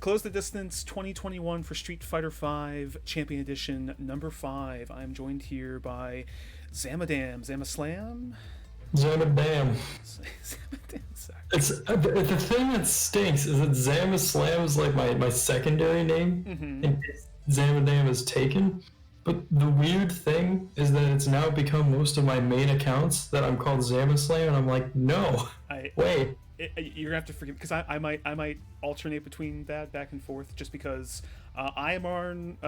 Close the Distance 2021 for Street Fighter V Champion Edition number 5. I'm joined here by Zamadam. Zamaslam? Zamadam. Zamadam, sorry. It's the thing that stinks is that Zamaslam is like my secondary name, and Zamadam is taken. But the weird thing is that it's now become most of my main accounts that I'm called Zamaslam, and I'm like, no, wait. You're gonna have to forgive because I might alternate between that back and forth just because I am on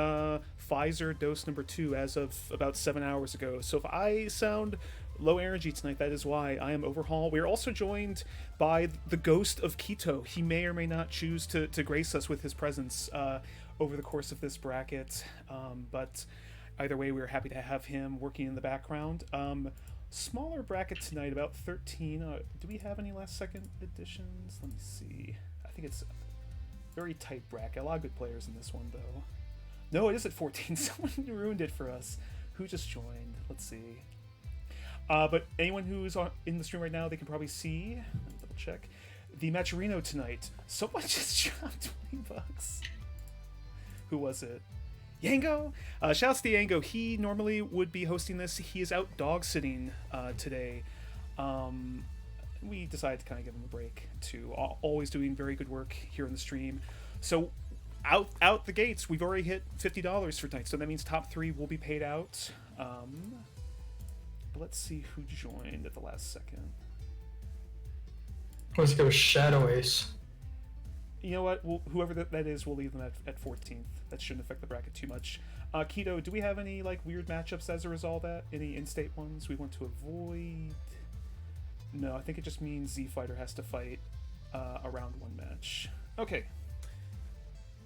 Pfizer dose number 2 as of about 7 hours ago. So if I sound low energy tonight, that is why. I am Overhaul. We are also joined by the ghost of Keto. He may or may not choose to grace us with his presence over the course of this bracket, but either way, we're happy to have him working in the background. Smaller bracket tonight, about 13. Do we have any last second additions? Let me see. I think it's a very tight bracket. A lot of good players in this one, though. No, it is at 14. Someone ruined it for us. Who just joined? Let's see. But anyone who's in the stream right now, they can probably see. Let me double check. The Matcherino tonight. Someone just dropped $20. Who was it? Yango! Shouts to Yango. He normally would be hosting this. He is out dog sitting today. We decided to kind of give him a break too. Always doing very good work here in the stream. So out the gates, we've already hit $50 for tonight. So that means top 3 will be paid out. But let's see who joined at the last second. Let's go Shadow Ace. You know what? Whoever that is, we'll leave them at 14th. That shouldn't affect the bracket too much. Keto, do we have any like weird matchups as a result of that? Any in-state ones we want to avoid? No, I think it just means Z Fighter has to fight a round 1 match. Okay.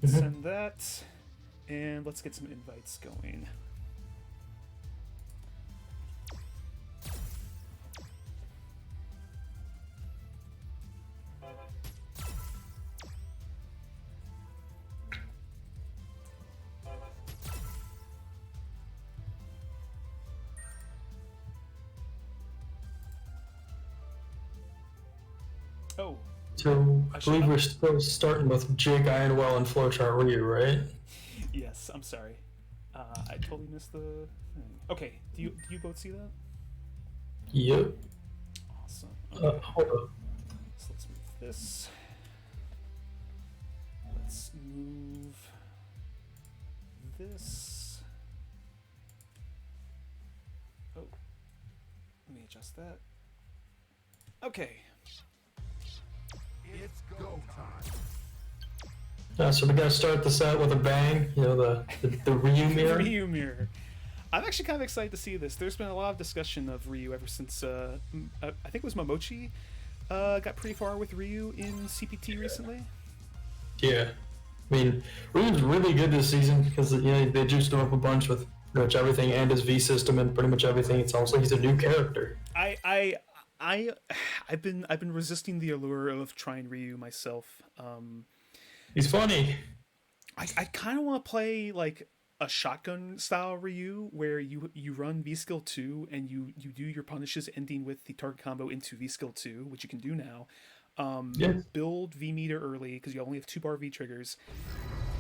Send that, and let's get some invites going. Oh. So I believe we're still starting with Jake Ironwell and Flowchart Ryu, right? Yes, I'm sorry. I totally missed the thing. Okay, do you both see that? Yep. Awesome. Okay. Hold on. So let's move this. Let's move this. Oh, let me adjust that. Okay. It's go time. So we gotta start this out with a bang. You know, the Ryu mirror. Ryu mirror. I'm actually kind of excited to see this. There's been a lot of discussion of Ryu ever since I think it was Momochi got pretty far with Ryu in CPT recently. Yeah, I mean Ryu's really good this season because they juiced him up a bunch with pretty much everything and his V system and pretty much everything. It's almost like he's a new character. I've been resisting the allure of trying Ryu myself. He's funny. I kind of want to play like a shotgun style Ryu where you run V skill 2 and you do your punishes ending with the target combo into V skill 2, which you can do now. Yes. Build V meter early because you only have 2-bar V triggers.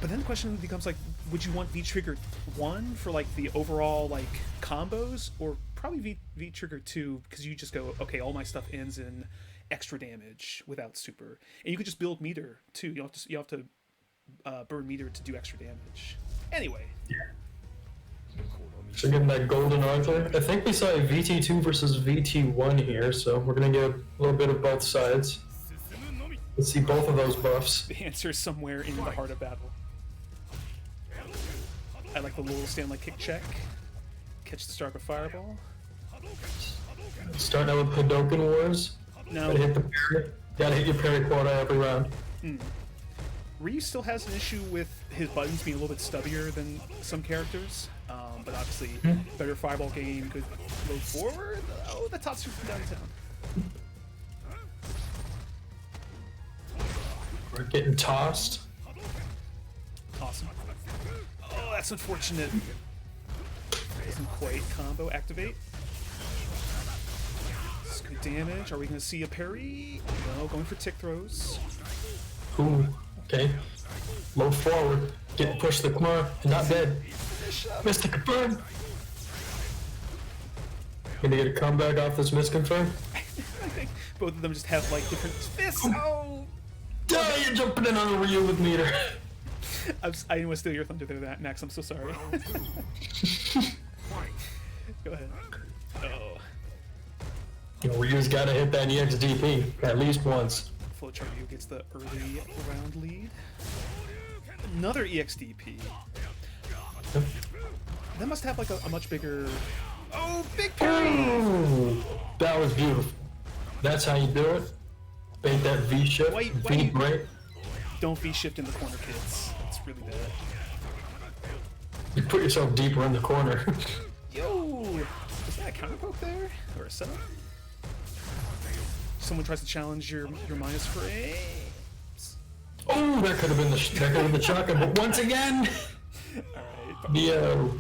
But then the question becomes like, would you want V trigger 1 for like the overall like combos, or probably V trigger 2 because you just go, okay, all my stuff ends in extra damage without super, and you could just build meter too. You have to burn meter to do extra damage. Anyway. So getting that golden Arthur. I think we saw a VT2 versus VT1 here, so we're gonna get a little bit of both sides. Let's see both of those buffs. The answer is somewhere in the heart of battle. I like the little stand like kick check. Catch the start of fireball. Starting out with Hadoken Wars. Now, Gotta hit the parry. Gotta hit your parry quota every round. Ryu still has an issue with his buttons being a little bit stubbier than some characters, but obviously better fireball game, good load forward. Oh, the top super downtown. We're getting tossed. Awesome. Oh, that's unfortunate. Doesn't quite combo activate. It's good damage. Are we going to see a parry? No, going for tick throws. Ooh. Okay. Low forward. Get pushed to the corner. And not dead. Missed confirm. Gonna get a comeback off this misconfirm? I think both of them just have like different fists. Oh! Oh, you're jumping in on the Ryu with meter. I didn't want to steal your thunder there, Max. I'm so sorry. Go ahead. Oh. You know, Ryu's gotta hit that EXDP at least once. Flowchart Ryu gets the early round lead. Another EXDP. That must have like a much bigger. Oh, big parry! Ooh, that was beautiful. That's how you do it. Bait that V shift. V break. Don't V shift in the corner, kids. It's really bad. You put yourself deeper in the corner. Yo! Is that a counter poke there? Or a setup? Someone tries to challenge your minus frames. Oh, that could have been the shotgun, but once again, Alright.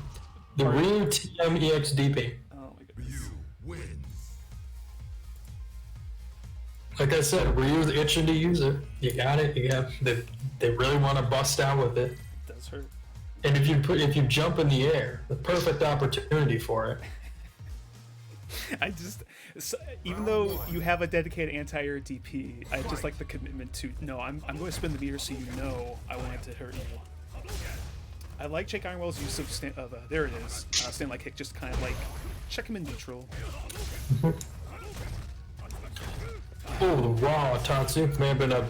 the Ryu TM EXDP. Oh my goodness. Like I said, Ryu's itching to use it. You got it. You got. They really want to bust out with it. It does hurt. And if you jump in the air, the perfect opportunity for it. Even though you have a dedicated anti-air DP, I just like the commitment to, no, I'm going to spin the meter so you know I want it to hurt you. I like Jake Ironwell's use of, there it is, stand like kick, just kind of like, check him in neutral. Oh, the raw Tatsu. May have been a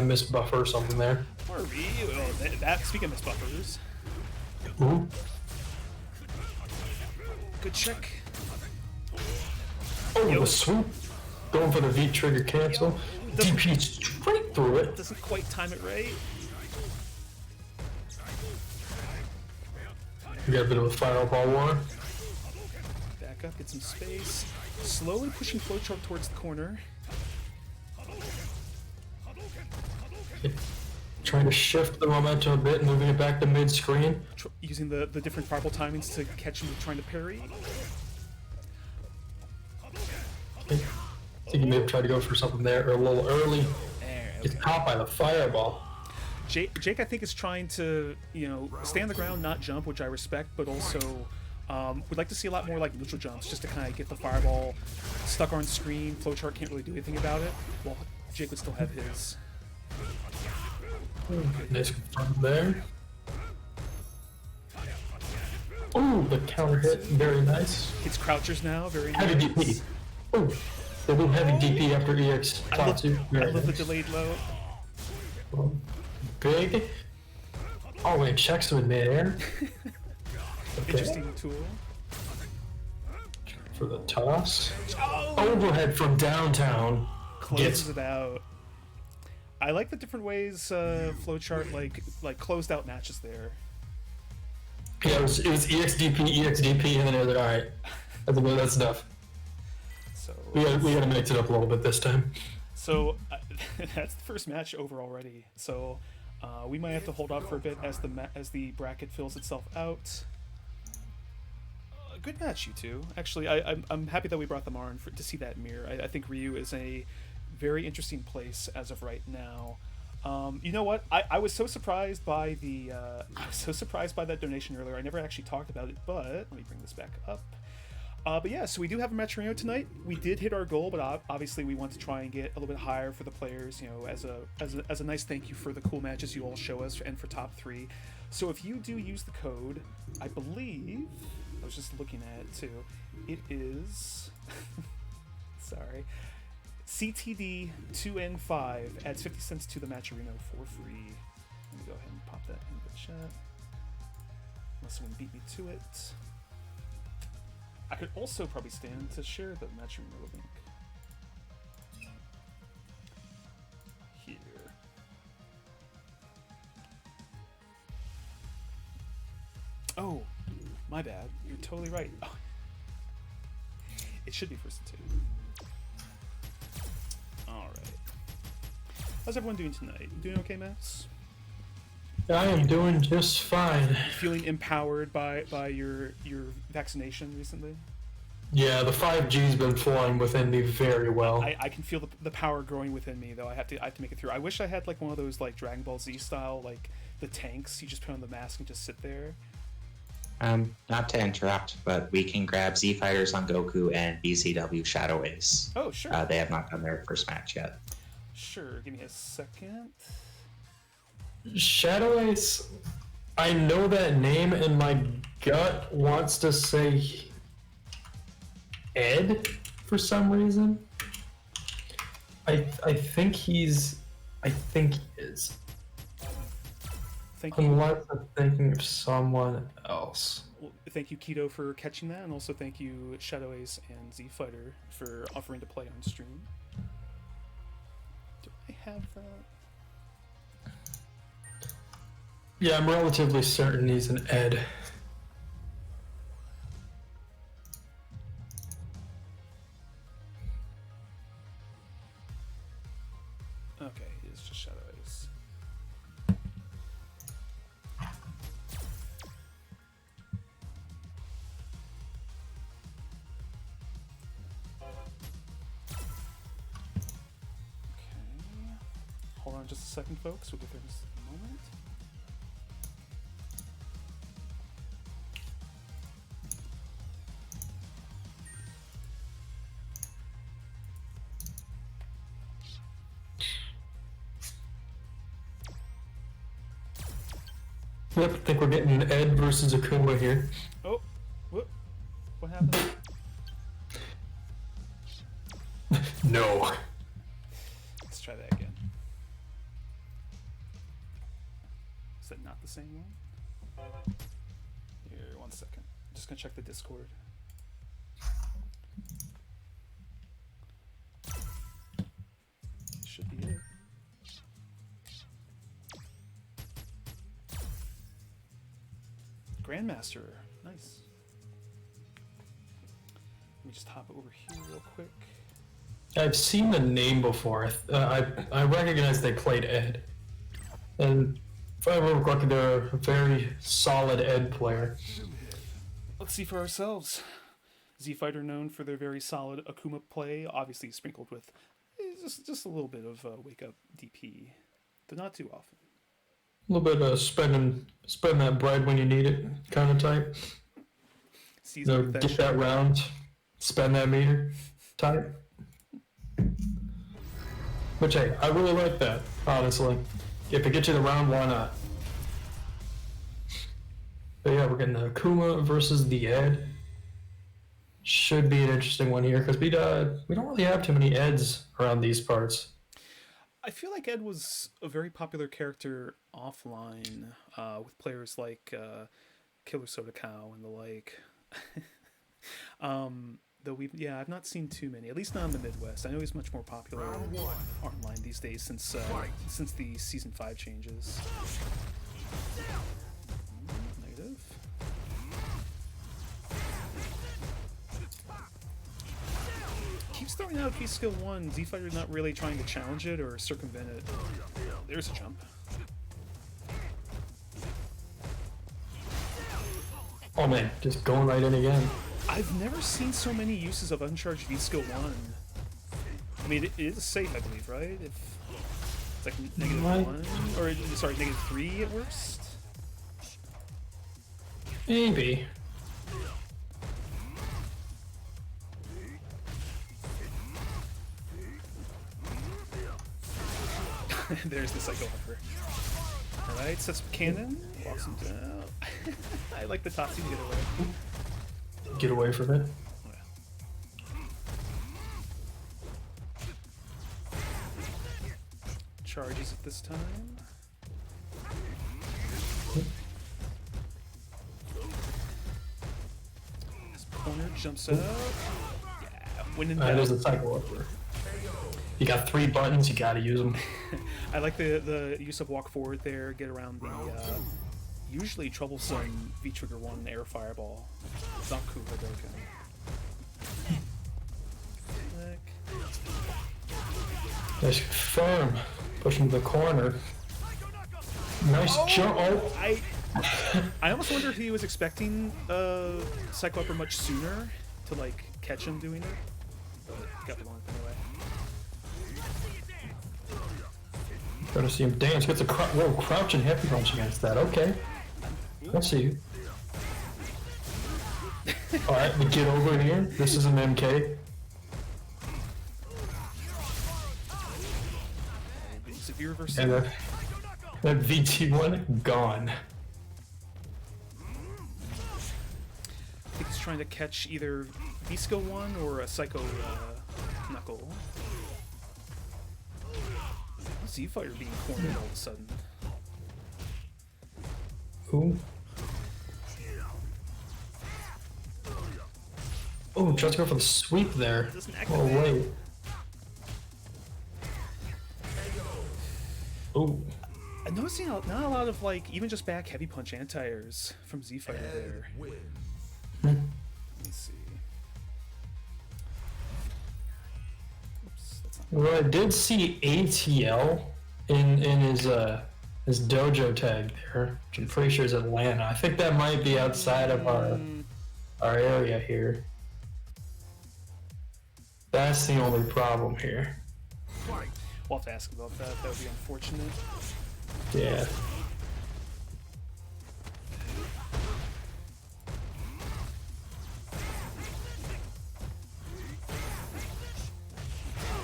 missed buffer or something there. Or Ryu, speaking of missed buffers. Ooh. Good check. Oh, the swoop. Going for the V trigger cancel. DP straight through it. Doesn't quite time it right. We got a bit of a fireball war. Back up, get some space. Slowly pushing Flowchart towards the corner. Trying to shift the momentum a bit, moving it back to mid-screen. Using the different fireball timings to catch him trying to parry. I think he may have tried to go for something there a little early. Gets caught by the fireball. Jake, I think, is trying to, stay on the ground, not jump, which I respect, but also would like to see a lot more like neutral jumps, just to kind of get the fireball stuck on screen. Flowchart can't really do anything about it. Well, Jake would still have his. Nice confirm there. Oh, the counter hit, very nice. Hits crouchers now, very heavy nice. DP. Oh, they do heavy DP after EX Tatsu. I love the delayed low. Big. Oh, it checks with midair. Okay. Interesting tool. For the toss. Oh! Overhead from downtown. Closes it out. I like the different ways Flowchart like closed out matches there. Yeah, it was EXDP, and then it was like, alright, that's enough. So we gotta mix it up a little bit this time. So that's the first match over already. So we might have to hold off for a bit as the bracket fills itself out. Good match, you two. Actually, I'm happy that we brought them on to see that mirror. I think Ryu is a very interesting place as of right now. You know what? I was so surprised by that donation earlier. I never actually talked about it, but let me bring this back up. But yeah, so we do have a match Reno tonight. We did hit our goal, but obviously we want to try and get a little bit higher for the players, as a nice thank you for the cool matches you all show us and for top 3. So if you do use the code, I believe I was just looking at it too. It is sorry. CTD2N5 adds 50 cents to the Matcherino for free. Let me go ahead and pop that in the chat. Unless someone beat me to it. I could also probably stand to share the Matcherino link. Here. Oh, my bad. You're totally right. Oh. It should be first and 2. Alright. How's everyone doing tonight? You doing okay, Max? I am doing just fine. Feeling empowered by your vaccination recently? Yeah, the 5G's been flying within me very well. I can feel the power growing within me, though. I have to make it through. I wish I had like one of those like Dragon Ball Z style, like the tanks. You just put on the mask and just sit there. Not to interrupt, but we can grab Z Fighters on Goku and BCW Shadow Ace. Oh, sure. They have not done their first match yet. Sure. Give me a second. Shadow Ace, I know that name, and my gut wants to say Ed for some reason. I think he is. Thank you. Unless I'm thinking of someone else. Well, thank you, Keto, for catching that, and also thank you, Shadow Ace and Z Fighter, for offering to play on stream. Do I have that? Yeah, I'm relatively certain he's an Ed. Okay, it's just Shadow Ace. Okay. Hold on just a second, folks. We'll get there in just a moment. Yep, I think we're getting an Ed versus Akuma here. Oh, what happened? No. Let's try that again. Is that not the same one? Here, 1 second. I'm just gonna check the Discord. Should be it. Grandmaster, nice. Let me just hop over here real quick. I've seen the name before. I recognize they played Ed. And if I remember correctly, they're a very solid Ed player. Let's see for ourselves. Z Fighter known for their very solid Akuma play, obviously sprinkled with just a little bit of wake up DP, but not too often. A little bit of spending that bread when you need it kind of type. Get that round, spend that meter type. Which, hey, I really like that, honestly. If it gets you the round, why not? But yeah, we're getting the Akuma versus the Ed. Should be an interesting one here, because we don't really have too many Eds around these parts. I feel like Ed was a very popular character offline with players like Killer Soda Cow and the like. Though I've not seen too many, at least not in the Midwest. I know he's much more popular online these days since the season 5 changes. Negative. Keeps throwing out V skill 1. Z Fighter's not really trying to challenge it or circumvent it. There's a jump. Oh man, just going right in again. I've never seen so many uses of uncharged V skill 1. I mean, it is safe, I believe, right? If it's like -1 or sorry, -3 at worst. Maybe. There's the Psycho Hopper. Alright, sets up cannon, walks him down. I like the top team get away. Get away from it. Oh, yeah. Charges it this time. This corner jumps out. Yeah, winning that. There's the Psycho Hopper. You got 3 buttons, you gotta use them. I like the use of walk forward there, get around the usually troublesome V-Trigger 1 air fireball. Zanku Hadouken. Nice firm. Pushing the corner. Nice jump. Oh. I almost wonder if he was expecting Psycho Upper much sooner. to like catch him doing it. But got the one anyway. Trying to see him dance. Gets a crouch and heavy punch against that. Okay. I see you. Alright, we get over here. This is an MK. Severe versus. And that VT1 gone. I think he's trying to catch either V-Skill 1 or a Psycho Knuckle. Z-Fighter being cornered all of a sudden. Who? Oh, tries to go for the sweep there. Oh, wait. Oh. I'm noticing not a lot of, like, even just back heavy punch anti-airs from Z-Fighter there. Let me see. Oops, that's not. Well, I did see ATL in his dojo tag there, which I'm pretty sure is Atlanta. I think that might be outside of our area here. That's the only problem here. We'll have to ask about that. That would be unfortunate. Yeah.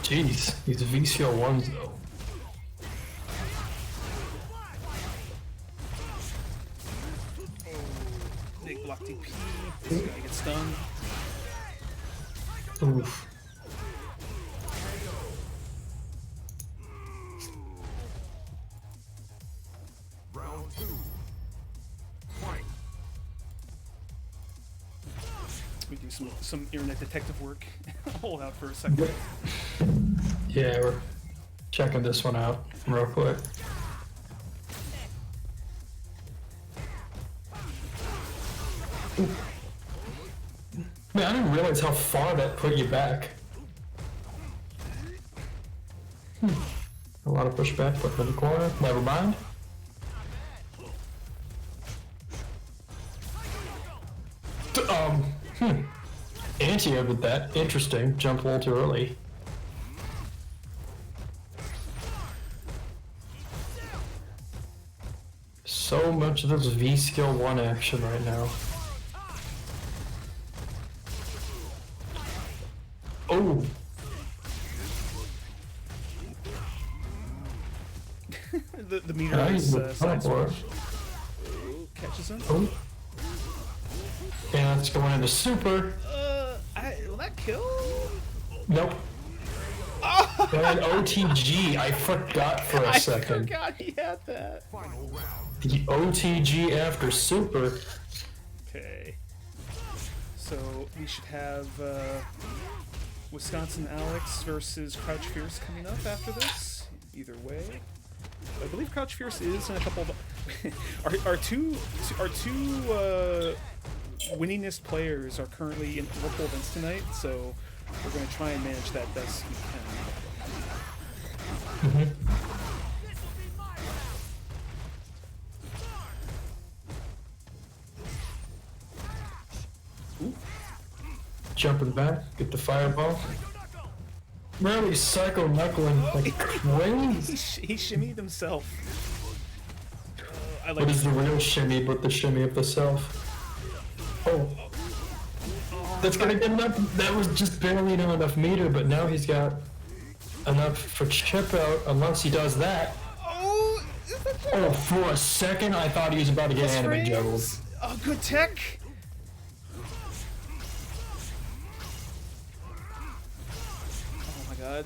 Jeez, these VCL ones though. Big block DP. This guy gets stunned. Oof. We do some internet detective work. Hold out for a second. Yeah, we're checking this one out real quick. Ooh. Man, I didn't realize how far that put you back. A lot of pushback, put in the corner. Never mind. Anti-air with that. Interesting. Jumped a little too early. So much of this V-Skill 1 action right now. Oh! the meter Nice. is side switch. Catches him. Oh. And it's going into super. Will that kill? Nope. Oh! And OTG, I forgot for a second. I forgot he had that. The OTG after super. Okay. So we should have Wisconsin Alex versus Crouch Fierce coming up after this. Either way, I believe Crouch Fierce is in a couple of our two winningest players are currently in local events tonight, so we're going to try and manage that best we can. Ooh. Jumping back, get the fireball. Really psycho knuckling like crazy. He shimmied himself. I like what is the real shimmy but the shimmy of the self? Oh. That's gonna get enough. That was just barely enough meter, but now he's got enough for chip out unless he does that. Oh, Oh, for a second I thought he was about to get anime juggled. Oh, good tech. Oh my god.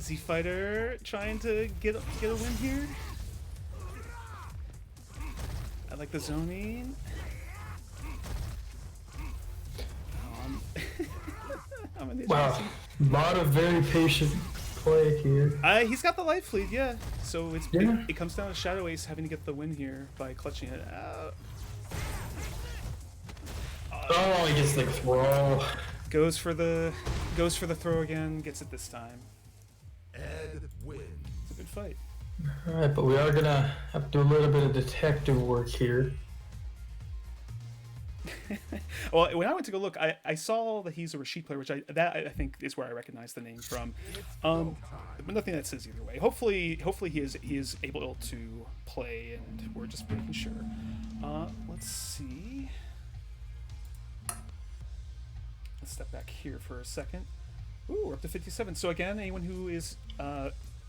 Z-Fighter trying to get a win here. I like the zoning. I'm an Wow, a lot of very patient play here. He's got the life lead, yeah. So it comes down to Shadow Ace having to get the win here by clutching it out. Oh, he gets the throw. Goes for the throw again, gets it this time. Ed wins. It's a good fight. Alright, but we are gonna have to do a little bit of detective work here. Well, when I went to go look, I saw that he's a Rashid player, which I think is where I recognize the name from. But nothing that says either way. Hopefully he is able to play, and we're just making sure. Let's see. Let's step back here for a second. Ooh, we're up to 57. So again, anyone who is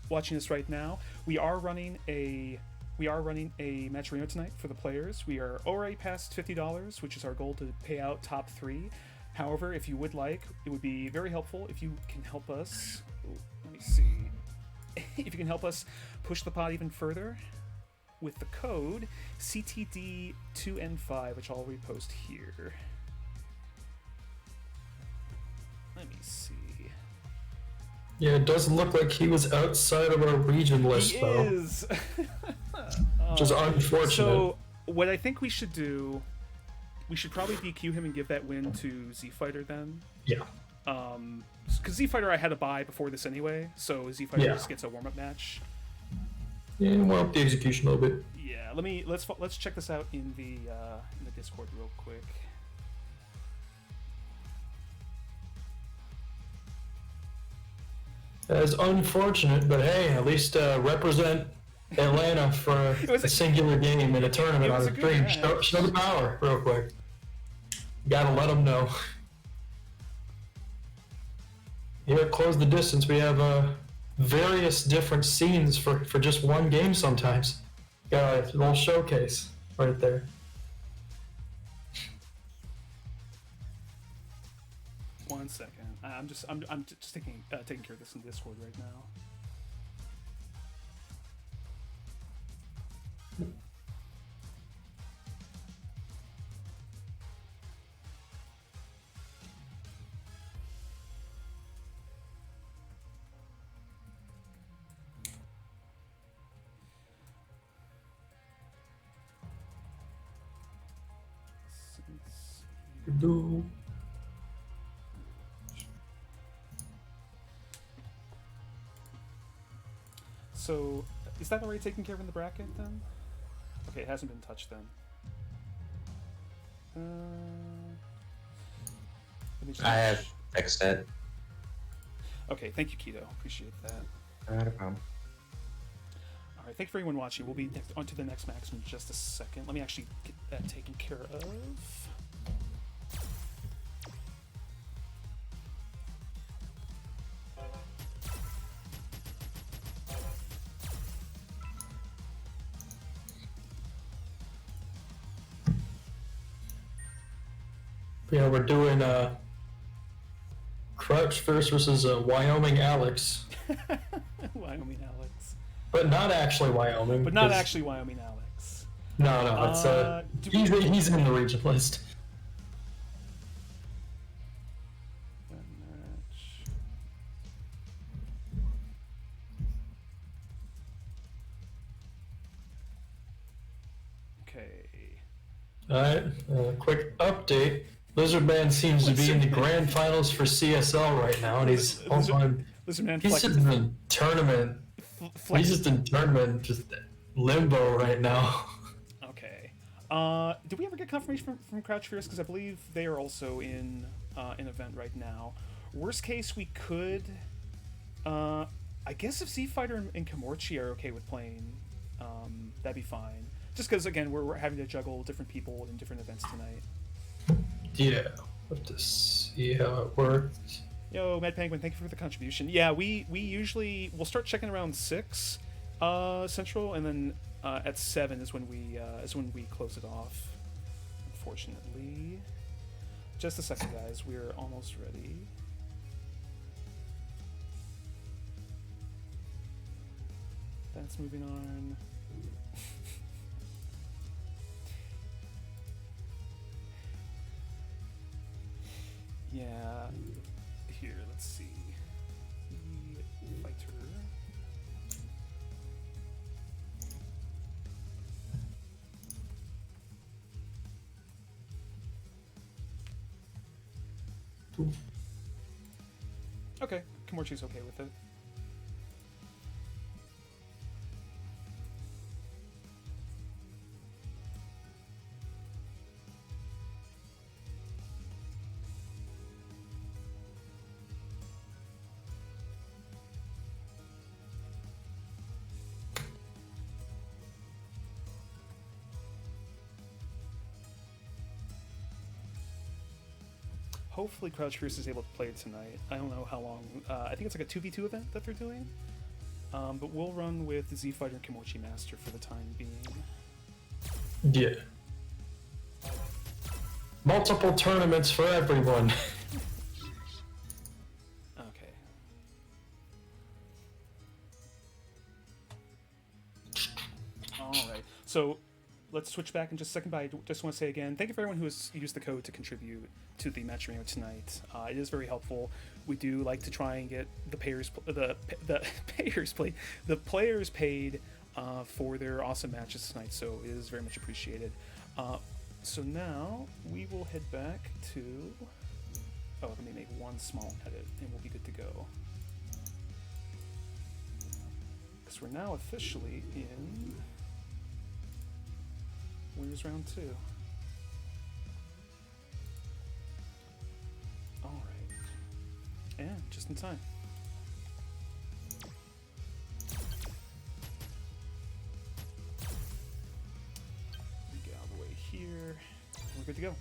watching this right now, we are running a match arena tonight for the players. We are already past $50, which is our goal to pay out top 3. However, if you would like, it would be very helpful if you can help us. Ooh, let me see. If you can help us push the pot even further with the code CTD2N5, which I'll repost here. Let me see. Yeah, it doesn't look like he was outside of our region list, He though. is. Which is unfortunate. So what I think we should do, we should probably DQ him and give that win to Z Fighter then. Yeah. Because Z Fighter I had to buy before this anyway, so Z Fighter Yeah. just gets a warm up match. Yeah, warm up the execution a little bit. Yeah, let's check this out in the Discord real quick. That's unfortunate, but hey, at least represent Atlanta for was a singular game in a tournament it on was a a good stream. match. Show the power real quick. Gotta let them know. Here, close the distance. We have various different scenes for just one game sometimes. Got a little showcase right there. One second. I'm just taking care of this in Discord right now. Do. So, is that already taken care of in the bracket then? Okay, it hasn't been touched then. Let me just I have fixed it. Okay, thank you, Keto. Appreciate that. Not a problem. All right, thank you for everyone watching. We'll be on to the next max in just a second. Let me actually get that taken care of. Yeah, we're doing Crouch versus Wyoming Alex, Wyoming Alex. but not actually Wyoming. But not 'cause- actually Wyoming Alex. No, it's do we- he's in the region list. Match. Okay. All right, quick update. Lizardman seems to be in the grand finals for CSL right now, and he's Lizardman he's just in tournament. He's just in tournament, just limbo right now. Okay. Did we ever get confirmation from Crouch Fierce? Because I believe they are also in an event right now. Worst case, we could. I guess if Z Fighter and Kamorchi are okay with playing, that'd be fine. Just because again, we're having to juggle different people in different events tonight. Yeah, we'll have to see how it works. Yo, Mad Penguin, thank you for the contribution. Yeah, we usually we'll start checking around 6 Central, and then at 7 is when we close it off. Unfortunately, just a second, guys. We're almost ready. That's moving on. Yeah. Here, let's see. The fighter. Okay, Kamorchi's okay with it. hopefully Crouch Fierce is able to play it tonight. I don't know how long. I think it's like a 2v2 event that they're doing. But we'll run with Z Fighter and Kimorchi Master for the time being. Yeah. Multiple tournaments for everyone. Okay. Alright, so let's switch back in just a second, but I just want to say again, thank you for everyone who has used the code to contribute to the match arena tonight. It is very helpful. We do like to try and get the players paid for their awesome matches tonight, so it is very much appreciated. So now we will head back to. Oh, let me make one small edit, and we'll be good to go. Because we're now officially in. Where's round 2? Alright. And just in time. We get out of the way here. We're good to go.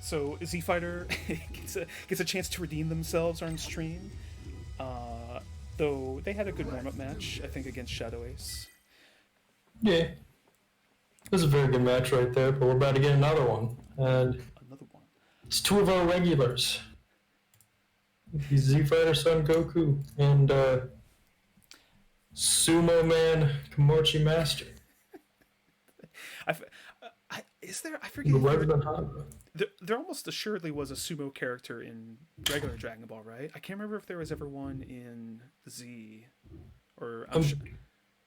So Z Fighter gets a chance to redeem themselves on stream. Though they had a good warm-up match, I think, against Shadow Ace. Yeah. It was a very good match right there, but we're about to get another one. And Another one. it's two of our regulars. He's Z Fighter Son Goku and Sumo Man Kimorchi Master. Is there? I forget. The Resident Honda. There almost assuredly was a sumo character in regular Dragon Ball, right? I can't remember if there was ever one in Z, or I'm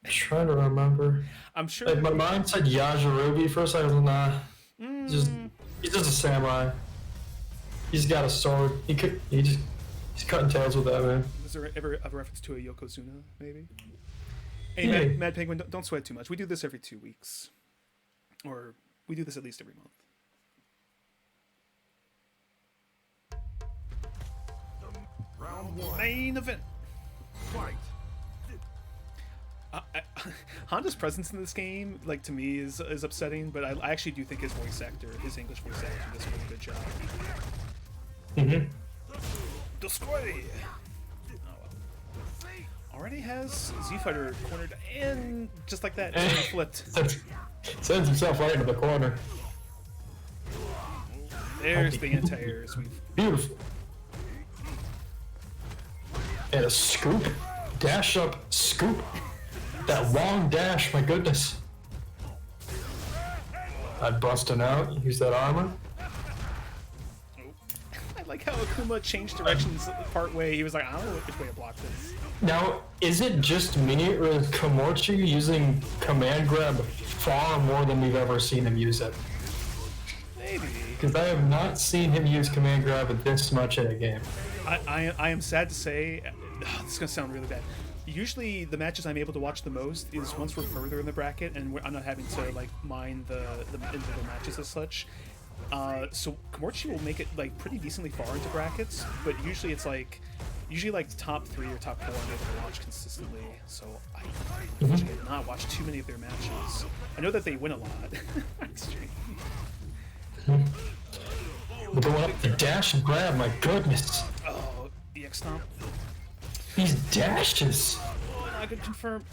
trying to remember. I'm sure. Like, my mind said Yajirobe for a second. I was like, nah. He's just a samurai. He's got a sword. He's cutting tails with that, man. Was there ever a reference to a Yokozuna, maybe? Hey, Yeah. Mad Penguin, don't sweat too much. We do this every 2 weeks, or we do this at least every month. Round 1. Main event. Fight. Honda's presence in this game, like, to me, is upsetting, but I actually do think his voice actor, his English voice actor, does a really good job. Destroy! Oh well. Already has Z Fighter cornered, and just like that, he flipped. Sends himself right into the corner. There's the anti-airs. Beautiful. And a scoop. Dash up, scoop. That long dash, my goodness. I'm busting out, use that armor. I like how Akuma changed directions part way. He was like, I don't know which way to block this. Now, is it just me, or is Kimorchi using command grab far more than we've ever seen him use it? Maybe. Because I have not seen him use command grab this much in a game. I am sad to say, this is going to sound really bad. Usually the matches I'm able to watch the most is once we're further in the bracket and I'm not having to like mine the individual matches as such. So Kimorchi will make it like pretty decently far into brackets, but usually it's like top 3 or top 4 I'm able to watch consistently. So I unfortunately did not watch too many of their matches. I know that they win a lot. We're going up the dash and grab, my goodness. Oh, EX Stomp. These dashes. Oh, I could confirm.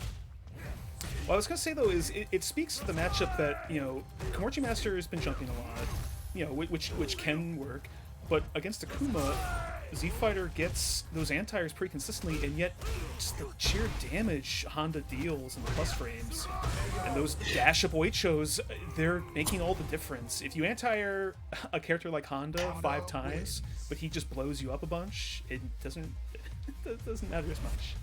What I was gonna say though is it speaks to the matchup that, you know, Kimorchi Master has been jumping a lot, you know, which can work, but against Akuma, Z Fighter gets those anti-airs pretty consistently, and yet just the sheer damage Honda deals in the plus frames, and those dash up Oichos, they're making all the difference. If you anti-air a character like Honda 5 times, but he just blows you up a bunch, it doesn't matter as much.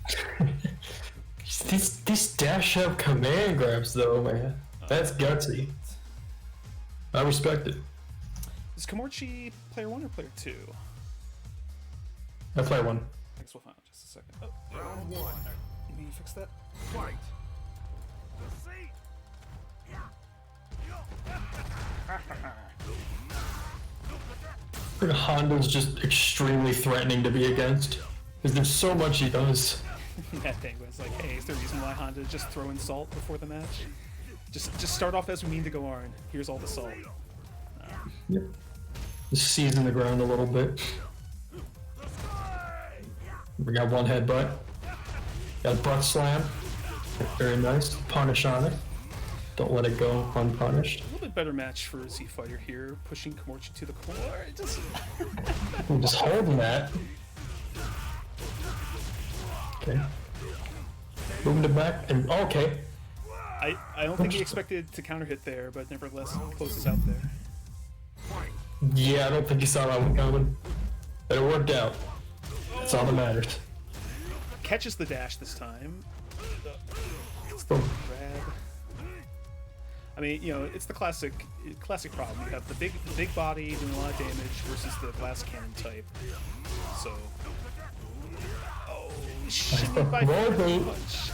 These dash up command grabs though, man. That's gutsy. I respect it. Is Kimorchi player 1 or player 2? I play one. I guess we'll find out in just a second. Oh, Round 1. let me fix that. Fight. I think Honda's just extremely threatening to be against. Because there's so much he does. That Penguin's like, hey, is there a reason why Honda just throwing salt before the match? Just start off as we mean to go on. Here's all the salt. Yep. Just season the ground a little bit. We got one headbutt. Got a butt slam. Very nice. Punish on it. Don't let it go unpunished. A little bit better match for Z Fighter here, pushing Komorchi to the corner. It just I'm just holding that. Okay. Moving it back and okay. I don't think he expected to counter hit there, but nevertheless closes out there. Yeah, I don't think he saw that one coming. But it worked out. That's all that matters. Catches the dash this time. Oh, Grab. I mean, you know, it's the classic problem. You have the big body doing a lot of damage versus the glass cannon type. So, oh, shit! By punch.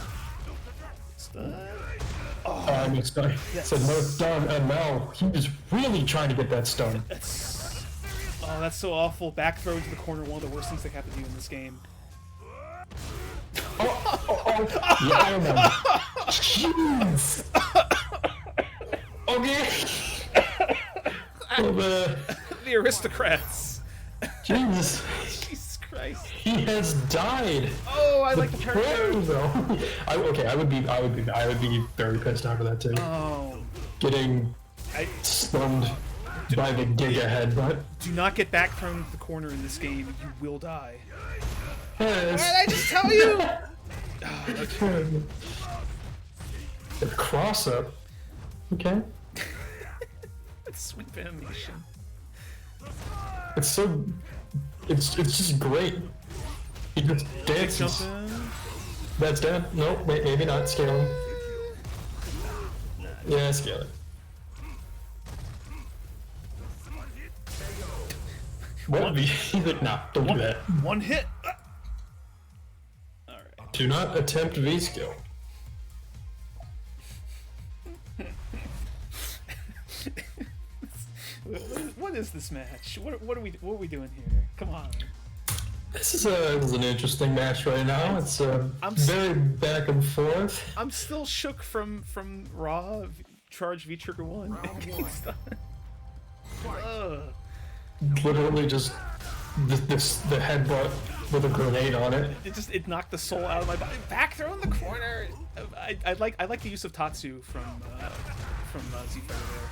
Stun. I missed it. Said no stun, and now he was really trying to get that stun. That's so awful. Back throw into the corner. One of the worst things that happened to you in this game. Yeah, I remember. Jeez. Okay. The aristocrats. Jesus. Jesus Christ. He has died. Oh, I like the Pro, parry. though. I would be very pissed after that too. Oh, Getting I stunned by the Giga headbutt. do not get back thrown into the corner in this game. You will die. Yes. What did I just tell you? The cross up. Okay. Sweep animation. It's so. It's just great. He just dances. Jumping. That's dead. No, wait, maybe not. Scaling. Yeah, scaling. What? He's like, nah, don't do that. One hit. All right. Do not attempt V skill. What is this match? What are we doing here? Come on. This is an interesting match right now. It's I'm very back and forth. I'm still shook from Raw Charge V Trigger 1. Ugh. Literally just the headbutt with a grenade on it. It knocked the soul out of my body. Back throw in the corner. I like the use of Tatsu from Z Fighter there.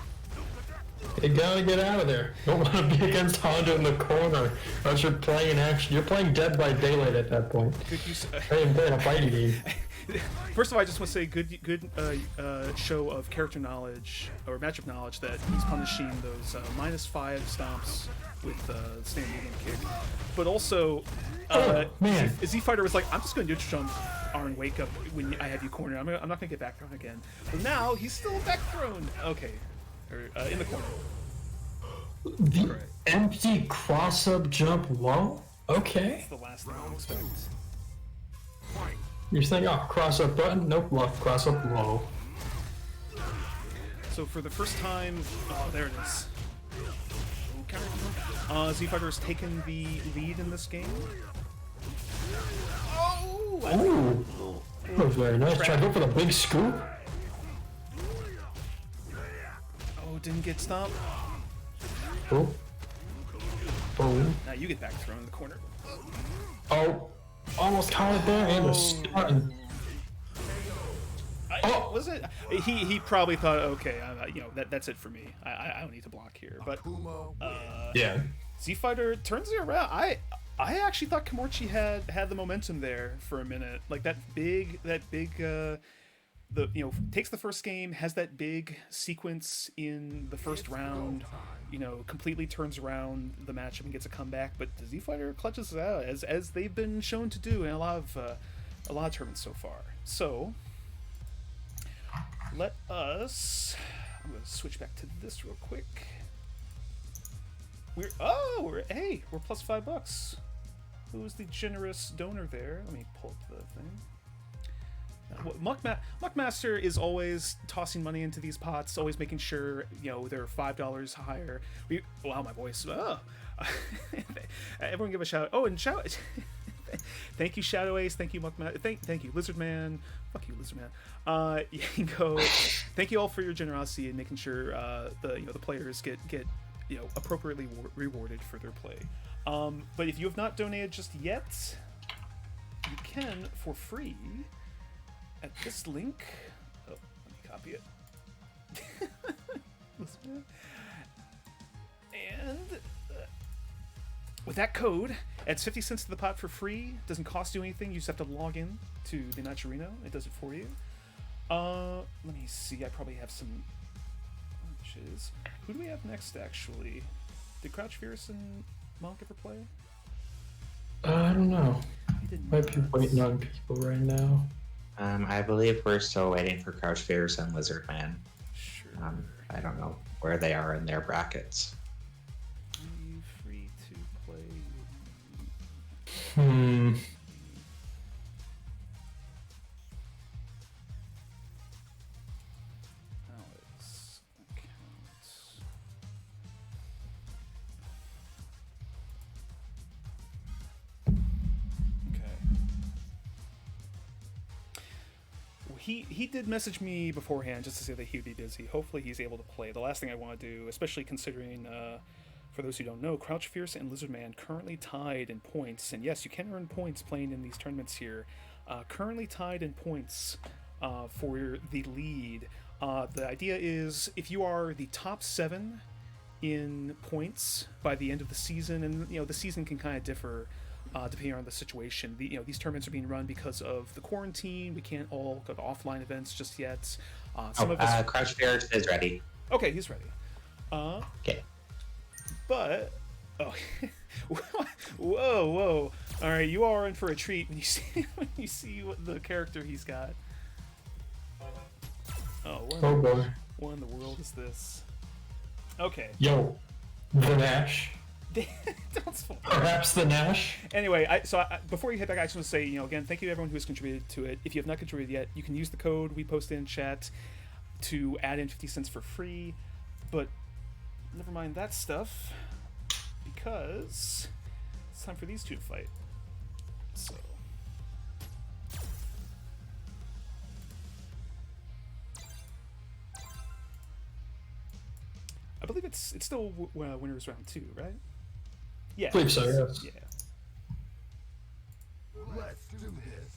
You gotta get out of there. Don't want to be against Honda in the corner. Unless you're playing action. You're playing Dead by Daylight at that point. Good use. Playing a fighting game. First of all, I just want to say good show of character knowledge or matchup knowledge that he's punishing those -5 stomps with standing medium kick, but also man. Z Fighter was like, I'm just going to neutral jump Arn wake up when I have you cornered. I'm not going to get back thrown again. But now he's still back thrown. Okay, or in the corner. The Right. empty cross-up jump low? Okay. That's the last thing I would expect. You're saying, oh, cross-up button? Nope, cross-up low. So for the first time, oh, there it is. Z Fighter has taken the lead in this game. Oh! Ooh. That was very nice. Try to go for the big scoop. Oh, didn't get stopped. Oh. Boom. Now you get back thrown in the corner. Oh. Almost caught it there and the stun. Oh. Was it? He probably thought, okay, that's it for me. I don't need to block here. But Yeah. Z Fighter turns it around. I actually thought Komorchi had the momentum there for a minute. Like that big takes the first game, has that big sequence in the first round, completely turns around the matchup and gets a comeback. But the Z Fighter clutches it out as they've been shown to do in a lot of tournaments so far. So I'm gonna switch back to this real quick. We're plus $5. Who's the generous donor there? Let me pull up the thing. Muckmaster is always tossing money into these pots, always making sure they're $5 higher. Wow, my voice. Oh. Everyone give a shout. Oh, and shout. Thank you, Shadow Ace. Thank you, Muckmaster. Thank you, Lizard Man. Fuck you, Lizard Man. Yango. Thank you all for your generosity and making sure the players get appropriately rewarded for their play. But if you have not donated just yet, you can for free at this link. Oh, let me copy it. And with that code, adds 50 cents to the pot for free. Doesn't cost you anything. You just have to log in to the Matcherino. It does it for you. Let me see. I probably have some lunches. Who do we have next, actually? Did Crouch Fierce and Monk ever play? I don't know. He didn't. Might be waiting on people right now. I believe we're still waiting for Crouch Fierce and Lizard Man. Sure. I don't know where they are in their brackets. Free to play. Alex accounts. Okay. He did message me beforehand just to say that he would be busy. Hopefully he's able to play. The last thing I want to do, especially considering, for those who don't know, Crouch Fierce and Lizard Man currently tied in points. And yes, you can earn points playing in these tournaments here. Currently tied in points for the lead. The idea is if you are the top 7 in points by the end of the season, and the season can kind of differ depending on the situation. These tournaments are being run because of the quarantine. We can't all go to offline events just yet. Crouch Fierce is ready. Okay, he's ready. Okay. But whoa! All right, you are in for a treat when you see what the character he's got. Oh boy. What in the world is this? Okay. Yo, the Nash. Don't spoil it. Perhaps the Nash. Anyway, before you head back, I just want to say, again, thank you to everyone who has contributed to it. If you have not contributed yet, you can use the code we posted in chat to add in 50 cents for free. But never mind that stuff, because it's time for these two to fight. So. I believe it's still winners round 2, right? Yeah. I believe so, yes. Yeah. Let's do this.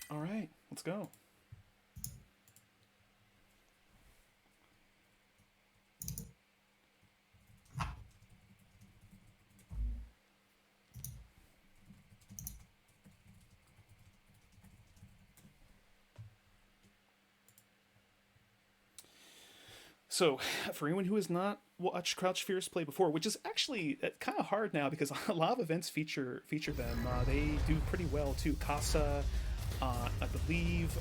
All right, let's go. So, for anyone who has not watched Crouch Fierce play before, which is actually kind of hard now because a lot of events feature them. They do pretty well too. Casa, I believe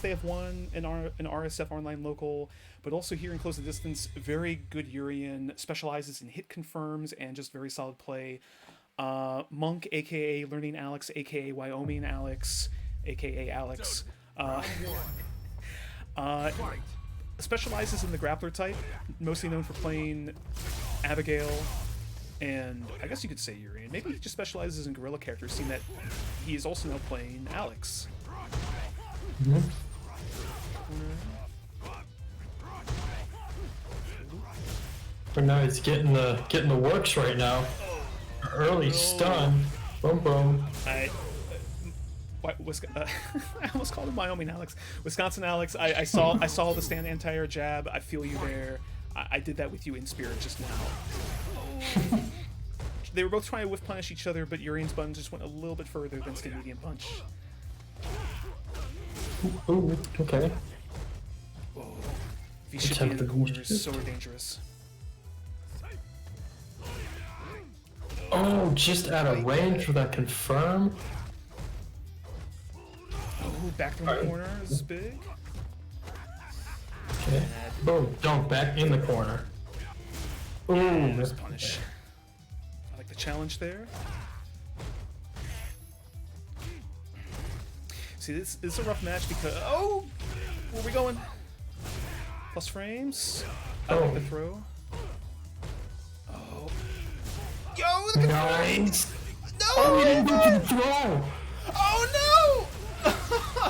they have won an RSF online local, but also here in Close the Distance, very good Urian, specializes in hit confirms and just very solid play. Monk, aka Learning Alex, aka Wyoming Alex, aka Alex. Fight. Specializes in the grappler type, mostly known for playing Abigail, and I guess you could say Urian. Maybe he just specializes in guerrilla characters, seeing that he is also now playing Alex. Mm-hmm. But now he's getting the works right now. Early stun. Boom boom. I almost called him Wyoming Alex. Wisconsin Alex. I saw the stand anti-air jab. I feel you there. I did that with you in spirit just now. They were both trying to whiff punish each other, but Urian's button just went a little bit further than Skin Medium Punch. Ooh, okay. Whoa. He should be in the corner is so dangerous. Oh, just out of range for that confirm. Oh, back from the corner is big. Okay. Boom, dunk back in the corner. Ooh. There's punish. I like the challenge there. See, this is a rough match because... Oh! Where are we going? Plus frames. I like the throw. Oh. Yo, look at Nice. No! Oh, he didn't go to the throw. Oh, no!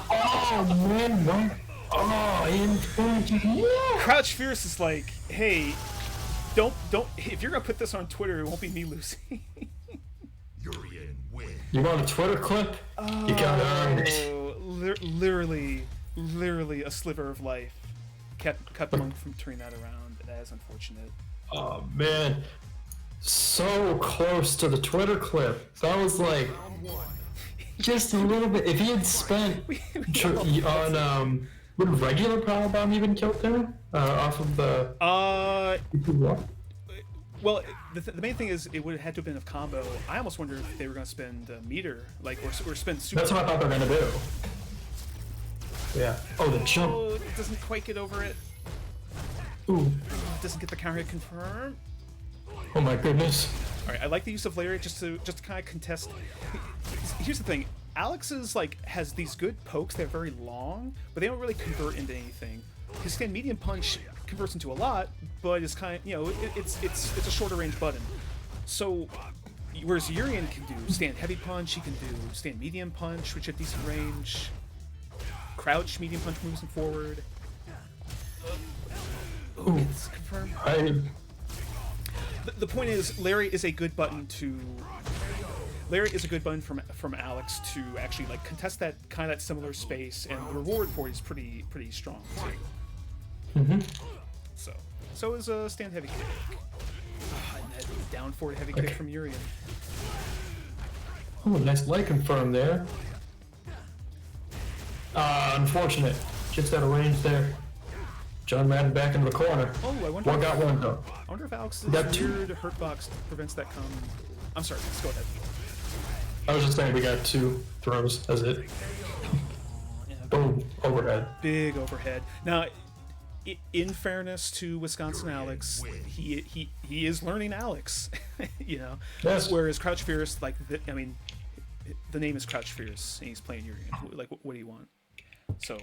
Oh, man, no. Oh, he didn't go to the... Crouch Fierce is like, hey, don't. If you're gonna put this on Twitter, it won't be me losing. Urian wins. You want a Twitter clip? You gotta earn it. Oh, literally a sliver of life kept Monk from turning that around. That is unfortunate. Oh man, so close to the Twitter clip. That was like just a little bit. If he had spent on would regular power bomb even killed him off of the? Well, the main thing is it would have had to have been a combo. I almost wonder if they were going to spend meter, like, or spend super. That's what I thought they were gonna do. Yeah. Oh, the jump. Oh, it doesn't quite get over it. Ooh. Doesn't get the counter hit confirmed. Oh my goodness. All right, I like the use of Lariat just to kind of contest. Here's the thing: Alex is like has these good pokes. They're very long, but they don't really convert into anything. His stand medium punch converts into a lot, but it's kind of it's a shorter range button. So whereas Urian can do stand heavy punch, he can do stand medium punch, which have decent range. Crouch medium punch moves him forward. Ooh. It's confirmed. The point is, Larry is a good button from Alex to actually like contest that kind of that similar space, and the reward for it is pretty strong too. Mm-hmm. So is a stand heavy kick. And that down forward heavy kick from Urian. Oh, nice leg confirm there. Unfortunate. Just out of range there. John Madden back into the corner. Oh, I wonder. One got one though. I wonder if Alex's Got two. weird hurt box prevents that come. I'm sorry. Let's go ahead. I was just saying we got 2 throws. That's it. Yeah, Boom. Overhead. big overhead. Now, in fairness to Wisconsin Alex, he is learning Alex, you know. Yes. Whereas Crouch Fierce, like, the name is Crouch Fierce, and he's playing Urian. Like, what do you want? So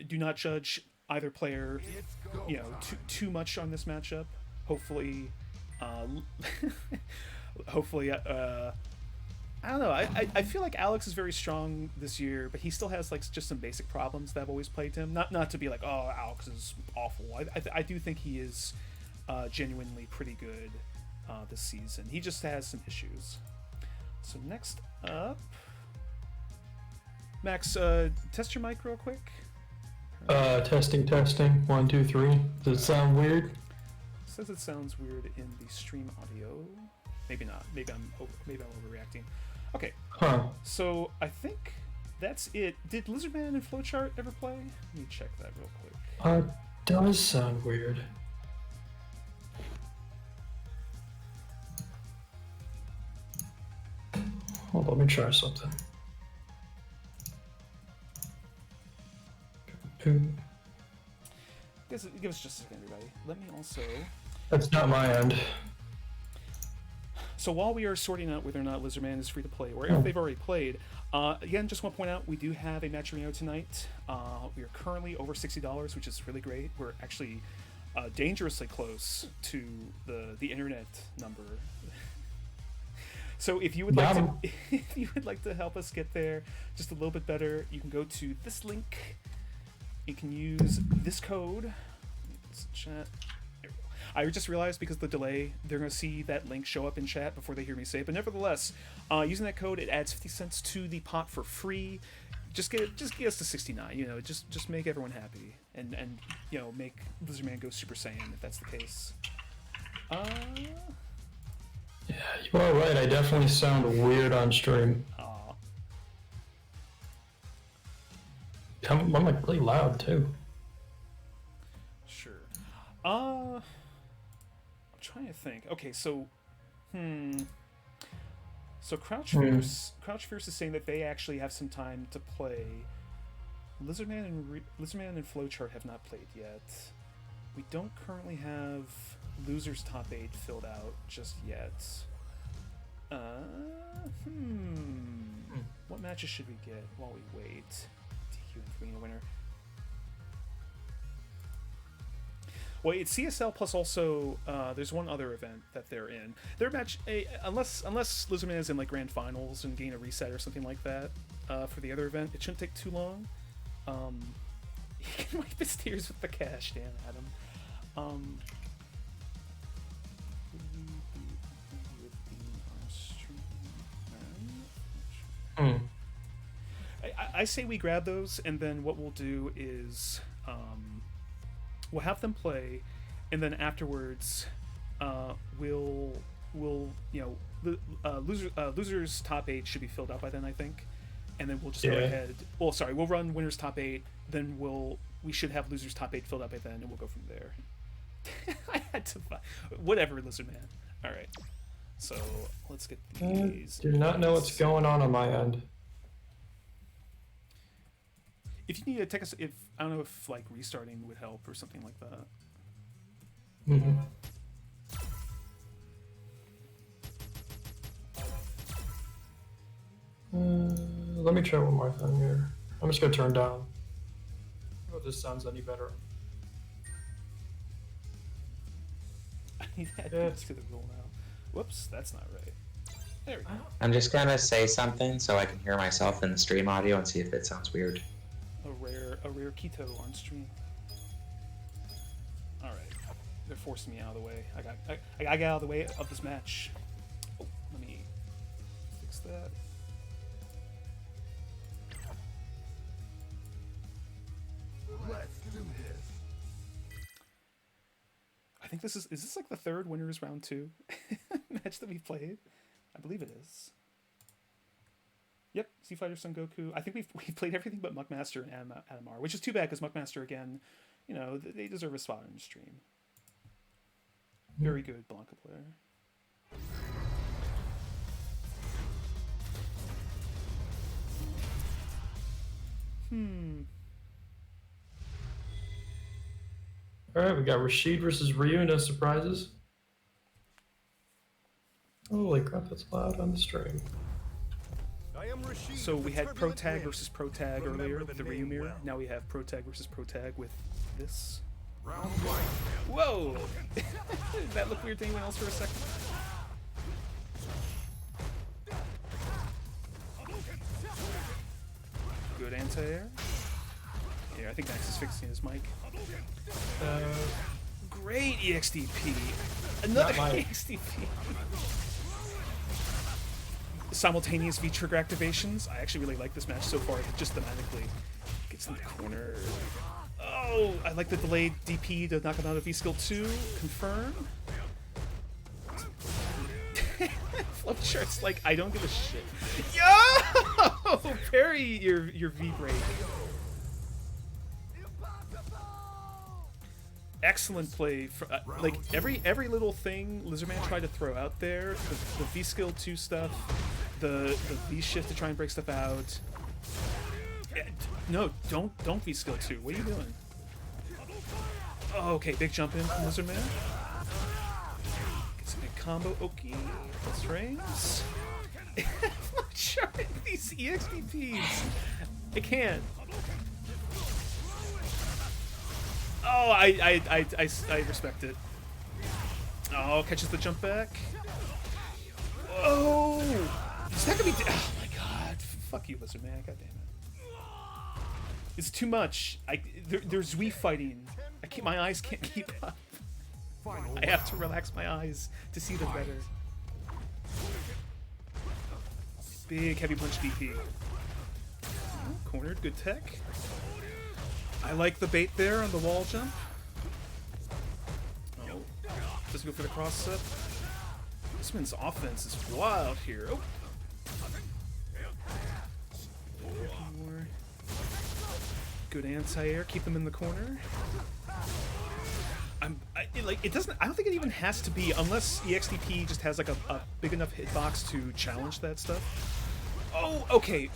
do not judge either player, too much on this matchup. Hopefully, I don't know. I feel like Alex is very strong this year, but he still has like just some basic problems that have always plagued him. Not to be like, oh, Alex is awful. I do think he is genuinely pretty good this season. He just has some issues. So next up, Max, test your mic real quick. Testing. 1, 2, 3. Does it sound weird? It says it sounds weird in the stream audio. Maybe not. Maybe I'm overreacting. Okay. Huh. So I think that's it. Did Lizardman and Flowchart ever play? Let me check that real quick. Does sound weird. Hold on, let me try something. Give us just a second, everybody. Let me also. That's not my end. So while we are sorting out whether or not Lizardman is free to play, or if they've already played, again, just want to point out we do have a match arena tonight. We are currently over $60, which is really great. We're actually dangerously close to the internet number. So if you would like to help us get there just a little bit better, you can go to this link. You can use this code. Let's chat. I just realized because of the delay, they're going to see that link show up in chat before they hear me say it. But nevertheless, using that code, it adds 50 cents to the pot for free. Just get us to 69. Just make everyone happy, and make Lizardman go Super Saiyan if that's the case. Yeah, you are right. I definitely sound weird on stream. I'm like really loud too. Sure. I'm trying to think. Okay, so Crouch Fierce is saying that they actually have some time to play. Lizardman and Flowchart have not played yet. We don't currently have Loser's top 8 filled out just yet. What matches should we get while we wait? DQ and being a winner. Well, it's CSL plus also there's one other event that they're in. Their match, unless Lizardman is in like grand finals and gain a reset or something like that for the other event, it shouldn't take too long. He can wipe his tears with the cash, damn Adam. I say we grab those, and then what we'll do is we'll have them play, and then afterwards we'll losers top 8 should be filled out by then, I think, and then we'll just go ahead. Well, sorry, we'll run winners top 8, then we should have losers top 8 filled out by then, and we'll go from there. I had to whatever, Lizard Man. All right, so let's get these. Do not know what's going on my end. If you need to take us, if I don't know if like restarting would help or something like that. Let me try one more thing here. I'm just gonna turn down. I hope this sounds any better. I need to add this to the rule now. Whoops, that's not right. There we go. I'm just gonna say something so I can hear myself in the stream audio and see if it sounds weird. A rare keto on stream. All right, they're forcing me out of the way. I got out of the way of this match. Oh, let me fix that. Let's do this. I think this is this like the third winners round 2 match that we played? I believe it is. Yep, Z Fighter Son Goku. I think we've played everything but Muckmaster and Adamar, which is too bad because Muckmaster, again, you know, they deserve a spot on the stream. Very good Blanca player. Alright, we got Rashid versus Ryu, no surprises. Holy crap, that's loud on the stream. So we had Protag versus Protag earlier with the Ryu mirror. Now we have Protag versus Protag with this. Round 1. Whoa! Did that look weird to anyone else for a second? Good anti-air. Yeah, I think Max is fixing his mic. Great EXDP. Another EXDP. Simultaneous V-trigger activations. I actually really like this match so far, just thematically. Gets in the corner. Oh, I like the delayed DP to knock him out of V-skill 2. Confirm. Flip charts like I don't give a shit. Yo! Parry your V-break. Excellent play. For, like every little thing Lizardman tried to throw out there, the V skill 2 stuff, the V shift to try and break stuff out. No, don't V skill 2. What are you doing? Oh, okay, big jump in from Lizardman. Gets a big combo. Okay, plus frames. I'm not sure these EXPPs. I can't. Oh, I respect it. Oh, catches the jump back. Oh, is that gonna be? Oh my god! Fuck you, Lizard Man. God damn it! It's too much. There's Wii fighting. My eyes can't keep up. I have to relax my eyes to see them better. Big heavy punch DP. Cornered, good tech. I like the bait there on the wall jump. Oh, doesn't go for the cross set. This man's offense is wild here. Oh. More. Good anti-air, keep them in the corner. It doesn't. I don't think it even has to be unless EXDP just has like a big enough hitbox to challenge that stuff. Oh, okay.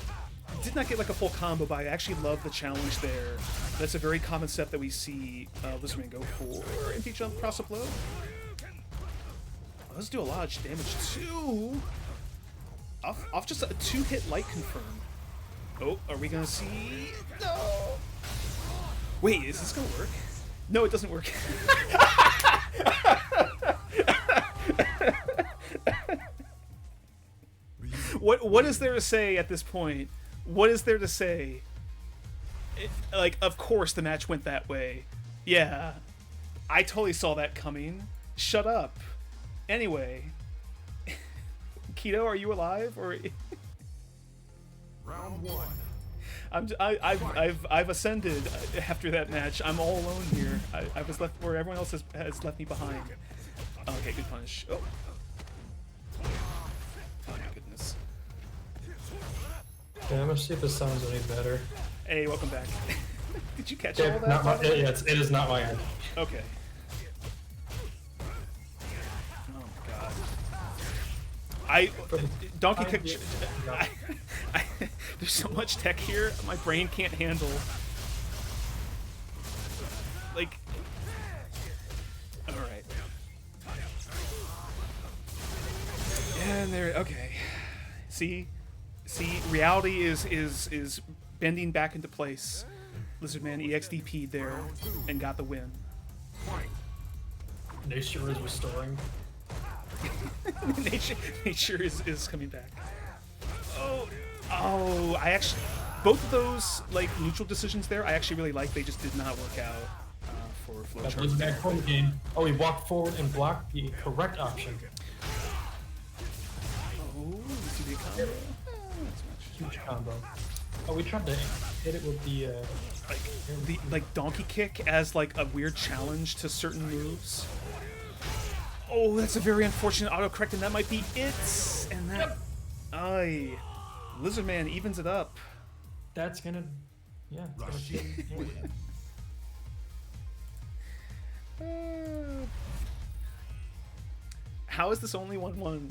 Did not get like a full combo, but I actually love the challenge there. That's a very common step that we see Lizardman go for. Empty jump, cross up low. Oh, let's do a lot of damage too. Off just a 2-hit light confirm. Oh, are we gonna see? No. Wait, is this gonna work? No, it doesn't work. What is there to say at this point? What is there to say? Like, of course the match went that way. Yeah. I totally saw that coming. Shut up. Anyway. Keto, are you alive? Or Round one. I've ascended after that match. I'm all alone here. I was left where everyone else has left me behind. Okay, good punish. Oh. Oh my goodness. Okay, I'm gonna see if this sounds any better. Hey, welcome back. Did you catch all Yeah, that? not my, by the way? yeah, it is not my end. Okay. Oh my god. Donkey kick. There's so much tech here, my brain can't handle. Like. All right. And there. Okay. See, reality is bending back into place. Lizardman EXDP'd there and got the win. Nature is restoring. nature is coming back. Oh, I actually, both of those like neutral decisions there, I actually really like. They just did not work out for That Flowchart. was back home game. Oh, he walked forward and blocked the correct option. Oh, you see the combo? Huge combo. Oh, we tried to hit it with the. Like donkey kick as like a weird challenge to certain moves. Oh, that's a very unfortunate autocorrect, and that might be it. And that, aye, Lizardman evens it up. That's gonna. Yeah. It's gonna How is this only 1-1?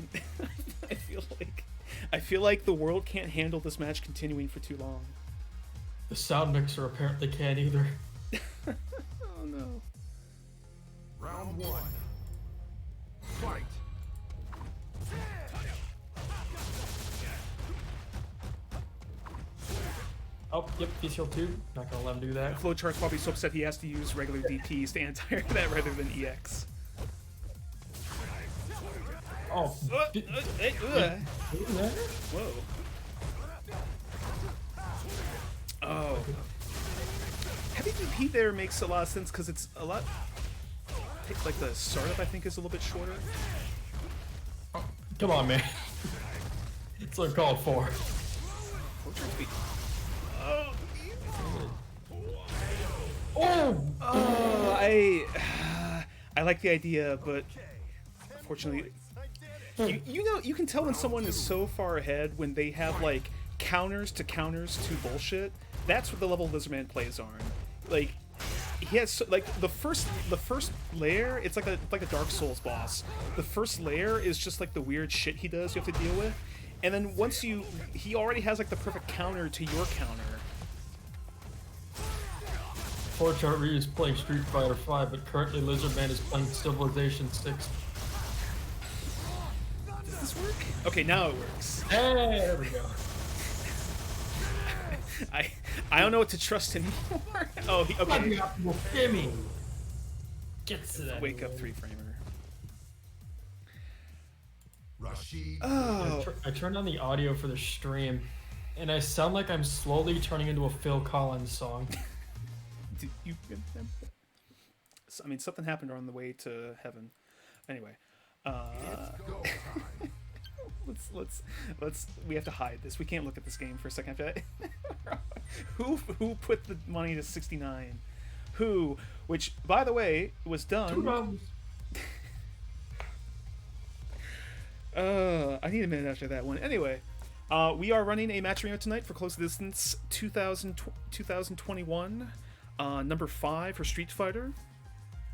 I feel like the world can't handle this match continuing for too long. The sound mixer apparently can't either. Oh no. Round one. Fight. Oh, yep, he's healed too. Not gonna let him do that. Flowchart's probably so upset he has to use regular DPs to anti that rather than EX. Oh, Whoa. Oh. Heavy DP there makes a lot of sense because it's a lot. Like the startup, I think, is a little bit shorter. come on, man. It's uncalled for. Flowchart's beat. Oh! I like the idea, but unfortunately, you can tell when someone is so far ahead when they have like counters to bullshit. That's what the level Lizardman plays on. Like he has like the first layer. It's like a Dark Souls boss. The first layer is just like the weird shit he does you have to deal with, and then once he already has like the perfect counter to your counter. Flowchart Ryu is playing Street Fighter 5, but currently Lizardman is playing Civilization 6. Does this work? Okay, now it works. Hey, there we go. I don't know what to trust anymore. Oh, okay. Gimme. Gets to that. Wake up 3-framer. Rashid. Oh, I turned on the audio for the stream, and I sound like I'm slowly turning into a Phil Collins song. did you? I mean, something happened on the way to heaven. Anyway, Go time. let's. We have to hide this. We can't look at this game for a second. Who put the money to 69? Who? Which, by the way, was done. I need a minute after that one. Anyway, we are running a match arena tonight for Close Distance 2021, number 5 for Street Fighter.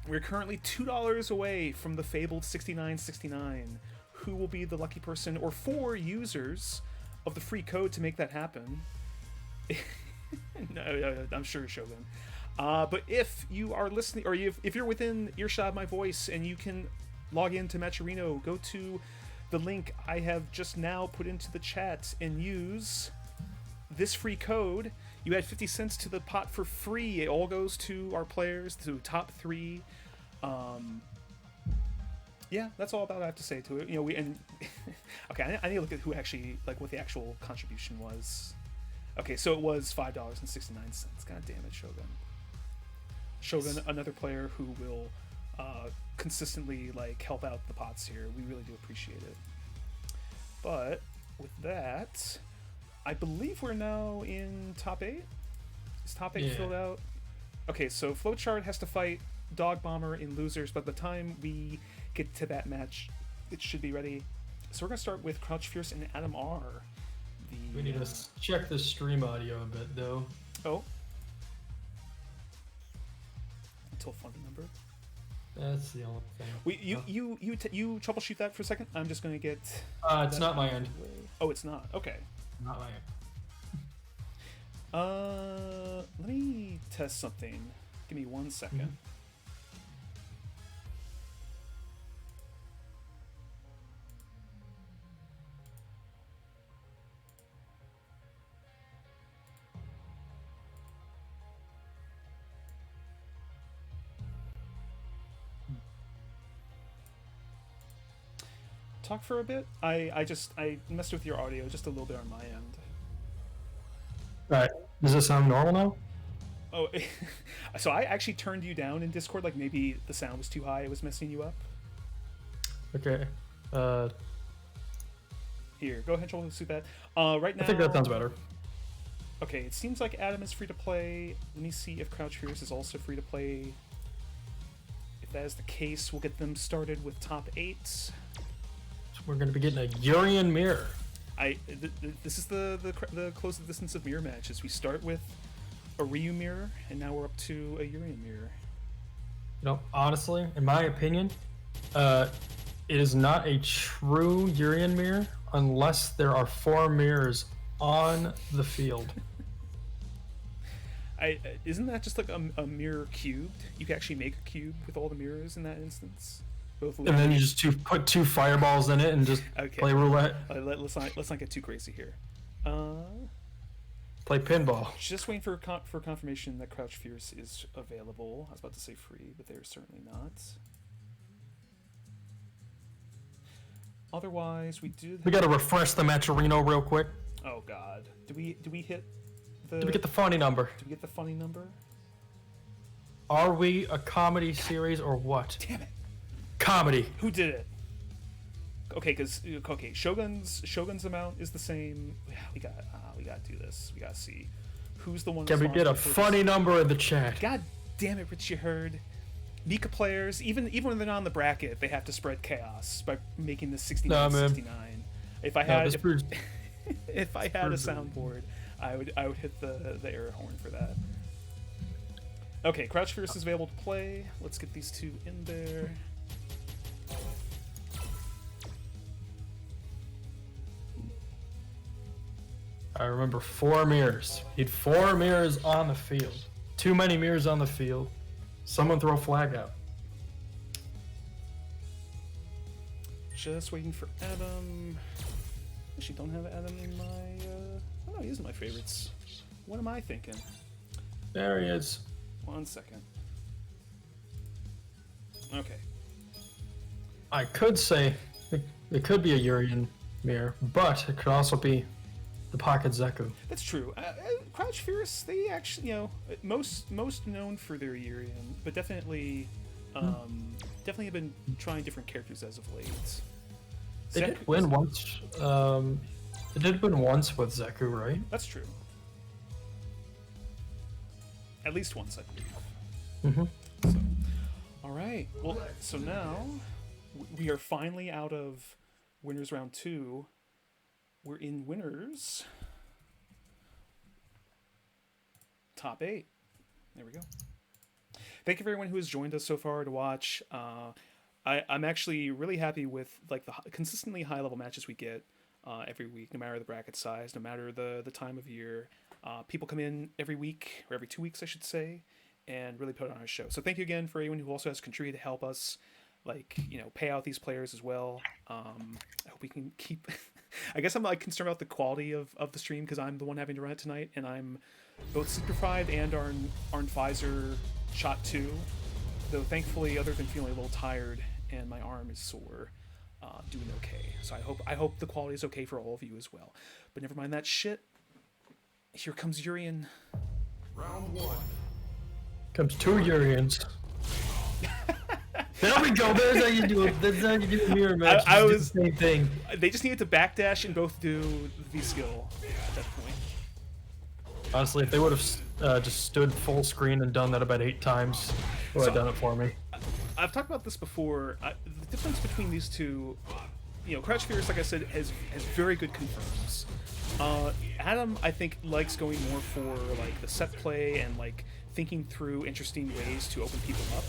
We're currently $2 away from the fabled 6969. Who will be the lucky person or 4 users of the free code to make that happen? No, I'm sure Shogun. But if you are listening, or if you're within earshot of my voice and you can log into Matcherino, go to the link I have just now put into the chat and use this free code. You add 50 cents to the pot for free. It all goes to our players, to top 3. Yeah, that's all about I have to say to it. You know, okay, I need to look at who actually, like, what the actual contribution was. Okay, so it was $5.69. God damn it, Shogun. Shogun, another player who will consistently like help out the pots here. We really do appreciate it. But with that, I believe we're now in top 8. Is top 8 Yeah. filled out? Okay, so Flowchart has to fight Dog Bomber in losers, but by the time we get to that match, it should be ready. So we're going to start with Crouch Fierce and Adam R. We need to check the stream audio a bit, though. Oh. Until phone number. That's the only thing. You troubleshoot that for a second. I'm just going to get... It's not my end. Oh, it's not. Okay. Not my end. Let me test something. Give me 1 second. Talk for a bit. I messed with your audio just a little bit on my end. Alright. Does this sound normal now? Oh, so I actually turned you down in Discord. Like maybe the sound was too high. It was messing you up. Okay. Here, go ahead and troubleshoot that. Right now. I think that sounds better. Okay, it seems like Adam is free to play. Let me see if Crouch Fierce is also free to play. If that is the case, we'll get them started with top 8. So we're going to be getting a Urian mirror. This is the closest distance of mirror matches. We start with a Ryu mirror, and now we're up to a Urian mirror. You know, honestly, in my opinion, it is not a true Urian mirror unless there are 4 mirrors on the field. Isn't that just like a mirror cubed? You can actually make a cube with all the mirrors in that instance. Both And then you just put 2 fireballs in it and just play roulette. Let's not get too crazy here. Play pinball. Just waiting for confirmation that Crouch Fierce is available. I was about to say free, but they're certainly not. Otherwise, we did. We got to refresh the Matcherino real quick. Oh God, do we hit the? Did we get the funny number? Did we get the funny number? Are we a comedy series or what? Damn it! Comedy. Who did it? Okay, Shogun's amount is the same. We got to do this. We got to see who's the one. Can we get a funny number in the chat? God damn it, Rich! You heard. Mika players, even when they're not on the bracket, they have to spread chaos by making this 69-69. If I had if I had a soundboard, I would hit the air horn for that. Okay, Crouch Fierce is available to play. Let's get these 2 in there. I remember 4 mirrors. Need 4 mirrors on the field. Too many mirrors on the field. Someone throw a flag out. Just waiting for Adam. Actually, don't have Adam in my. Oh no, he is in my favorites. What am I thinking? There he is. 1 second. Okay. I could say it could be a Urian mirror, but it could also be the Pocket Zeku. That's true. Crouch Fierce, they actually, most known for their Urian, but definitely have been trying different characters as of late. They did win once. They did win once with Zeku, right? That's true. At least once, I believe. So, all right. Well, so now we are finally out of winners round 2. We're in winners. Top 8. There we go. Thank you for everyone who has joined us so far to watch. I'm actually really happy with like the consistently high level matches we get every week, no matter the bracket size, no matter the time of year. People come in every week, or every 2 weeks, I should say, and really put on our show. So thank you again for anyone who also has contributed to help us, pay out these players as well. I hope we can keep. I guess I'm concerned about the quality of the stream because I'm the one having to run it tonight, and I'm both sleep deprived and Arn Pfizer shot 2. Though thankfully, other than feeling a little tired and my arm is sore, doing okay. So I hope the quality is okay for all of you as well. But never mind that shit. Here comes Urian. Round 1. Comes 2 Urians. There we go. There's how you do it. That's how you do a mirror match. I Just do was- the same thing. They just needed to backdash and both do the V skill at that point. Honestly, if they would have just stood full screen and done that about 8 times, would have done it for me. I've talked about this before. The difference between these two, Crouch Fierce, like I said, has very good confirms. Adam, I think, likes going more for like the set play and like thinking through interesting ways to open people up.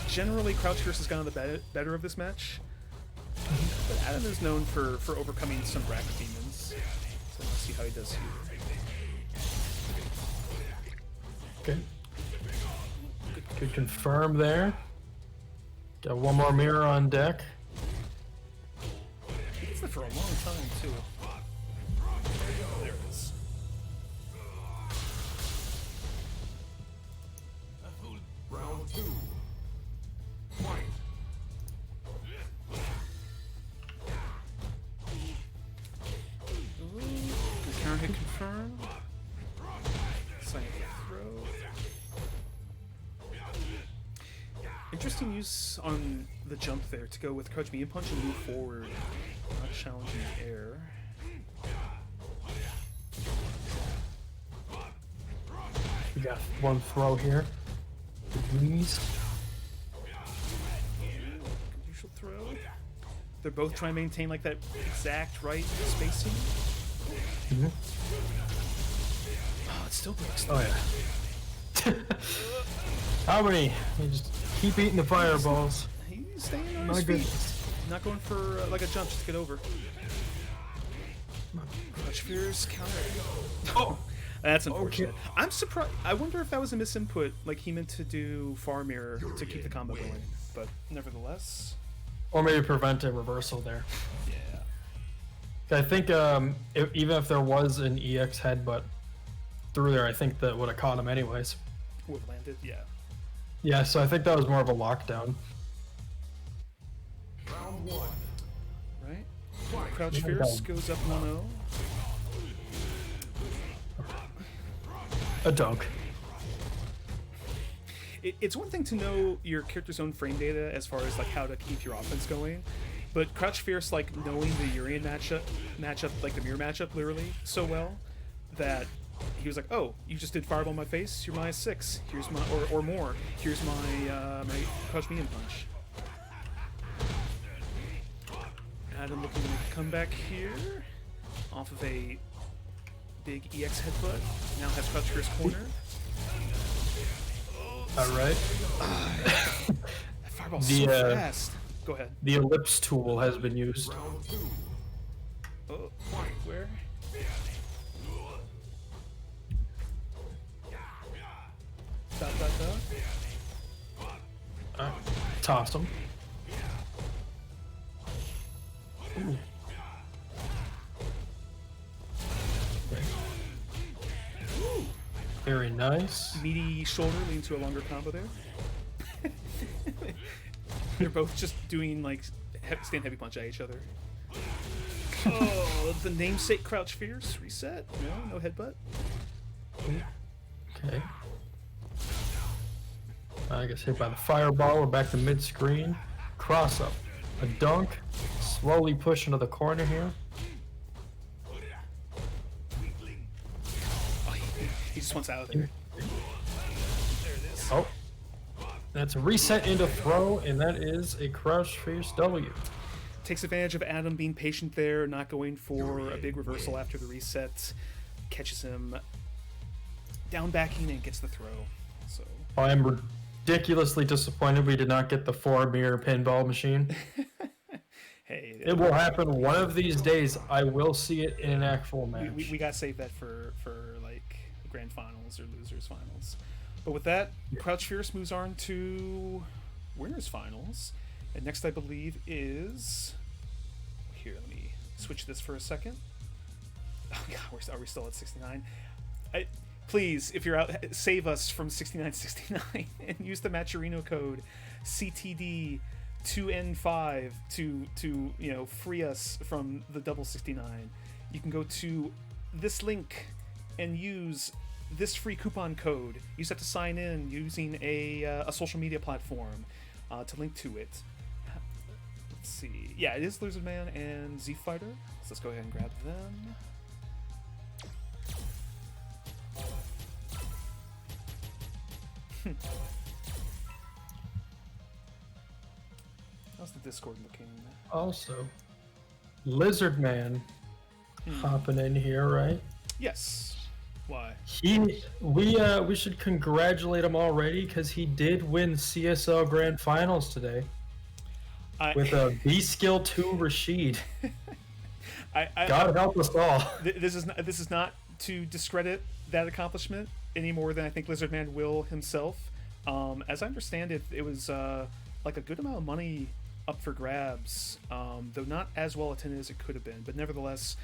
Generally, Crouch Fierce has gotten the better of this match, but Adam is known for overcoming some bracket demons. So let's see how he does here. Okay. Good confirm there. Got one more mirror on deck. He gets it for a long time too. There it is. Round 2. Fight. Ooh, good counter hit confirm. Sign throw. Interesting use on the jump there to go with Crouch Medium Punch and move forward, not challenging the air. We got one throw here. The knees. Usual throw. They're both trying to maintain like that exact right spacing. Mhm. Oh, it still breaks. Oh yeah. How many? You just keep eating the fireballs. He's staying on My his feet. goodness. Not going for like a jump just to get over. Crouch Fierce counter. Oh, that's unfortunate. Okay. I'm surprised. I wonder if that was a misinput. Like he meant to do Far Mirror to keep the combo going, but nevertheless. Or maybe prevent a reversal there. Yeah. I think even if there was an EX headbutt through there, I think that would have caught him anyways. Would have landed. Yeah. Yeah, so I think that was more of a lockdown. Round 1. Right. Fight. Crouch Fierce goes up 1-0. A dunk. It's one thing to know your character's own frame data as far as like how to keep your offense going, but Crouch Fierce like knowing the Urian matchup like the mirror matchup literally so well that he was like, oh, you just did fireball in my face, you're -6. Here's my or more. Here's my my Crouch Medium Punch. Adam looking to come back here off of a big EX headbutt. Now has Crouch Fierce corner. All right. That fireball's The, so fast. Go ahead. The ellipse tool has been used. Round 2. Oh, where? Dot. Toss him. Ooh. Very nice. Meaty shoulder leading to a longer combo there. They're both just doing like stand heavy punch at each other. Oh, the namesake Crouch Fierce reset. No headbutt. Okay. I guess hit by the fireball. We're back to mid-screen. Cross up. A dunk. Slowly push into the corner here. Oh, he just wants out of there. There it is. Oh. That's a reset into throw, and that is a Crouch Fierce W. Takes advantage of Adam being patient there, not going for a big reversal after the reset. Catches him down backing and gets the throw. So I am ridiculously disappointed we did not get the 4-mirror pinball machine. hey, It will happen one of these days. I will see it in an actual match. we gotta save that for like grand finals or losers finals. But with that, Crouch Fierce moves on to winners finals, and next I believe is here. Let me switch this for a second. Oh God, are we still at 69? Please, if you're out, save us from 6969 and use the Matcherino code CTD 2N5 to free us from the double 69. You can go to this link and use this free coupon code. You just have to sign in using a social media platform to link to it. Let's see. Yeah, it is Lizard Man and Z Fighter. So let's go ahead and grab them. How's the Discord looking? Also, Lizard Man hopping in here, right? Yes. Why? We should congratulate him already because he did win CSL Grand Finals today with a V Skill 2 Rashid. God help us all. This is not to discredit that accomplishment any more than I think Lizard Man will himself. As I understand it, it was like a good amount of money up for grabs, though not as well attended as it could have been. But nevertheless,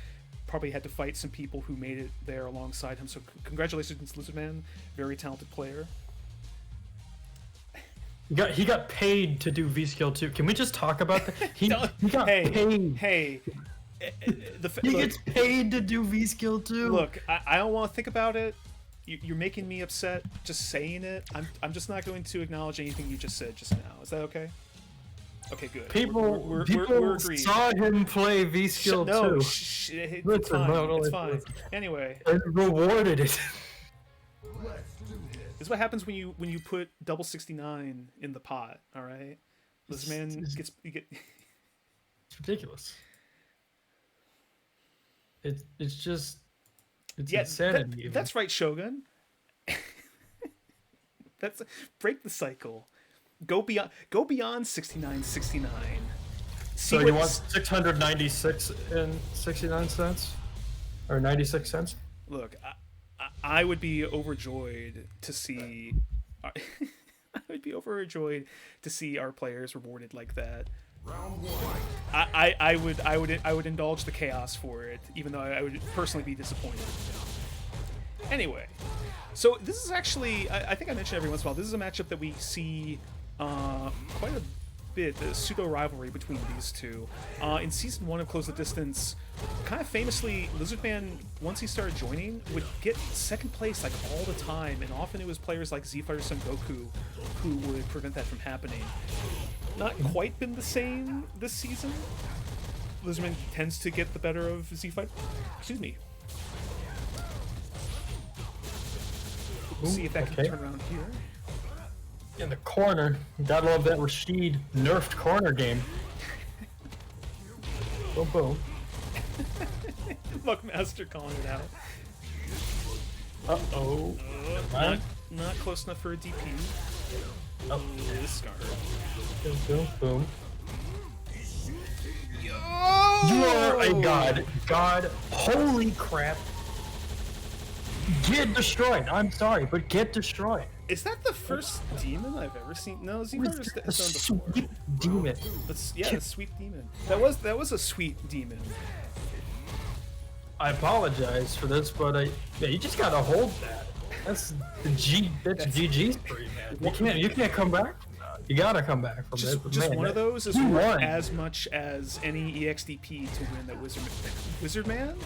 probably had to fight some people who made it there alongside him. So congratulations, Lizard Man, very talented player. He got paid to do V Skill 2. Can we just talk about that? He got paid. Hey. He gets paid to do V Skill 2. Look, I don't want to think about it. You're making me upset just saying it. I'm just not going to acknowledge anything you just said just now. Is that okay? Okay, good. People agreed. saw him play V Skill 2. No, it's fine. It's fine. Anyway, and rewarded it. This is what happens when you put double 69 in the pot. All right, this man gets. It's ridiculous. It's just yeah, insanity. That's right, Shogun. That's break the cycle. Go beyond 69.69. So you want 696 and 69 cents, or 96 cents? Look, I would be overjoyed to see. I would be overjoyed to see our players rewarded like that. Round one. I would indulge the chaos for it, even though I would personally be disappointed. Anyway, so this is actually, I think I mentioned every once in a while, this is a matchup that we see quite a bit, the pseudo rivalry between these two. In season 1 of Close the Distance, kind of famously, Lizardman, once he started joining, would get second place like all the time, and often it was players like Z Fighter Son Goku who would prevent that from happening. Not quite been the same this season. Lizardman tends to get the better of Z Fighter. Excuse me. We'll see if that can turn around here. In the corner, gotta love that Rashid nerfed corner game. Boom, boom. Muckmaster calling it out. Uh-oh. Not close enough for a DP. Oh, Discard. boom, boom, boom. You are a god. God, holy crap. Get destroyed. I'm sorry, but get destroyed. Is that the first demon I've ever seen? No, Z Fighter's done before. Sweet demon. Yeah, the sweet demon. That was a sweet demon. I apologize for this, but yeah, you just gotta hold that. That's GG's for you, man. You can't come back. You gotta come back from Just one of those is worth as much as any EXDP to win that Wizard Man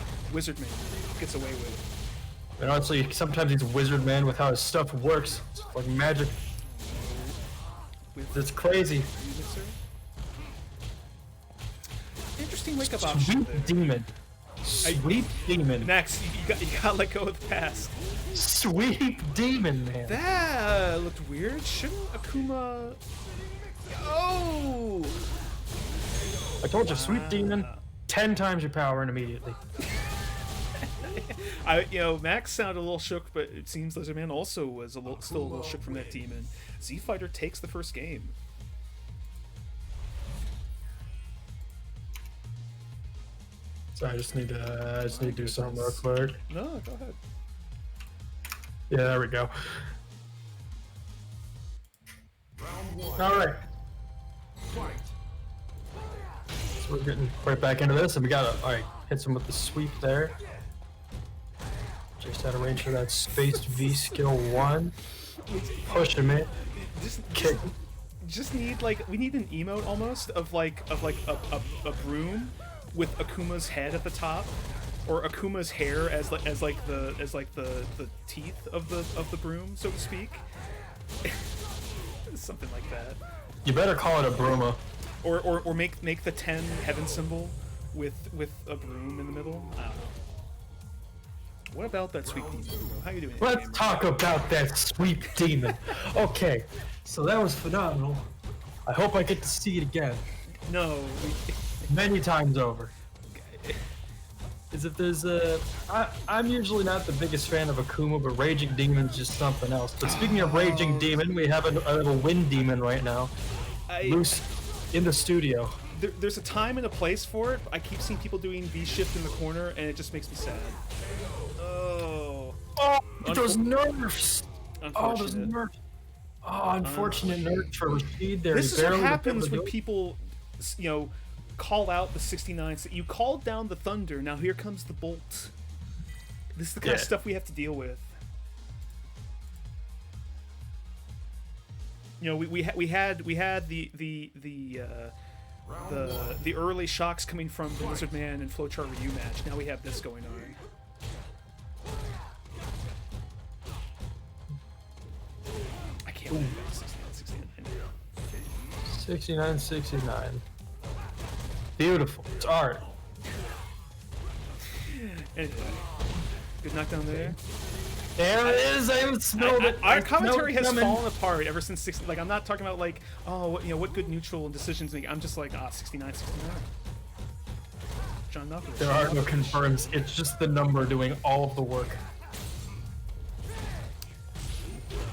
gets away with it. And honestly, sometimes he's Wizard Man with how his stuff works. It's like magic. It's crazy. Interesting wake up option there. Demon. Sweet demon. Next, you got let go of the past. Sweet demon, man. That looked weird. Shouldn't Akuma? Oh! I told you, sweet demon. 10 times your power and immediately. Max sounded a little shook, but it seems Lizardman also was still a little shook from that demon. Z Fighter takes the first game. So I just need to do something real quick. No, go ahead. Yeah, there we go. All right. So we're getting right back into this, and we gotta hit some with the sweep there. Just out of range for that spaced V skill 1. Push him in. Kick. Just need we need an emote almost of a broom with Akuma's head at the top, or Akuma's hair as like the teeth of the broom, so to speak. Something like that. You better call it a Bruma. Or make the 10 heaven symbol with a broom in the middle. I don't know. What about that sweet demon? How you doing? Let's gamer? talk about that sweet demon. Okay, so that was phenomenal. I hope I get to see it again, No. many times over. Is if there's I'm usually not the biggest fan of Akuma, but Raging Demon's just something else. But speaking of Raging Demon, we have a Wind Demon right now, loose in the studio. There's a time and a place for it. But I keep seeing people doing V-shift in the corner, and it just makes me sad. Oh. Oh, those nerfs! Oh, those Unfortunate. nerfs! Oh, unfortunate nerfs for Rashid there. This He is what barely happens was able when to do it. people, call out the 69. You called down the thunder. Now here comes the bolt. This is the kind of Yeah. stuff we have to deal with. We had the early shocks coming from the Lizard Man and Flowchart Ryu match. Now we have this going on. I can't believe that 69. 69. Beautiful. It's art. Anyway, good knockdown there. There it is. I smelled it. Our I commentary smelled has it coming. fallen apart ever since 60. Like, I'm not talking about like, what good neutral decisions make. I'm just like, 69. John Knuckles. There are no confirms. It's just the number doing all of the work.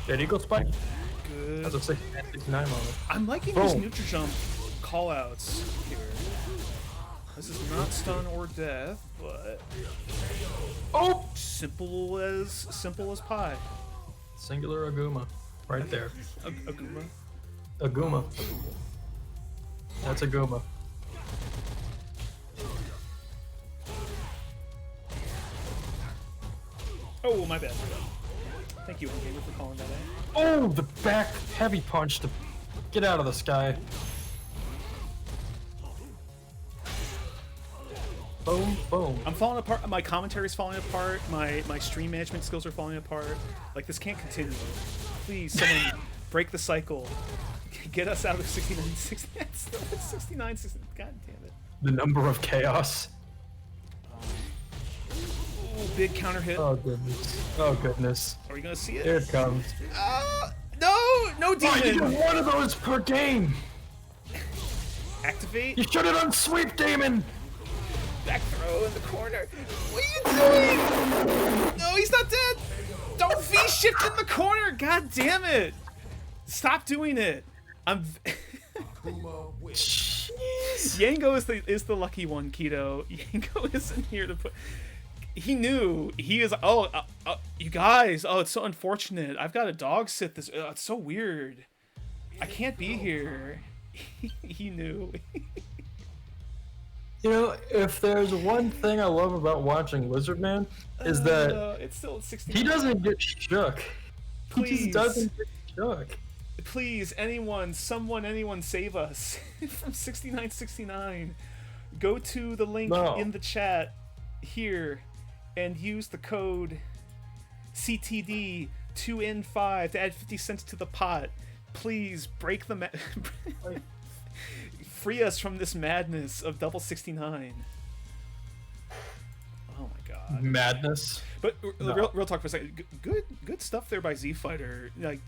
Dead Eagle Spike. Good. That's a 69 moment. I'm liking these Boom. neutral jump callouts here. This is not stun or death, but Oh! simple as pie. Singular Aguma. Right there. Aguma. Aguma. That's Aguma. Oh, my bad. Thank you, Gamer, for calling that out. Oh, the back heavy punch to get out of the sky. Boom, boom. I'm falling apart. My commentary's falling apart. My stream management skills are falling apart. Like, this can't continue. Please, someone break the cycle. Get us out of 69. 69. 69. God damn it. The number of chaos. Ooh, big counter hit. Oh goodness. Oh goodness. Are we gonna see Here it? it comes. No! No Oh, you demon! get one of those per game. Activate. You should have done sweep demon. Back throw in the corner. What are you doing? No, he's not dead. Don't V-shift in the corner. God damn it. Stop doing it. Akuma wins. Yango is the lucky one, Keto. Yango isn't here to put. He knew. He was. You guys. Oh, it's so unfortunate. I've got a dog sit this. It's so weird. I can't be here. He knew. You know, if there's one thing I love about watching Lizard Man, is that It's still at 60. he doesn't get shook. He Please. just doesn't get shook. Please, anyone, save us from 6969. Go to the link No. in the chat here and use the code CTD2N5 to add 50 cents to the pot. Please break the free us from this madness of double 69. Oh my god. Madness. But No. real talk for a second. Good stuff there by Z Fighter. Like,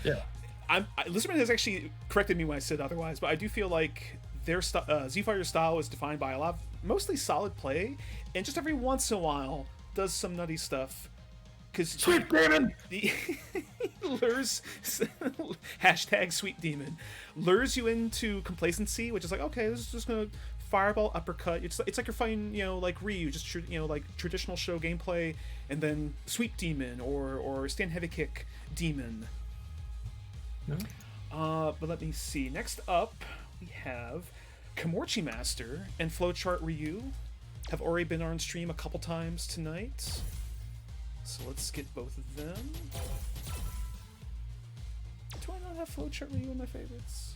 Yeah. Lizardman has actually corrected me when I said otherwise, but I do feel like their Z Fighter's style is defined by a lot of mostly solid play, and just every once in a while does some nutty stuff. Because Sweep demon. the lures hashtag sweet demon lures you into complacency, which is like, okay, this is just gonna fireball uppercut. It's like you're fighting, like Ryu, just like traditional show gameplay, and then sweep demon or stand heavy kick demon. No? But let me see. Next up, we have Komorchi Master and Flowchart Ryu. Have already been on stream a couple times tonight. So let's get both of them. Do I not have Flowchart Ryu in my favorites?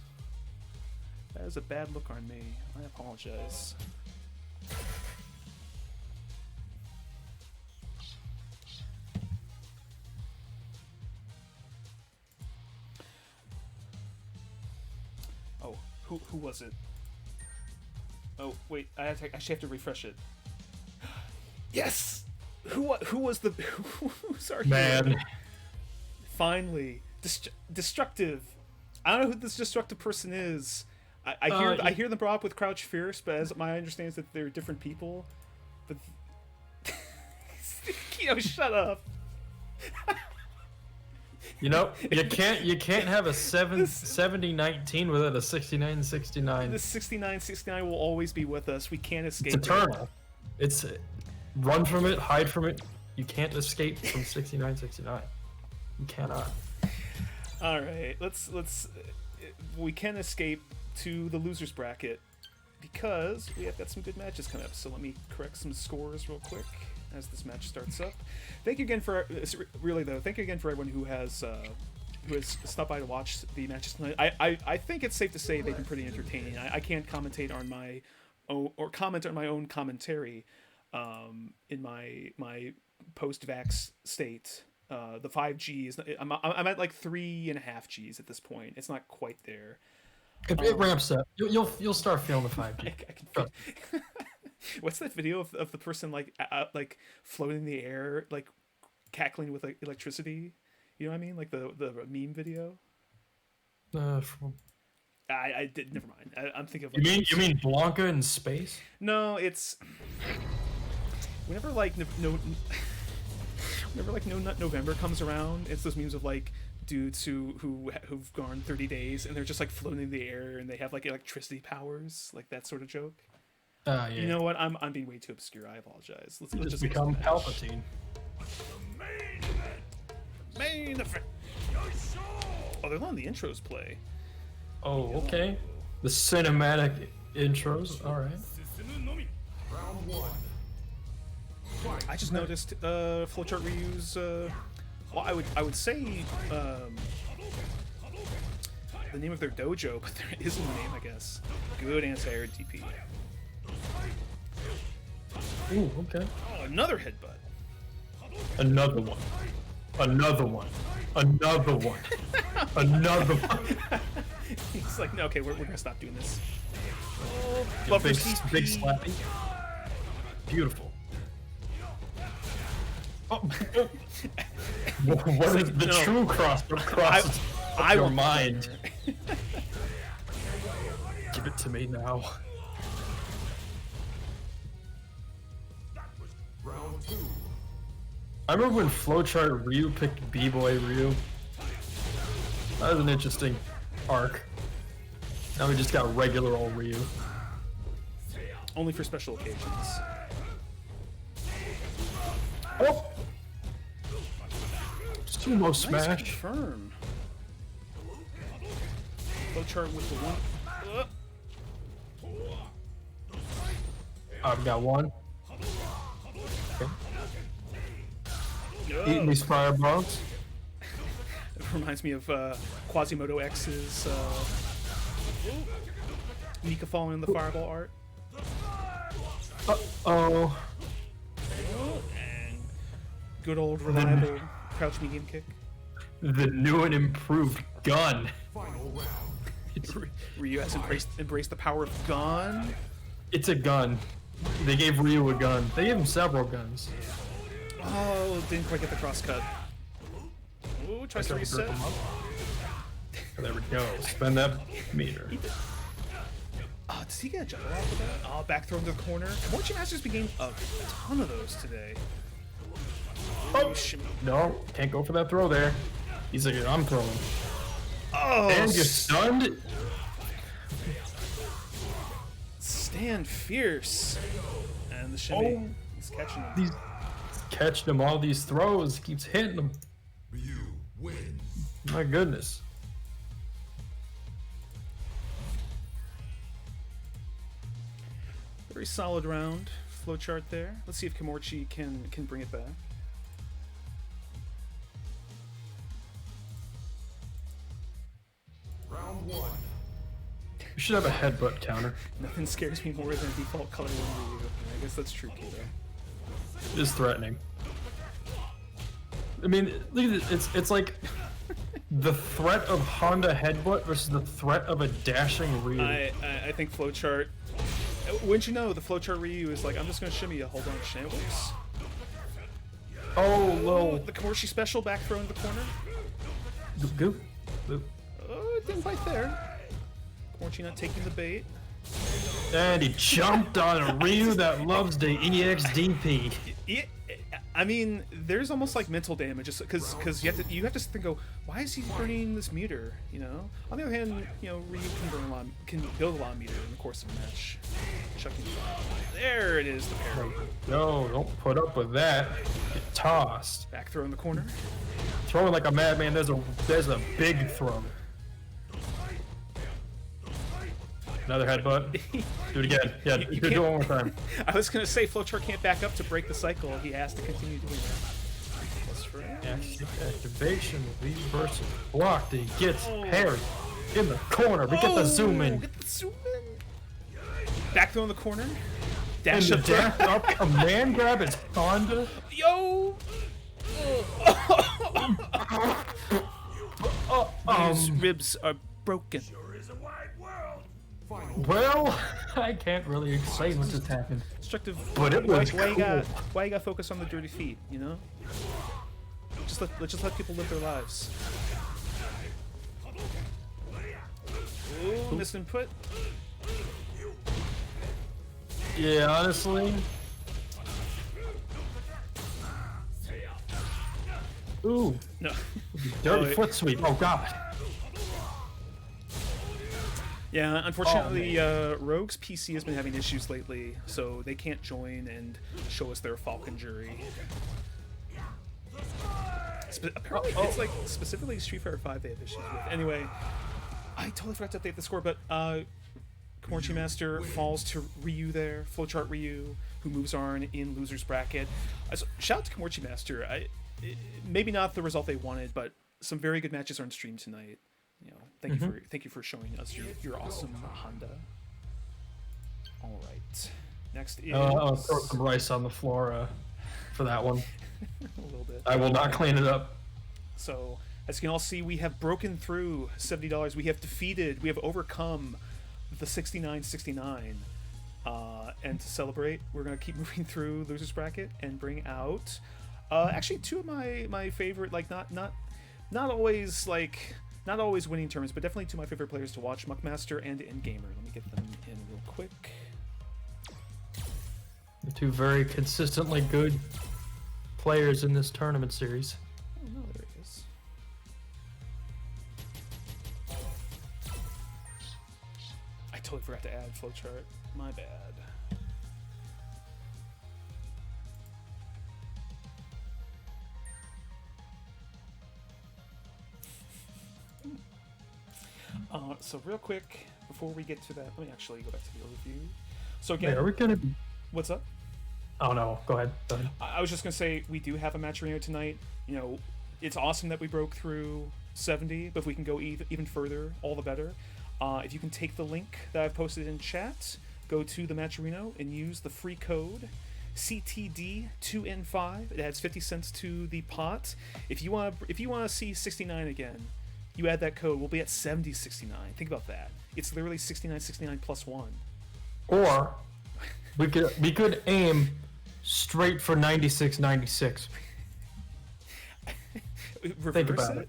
That is a bad look on me. I apologize. Who was it? Oh wait, I actually have to refresh it. Yes. Who was the who's our Man. hero? Finally, destructive. I don't know who this destructive person is. I hear them brought up with Crouch Fierce, but as my understanding is that they're different people. But Kino, shut up. You know, you can't have a 70-19 without a 69-69. This 69-69 will always be with us. We can't escape. It's eternal. It's run from it, hide from it. You can't escape from 69-69. You cannot. All right, let's we can escape to the losers bracket because we have got some good matches coming up. So let me correct some scores real quick as this match starts up. Thank you again for thank you again for everyone who has stopped by to watch the matches tonight. I think it's safe to say they've been pretty entertaining. I can't commentate on my own or comment on my own commentary in my post-vax state. The 5G is I'm at like 3.5 Gs at this point. It's not quite there. It ramps up. You'll start feeling the 5G. I can feel. What's that video of the person like floating in the air, like cackling with like electricity? You know what I mean? Like the meme video. I did. Never mind. I'm thinking of. Like, you mean Blanca in space? No, it's whenever like whenever like No Nut November comes around, it's those memes of like dudes who've gone 30 days and they're just like floating in the air and they have like electricity powers, like that sort of joke. Yeah. You know what? I'm being way too obscure. I apologize. Let's just become Palpatine. Main event. Oh, they're letting the intros play. Oh, okay. The cinematic intros. All right. Round one. Fight. I just noticed Flowchart Ryu's. Well, I would say the name of their dojo, but there isn't a name, I guess. Good anti-air DP. Ooh, okay. Oh, another headbutt. Another one. Another one. Another one. Another one. He's like, no, okay, we're gonna stop doing this. Big slappy. Beautiful. Oh. What is the true cross? I your mind. Give it to me now. Round two. I remember when Flowchart Ryu picked B-Boy Ryu. That was an interesting arc. Now we just got regular old Ryu. Only for special occasions. Oh! Sumo Nice smash. confirm. Flowchart with the one. I've got one. Okay. No. Eating these fireballs. It reminds me of Quasimodo X's Nika falling in the fireball art. Uh-oh. And good old reliable crouch medium kick. The new and improved gun. Final round. Ryu has embraced the power of gun. It's a gun. They gave Ryu a gun. They gave him several guns. Oh, didn't quite get the cross cut. Ooh, tries to reset. There we go. Spend that meter. Oh, does he get a juggle off of that? Oh, back throw into the corner. Kimochi Masters began a ton of those today. Oh, no, can't go for that throw there. He's like, I'm throwing. Oh, And you're stunned? stand fierce. And the shimmy is catching him. He's catching him all these throws. Keeps hitting them. Ryu wins. My goodness. Very solid round. Flowchart there. Let's see if Kimochi can bring it back. Round one. We should have a headbutt counter. Nothing scares me more than a default color one Ryu. I guess that's true, Kito. It is threatening. I mean, look at it. It's like the threat of Honda Headbutt versus the threat of a dashing Ryu. I think Flowchart. Wouldn't you know, the Flowchart Ryu is like, I'm just gonna shimmy you. Hold on, shambles. Oh, Oh, little the Komoshi special back throw in the corner. goop. Oh, it didn't bite there. Komochi not taking the bait. And he jumped on a Ryu that loves the EXDP. Yeah, I mean, there's almost like mental damage, just because you have to think, go, why is he burning this meter? You know. On the other hand, you know, Ryu can build a lot of meter in the course of a match. Chucking. There it is, the parry. No, don't put up with that. Get tossed. Back throw in the corner. Throwing like a madman. There's a big throw. Another headbutt. Do it again. Yeah, do it one more time. I was gonna say Flowchart can't back up to break the cycle. He has to continue doing that. That's right. Activation, reverse, blocked. He gets parried in the corner. We get the zoom in. Get the zoom in. Back throw in the corner. And Dash the up. dash up, a man grab is Honda. Yo. His ribs are broken. Well, I can't really explain what just happened. Destructive. But it was why cool. you got focus on the dirty feet? You know. Let's let people live their lives. Ooh, missed input. Yeah, honestly. Ooh, No. dirty Oh, foot sweep. Oh god. Yeah, unfortunately, Rogue's PC has been having issues lately, so they can't join and show us their Falcon jury. Apparently, it's like specifically Street Fighter 5 they have issues with. Anyway, I totally forgot to update the score, but Komochi Master falls to Ryu there, Flowchart Ryu, who moves on in loser's bracket. So, shout out to Komochi Master. Maybe not the result they wanted, but some very good matches are on stream tonight. You know, thank you for showing us your awesome Honda. All right, next is I'll throw some rice on the floor for that one. a little bit. I will not clean it up. So, as you can all see, we have broken through $70. We have overcome the 69.69. And to celebrate, we're gonna keep moving through losers bracket and bring out actually two of my favorite, like not always winning tournaments, but definitely two of my favorite players to watch, Muckmaster and InGamer. Let me get them in real quick. Two very consistently good players in this tournament series. Oh no, there he is. I totally forgot to add Flowchart. My bad. So real quick, before we get to that, let me actually go back to the overview. So again, Wait, are we gonna be... what's up? Oh no, go ahead. I was just gonna say we do have a match arena tonight. You know, it's awesome that we broke through 70, but if we can go even further, all the better. If you can take the link that I've posted in chat, go to the match arena and use the free code CTD2N5. It adds 50 cents to the pot. If you want to see 69 again, you add that code. We'll be at 70.69. Think about that. It's literally 69.69 plus 1. Or we could aim straight for 96.96. Reverse Think about it.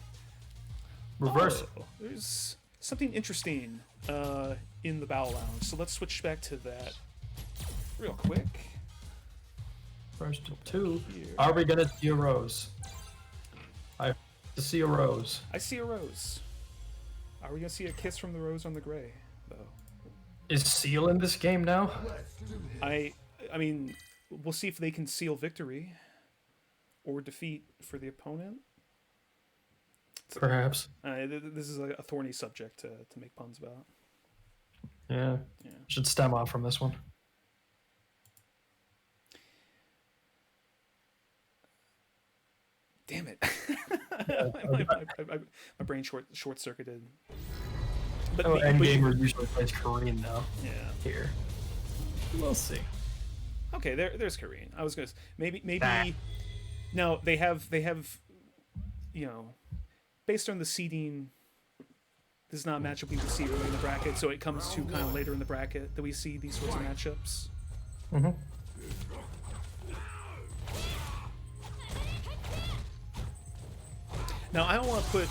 Reverse it. There's something interesting in the Battle Lounge, so let's switch back to that real quick. First two. Here. Are we gonna see a rose? I to see a rose. I see a rose. Are we gonna see a kiss from the rose on the gray, though? Is Seal in this game now? I mean, we'll see if they can seal victory or defeat for the opponent. Perhaps. This is a thorny subject to make puns about. Yeah. Should stem off from this one. Damn it! My brain short circuited. But Endgamer usually plays Korean though. Yeah. Here. We'll see. Okay, there's Korean. I was gonna maybe Ah. no, they have you know, based on the seeding, this is not a matchup we would see early in the bracket, so it comes to kind of later in the bracket that we see these sorts of matchups. Mm-hmm. Now, I don't want to put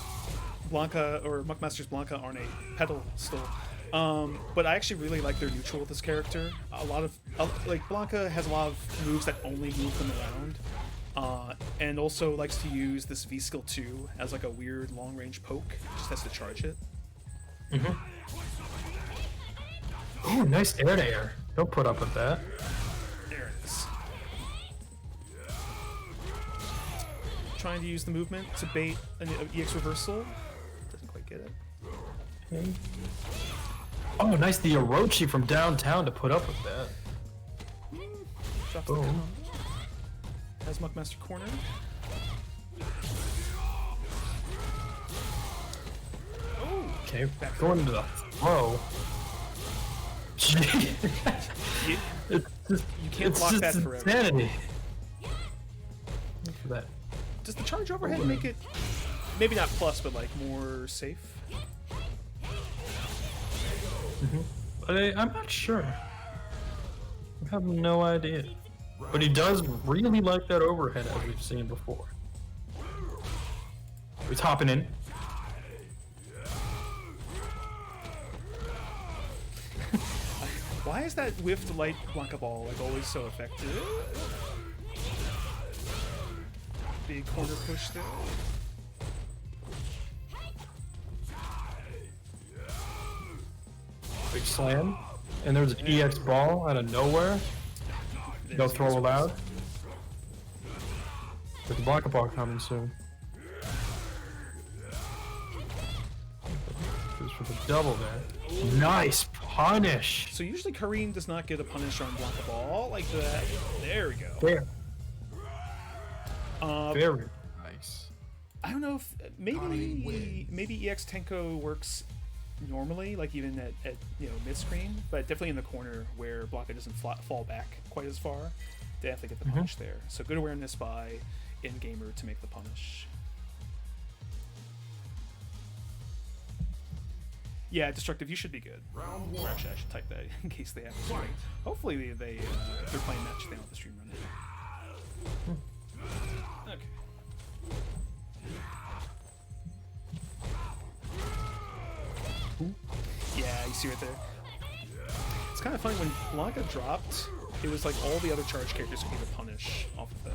Blanca or Muckmaster's Blanca on a pedestal, but I actually really like their neutral with this character. A lot of like Blanca has a lot of moves that only move them around, and also likes to use this V skill 2 as like a weird long range poke. Just has to charge it. Mm-hmm. Oh, nice air to air. Don't put up with that. There it is. Trying to use the movement to bait an EX reversal. Doesn't quite get it. Okay. Oh, nice, the Orochi from downtown to put up with that. Drops the Boom. gun. Has Muckmaster cornered. Okay, going to the throw. You, It's just, you can't it's block just that forever. insanity. Look for that. Does the charge overhead make it maybe not plus, but like more safe? But I'm not sure. I have no idea. But he does really like that overhead, as we've seen before. He's hopping in. Why is that whiffed light Blanca ball like always so effective? Big corner push there. Big slam. And there's an EX ball out of nowhere. No There's throw the allowed. There's a Blanca ball coming soon. Goes for the double there. Nice punish. So usually Kareem does not get a punish on Blanca ball like that. There we go. There. Uh, Very nice. I don't know if maybe EX Tenko works normally, like even at mid screen, but definitely in the corner where Blanca doesn't fall back quite as far. They have to get the punish there. So good awareness by in-gamer to make the punish. Yeah, Destructive, you should be good. Round Or one. actually, I should type that in case they have to stream. Hopefully if they're playing match, they don't have the stream running. Okay. Yeah, you see right there. It's kind of funny when Blanca dropped. It was like all the other charge characters could get a punish off of the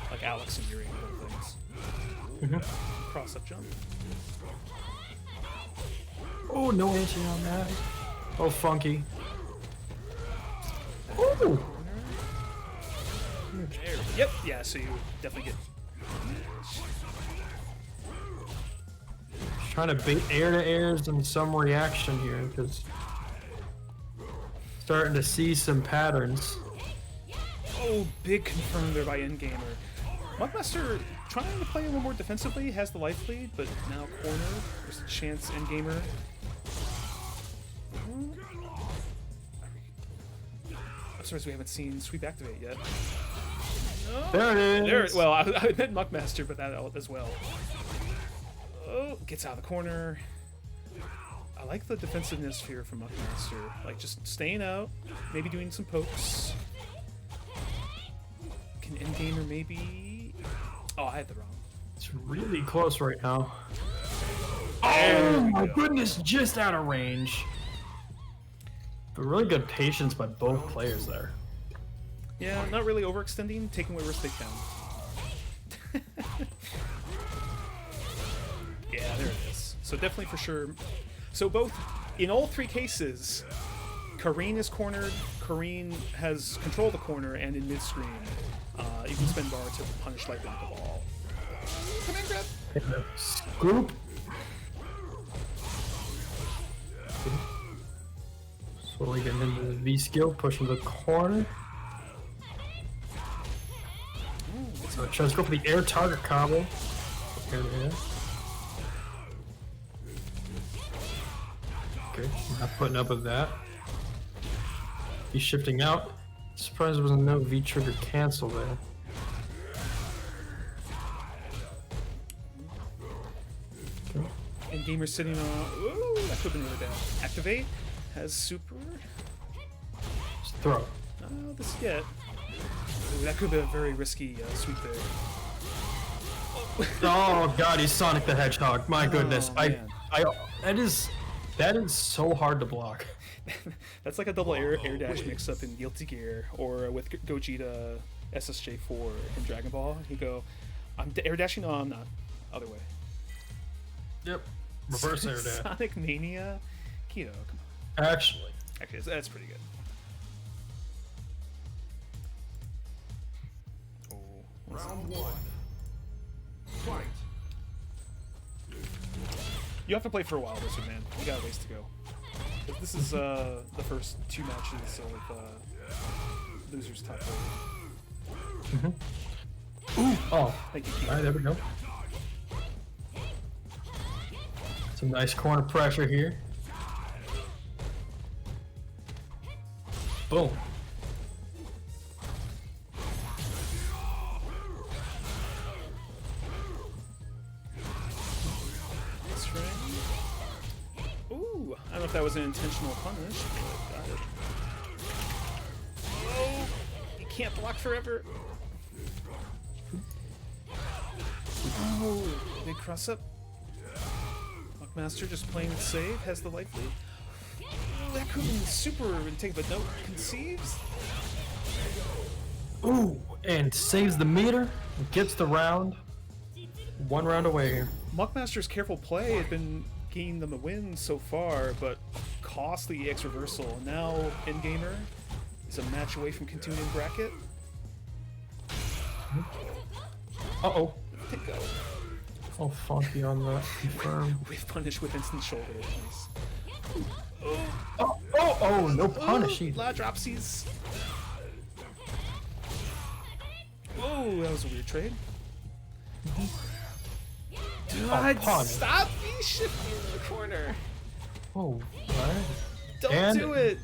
like Alex and Yuri and other things. Cross up jump. Oh, no anti on that. Oh, funky. Ooh. Yep. Yeah. So you definitely get. Trying to bait air to airs and some reaction here because starting to see some patterns. Oh, big confirm there by Endgamer. Muckmaster trying to play a little more defensively, has the life lead, but now corner. There's a chance Endgamer. I'm surprised we haven't seen Sweep activate yet. There it is. There, well, I meant Muckmaster, but that as well. Oh, gets out of the corner. I like the defensiveness here from Muckmaster. Like, just staying out, maybe doing some pokes. Can Endgamer maybe... Oh, I had the wrong. It's really close right now. Oh my goodness, just out of range. But really good patience by both players there. Yeah, not really overextending, taking what risk they can. Yeah, there it is. So definitely for sure. So both, in all three cases, Kareen is cornered, Kareen has control of the corner, and in mid-screen, you can spend bar to punish light Blanca ball. Come in, grab. Scoop. Slowly getting into the V skill, pushing the corner. So tries to go for the air target combo. Air to air. Okay, not putting up with that. He's shifting out. Surprised there was no V trigger cancel there. And Gamer's sitting on. Ooh, that could have been really bad. Activate has super. Just throw. Oh, this yet. Ooh, that could have been a very risky sweep there. Oh god, he's Sonic the Hedgehog. My goodness. man. That is so hard to block. That's like a double air dash mix up in Guilty Gear or with Gogeta SSJ4 in Dragon Ball. You go, I'm air dashing. No, I'm not. Other way. Yep. Reverse air dash. Sonic Mania. Keto, come on. Actually. Actually, that's pretty good. Oh, Round one. Fight. you have to play for a while, Wizard Man. You got a ways to go. But this is the first 2 matches of losers top 4. Oh. Thank you, Alright, there we go. Some nice corner pressure here. Boom. That's right. Ooh, I don't know if that was an intentional punish, but got it. Oh, you can't block forever. Oh, big cross up. Mockmaster just playing it safe, has the life lead. Oh, that could have been super intake, but no, conceives. Ooh, and saves the meter, gets the round. 1 round away here. Mockmaster's careful play had been gaining them a win so far, but costly EX reversal. Now Endgamer is a match away from continuing bracket. Uh-oh. Take go. Oh, funky on that. Confirm. With punish with instant shoulder. Nice. Oh, no punish either. La dropsies. Whoa, that was a weird trade. God, punish. stop me shifting in the corner. Oh, alright. Don't And- do it.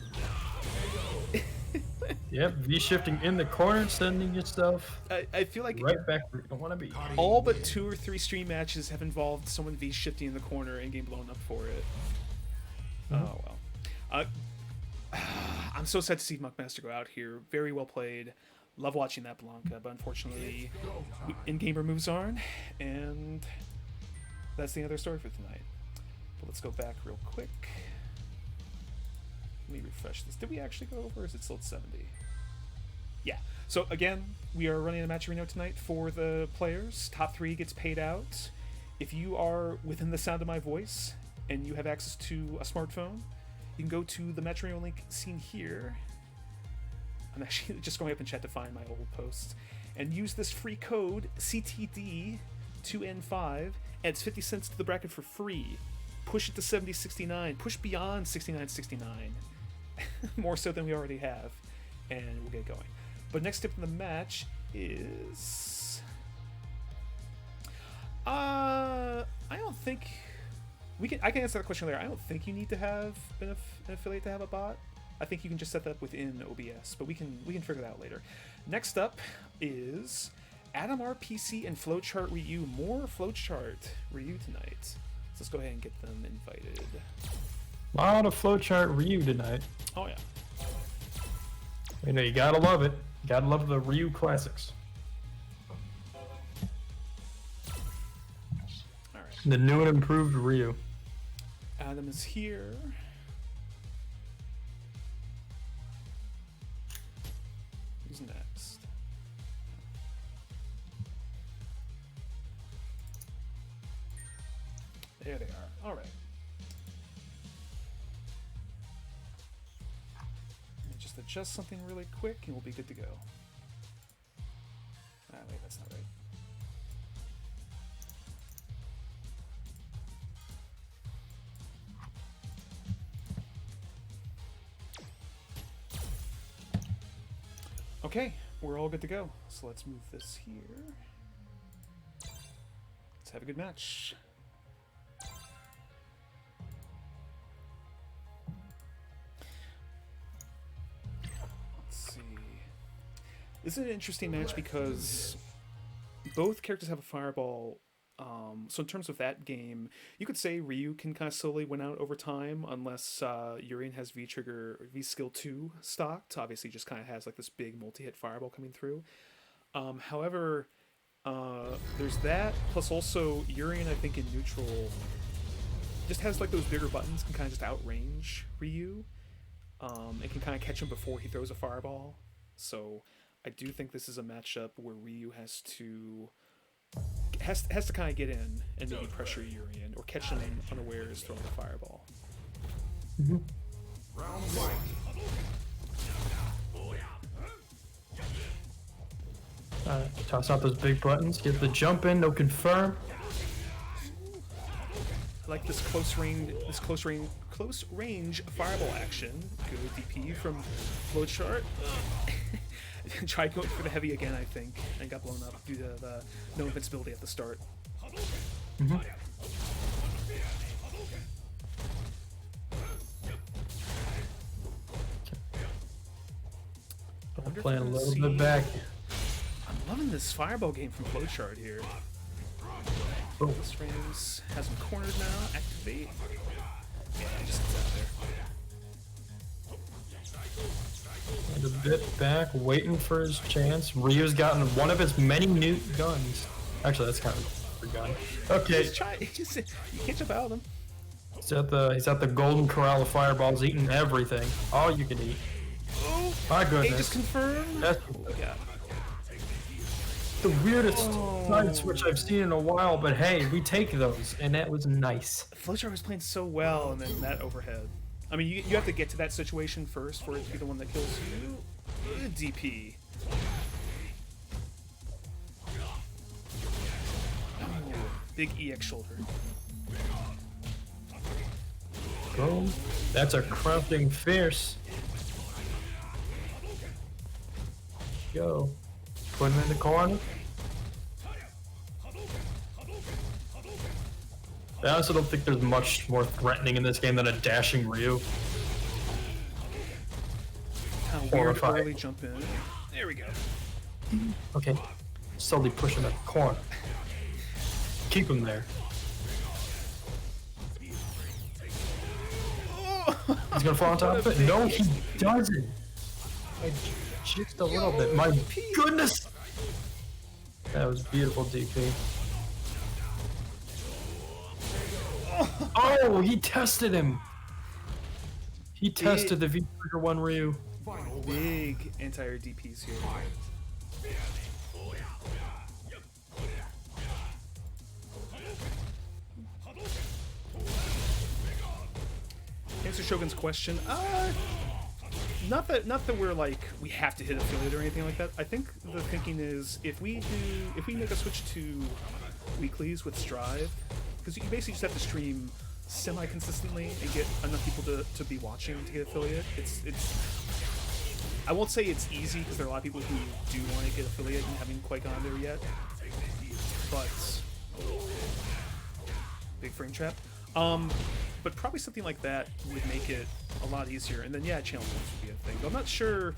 Yep, V-shifting in the corner, sending yourself I feel like right back where you don't want to be. all but 2 or 3 stream matches have involved someone V-shifting in the corner and getting blown up for it. Oh well. I'm so sad to see Mockmaster go out here. Very well played. Love watching that Blanca, but unfortunately, in-gamer moves on, and that's the other story for tonight. But let's go back real quick. Let me refresh this. Did we actually go over, or is it still at 70? Yeah. So again, we are running a match arena tonight for the players. Top 3 gets paid out. If you are within the sound of my voice and you have access to a smartphone, you can go to the match arena link seen here. I'm actually just going up in chat to find my old posts and use this free code CTD2N5. Adds 50 cents to the bracket for free. Push it to 7069. Push beyond 6969. More so than we already have, and we'll get going. But next step in the match is I don't think I can answer that question later. I don't think you need to have an affiliate to have a bot. I think you can just set that up within OBS, but we can figure that out later. Next up is Adam RPC and Flowchart Ryu. More Flowchart Ryu tonight. So let's go ahead and get them invited. A lot of Flowchart Ryu tonight. Oh yeah. You know, you gotta love it. You gotta love the Ryu classics. Alright. The new and improved Ryu. Adam is here. Who's next? There they are. Alright. Just adjust something really quick and we'll be good to go. Ah, wait, that's not right. Okay, we're all good to go. So let's move this here. Let's have a good match. This is an interesting match because both characters have a fireball So in terms of that game, you could say Ryu can kind of slowly win out over time unless Urien has V trigger V skill 2 stocked. Obviously, just kind of has like this big multi-hit fireball coming through. However, there's that plus also Urien I think in neutral just has like those bigger buttons, can kind of just outrange Ryu. And can kind of catch him before he throws a fireball. So I do think this is a matchup where Ryu has to kind of get in and maybe pressure Urien or catch him unawares throwing a fireball. Round one. Toss out those big buttons, get the jump in, no confirm. I like this close range fireball action. Good DP from Flowchart. Tried going for the heavy again, I think, and got blown up due to the no invincibility at the start. Playing a little bit back. I'm loving this fireball game from Flowchart here. This frames has him cornered now. Activate. Yeah, he just sits out there. And a bit back, waiting for his chance. Ryu's gotten one of his many new guns. Actually, that's kind of a gun. Okay. You can't jump out of them. He's at the golden corral of fireballs, eating everything. All you can eat. Oh, My goodness. Aegis confirmed. That's Yeah. the weirdest side switch I've seen in a while, but hey, we take those, and that was nice. Flowchart was playing so well, and then that overhead. I mean, you have to get to that situation first for it to be the one that kills you. Good DP. Oh, big EX shoulder. Boom. That's a crouching fierce. Go. Put him in the corner. I also don't think there's much more threatening in this game than a dashing Ryu. Kind of weird Horrifying. early jump in. There we go. Okay. Slowly push him in the corner. Keep him there. He's gonna fall on top of it. No, he doesn't. Just a little bit. My goodness! That was beautiful DP. Oh, he tested him. He tested the V Trigger 1 Ryu. Big anti-air DPs here. Answer Shogun's question. Not that we're like we have to hit affiliate or anything like that. I think the thinking is if we make a switch to weeklies with Strive, because you basically just have to stream semi-consistently and get enough people to be watching to get affiliate. It's I won't say it's easy because there are a lot of people who do want to get affiliate and haven't quite gone there yet. But big frame trap. But probably something like that would make it a lot easier. And then yeah, channel points would be a thing. But I'm not sure.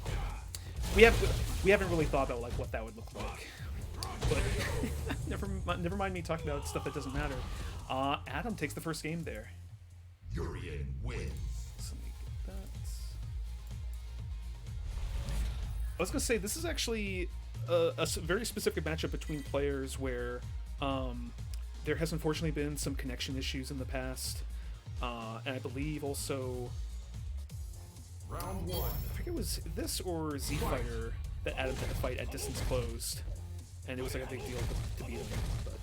We haven't really thought about like what that would look like. But never mind me talking about stuff that doesn't matter. Adam takes the first game there. Urien wins. So let me get that. I was gonna say this is actually a very specific matchup between players where there has unfortunately been some connection issues in the past. And I believe also, Round one. I forget it was this or Z Fighter that Adam had to fight at distance closed, and it was like a big deal to beat him. But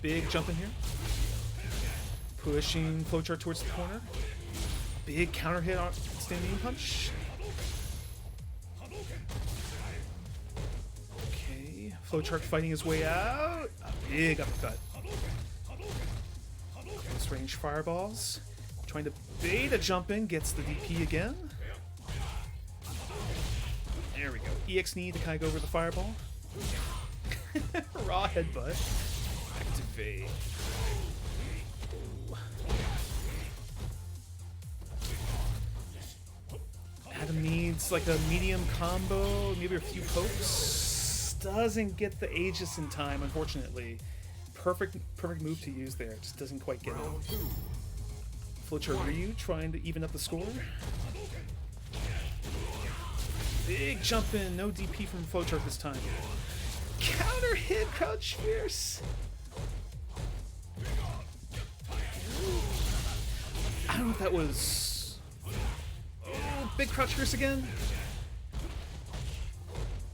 big jump in here, pushing Flowchart towards the corner. Big counter hit on standing punch. Okay, Flowchart fighting his way out. A big uppercut. Close range fireballs. Trying to bait a jump in, gets the DP again. There we go. EX knee to kind of go over the fireball. Raw headbutt. Activate. Adam needs like a medium combo, maybe a few pokes. just doesn't get the Aegis in time, unfortunately. Perfect move to use there. Just doesn't quite get it. Flowchart Ryu trying to even up the score. Big jump in, no DP from Flowchart this time. Counter hit, crouch fierce. I don't know if that was... Oh, big crouch fierce again.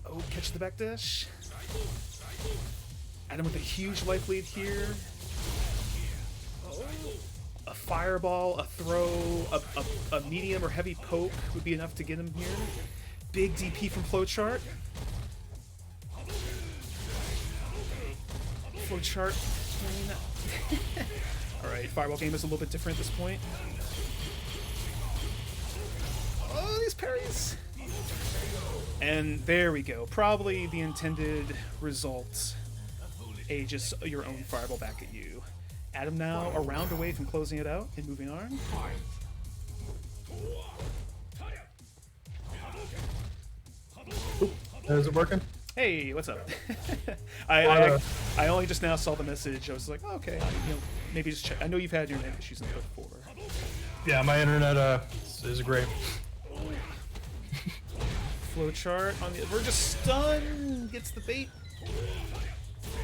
Oh, catch the backdash. Adam with a huge life lead here. Oh, a fireball, a throw, a medium or heavy poke would be enough to get him here. Big DP from Flowchart. Flowchart. Alright, fireball game is a little bit different at this point. Oh, these parries! And there we go. Probably the intended result. Aegis, your own fireball back at you. Adam now a round away from closing it out and moving on. Is it working? Hey, what's up? I only just now saw the message. I was like, oh, okay, maybe just check. I know you've had your internet issues before. Yeah, my internet is great. Flowchart on the verge of stun, gets the bait.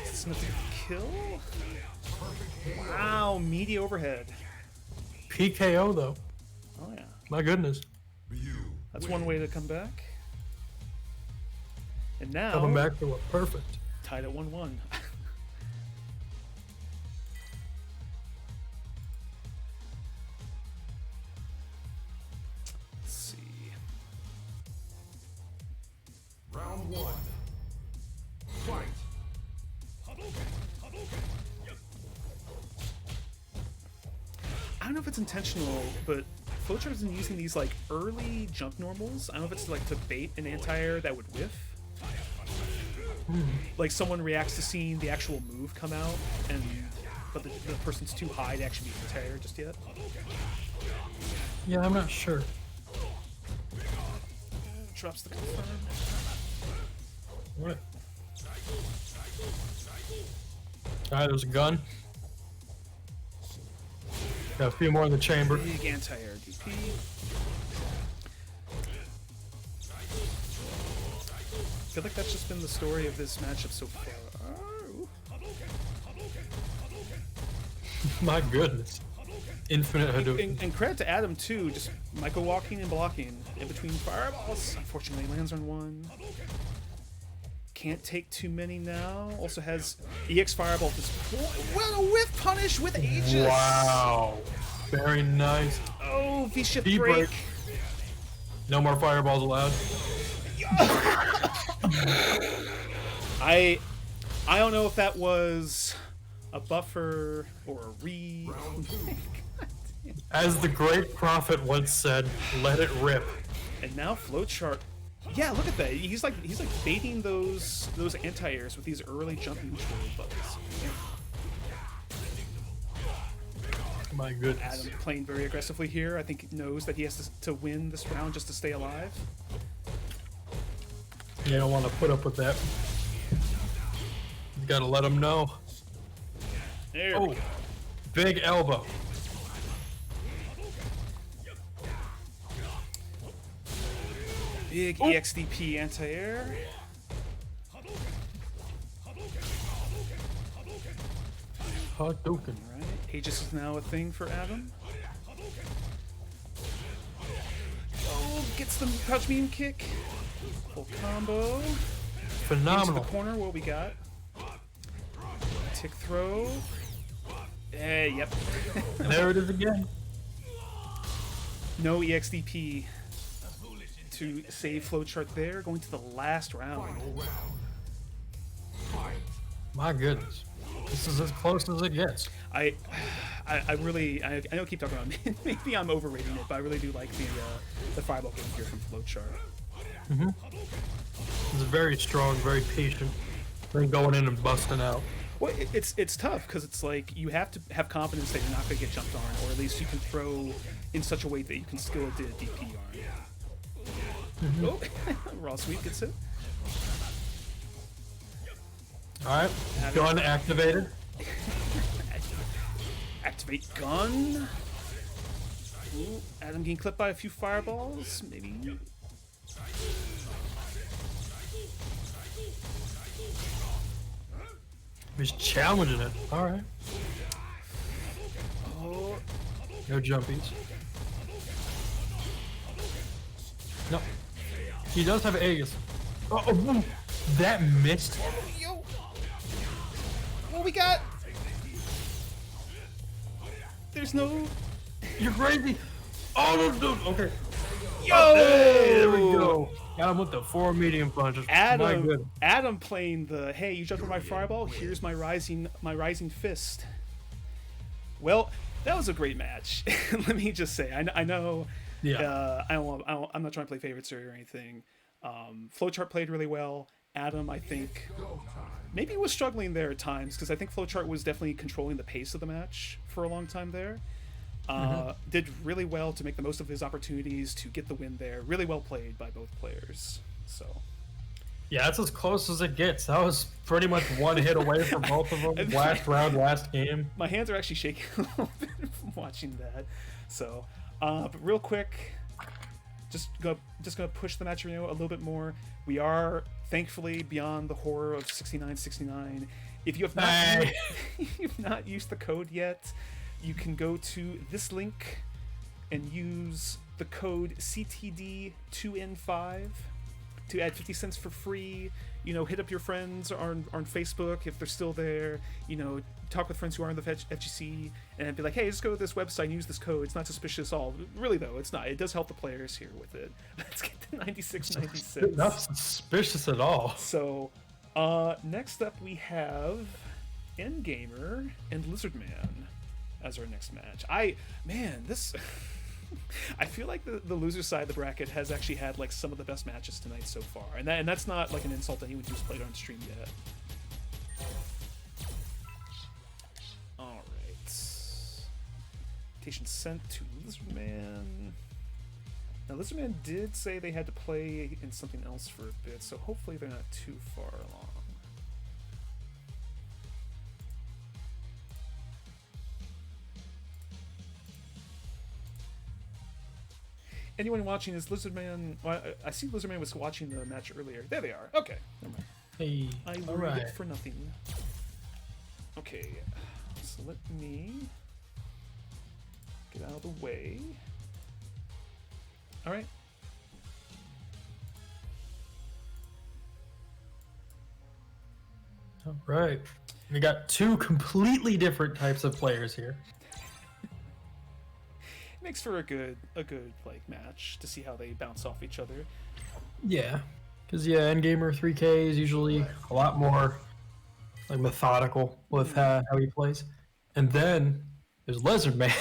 Is this enough to kill? Wow, meaty overhead. PKO though. Oh yeah, My goodness. that's one way to come back. And now Coming back to what? Perfect. tied at 1-1. Let's see. Round one. Fight. I don't know if it's intentional, but Flowchart has been using these like early jump normals. I don't know if it's like to bait an anti-air that would whiff. Like someone reacts to seeing the actual move come out, but the person's too high to actually be anti-air just yet. Yeah, I'm not sure. Drops the confirm. What? Alright, there's a gun. Got a few more in the chamber. Big anti-air DP. I feel like that's just been the story of this matchup so far. Ooh. My goodness. Infinite Hadouken. And credit to Adam too, just Michael walking and blocking in between fireballs. Unfortunately, lands on one. Can't take too many now. Also has EX Fireball. Well, a whiff punish with Aegis. Wow. Very nice. Oh, V-shift V break. break. No more fireballs allowed. I don't know if that was a buffer or a read. As the great prophet once said, let it rip. And now Flowchart. Yeah, look at that. He's like baiting those anti-airs with these early jump neutral buttons. My goodness. Adam playing very aggressively here. I think he knows that he has to win this round just to stay alive. You don't want to put up with that. You gotta let him know. There we go. Big elbow. Big EXDP anti-air. Hadouken. Alright, Aegis is now a thing for Adam. Oh, gets the crouch beam kick. Full combo. Into Phenomenal. the corner, what we got? Tick throw. Yep. There it is again. No EXDP to save Flowchart there. Going to the last round. My goodness. This is as close as it gets. I really, I know I keep talking about it. Maybe I'm overrating it, but I really do like the fireball game here from Flowchart. It's very strong, very patient. Then going in and busting out. Well, it's tough because it's like you have to have confidence that you're not going to get jumped on, or at least you can throw in such a way that you can still do a DP on. Oh, Raw Sweep gets it. Alright, gun activated. Activate gun. Ooh, Adam getting clipped by a few fireballs, maybe. He's challenging it. Alright. Oh, No jumpies. No. He does have Aegis. Oh, that missed. yo. What we got? There's no. You're crazy. Oh, no, no. Okay. Yo! Hey, there we go. Got him with the 4 medium punches. My Adam, goodness. Adam playing the hey, you jumped on my fireball. Here's my rising fist. Well, that was a great match. Let me just say, I know. Yeah. I'm not trying to play favorites or anything. Flowchart played really well. Adam, I think, maybe was struggling there at times because I think Flowchart was definitely controlling the pace of the match for a long time there. Did really well to make the most of his opportunities to get the win there. Really well played by both players. So. Yeah, that's as close as it gets. That was pretty much one hit away from both of them. Last round, last game. My hands are actually shaking a little bit from watching that. So, but real quick, just gonna push the match a little bit more. We are thankfully beyond the horror of 69.69. If you have not, you've not used the code yet, you can go to this link and use the code CTD2N5 to add 50 cents for free. You know, hit up your friends on Facebook if they're still there. You know, talk with friends who are in the FGC and be like, hey, just go to this website and use this code. It's not suspicious at all. Really, though, it's not. It does help the players here with it. Let's get to 96.96. Not suspicious at all. So, next up we have Endgamer and Lizardman as our next match. This... I feel like the loser side of the bracket has actually had like some of the best matches tonight so far, and that's not like an insult to anyone who's played on stream yet. All right, invitation sent to Lizardman. Now Lizardman did say they had to play in something else for a bit, so hopefully they're not too far along. Anyone watching is Lizardman? Well, I see Lizardman was watching the match earlier. There they are. Okay, never mind. Hey, I all will right. it for nothing. Okay, so let me get out of the way. All right. All right. We got two completely different types of players here. Makes for a good like match to see how they bounce off each other. Yeah, because Endgamer 3K is usually a lot more like methodical with how he plays, and then there's Lizardman,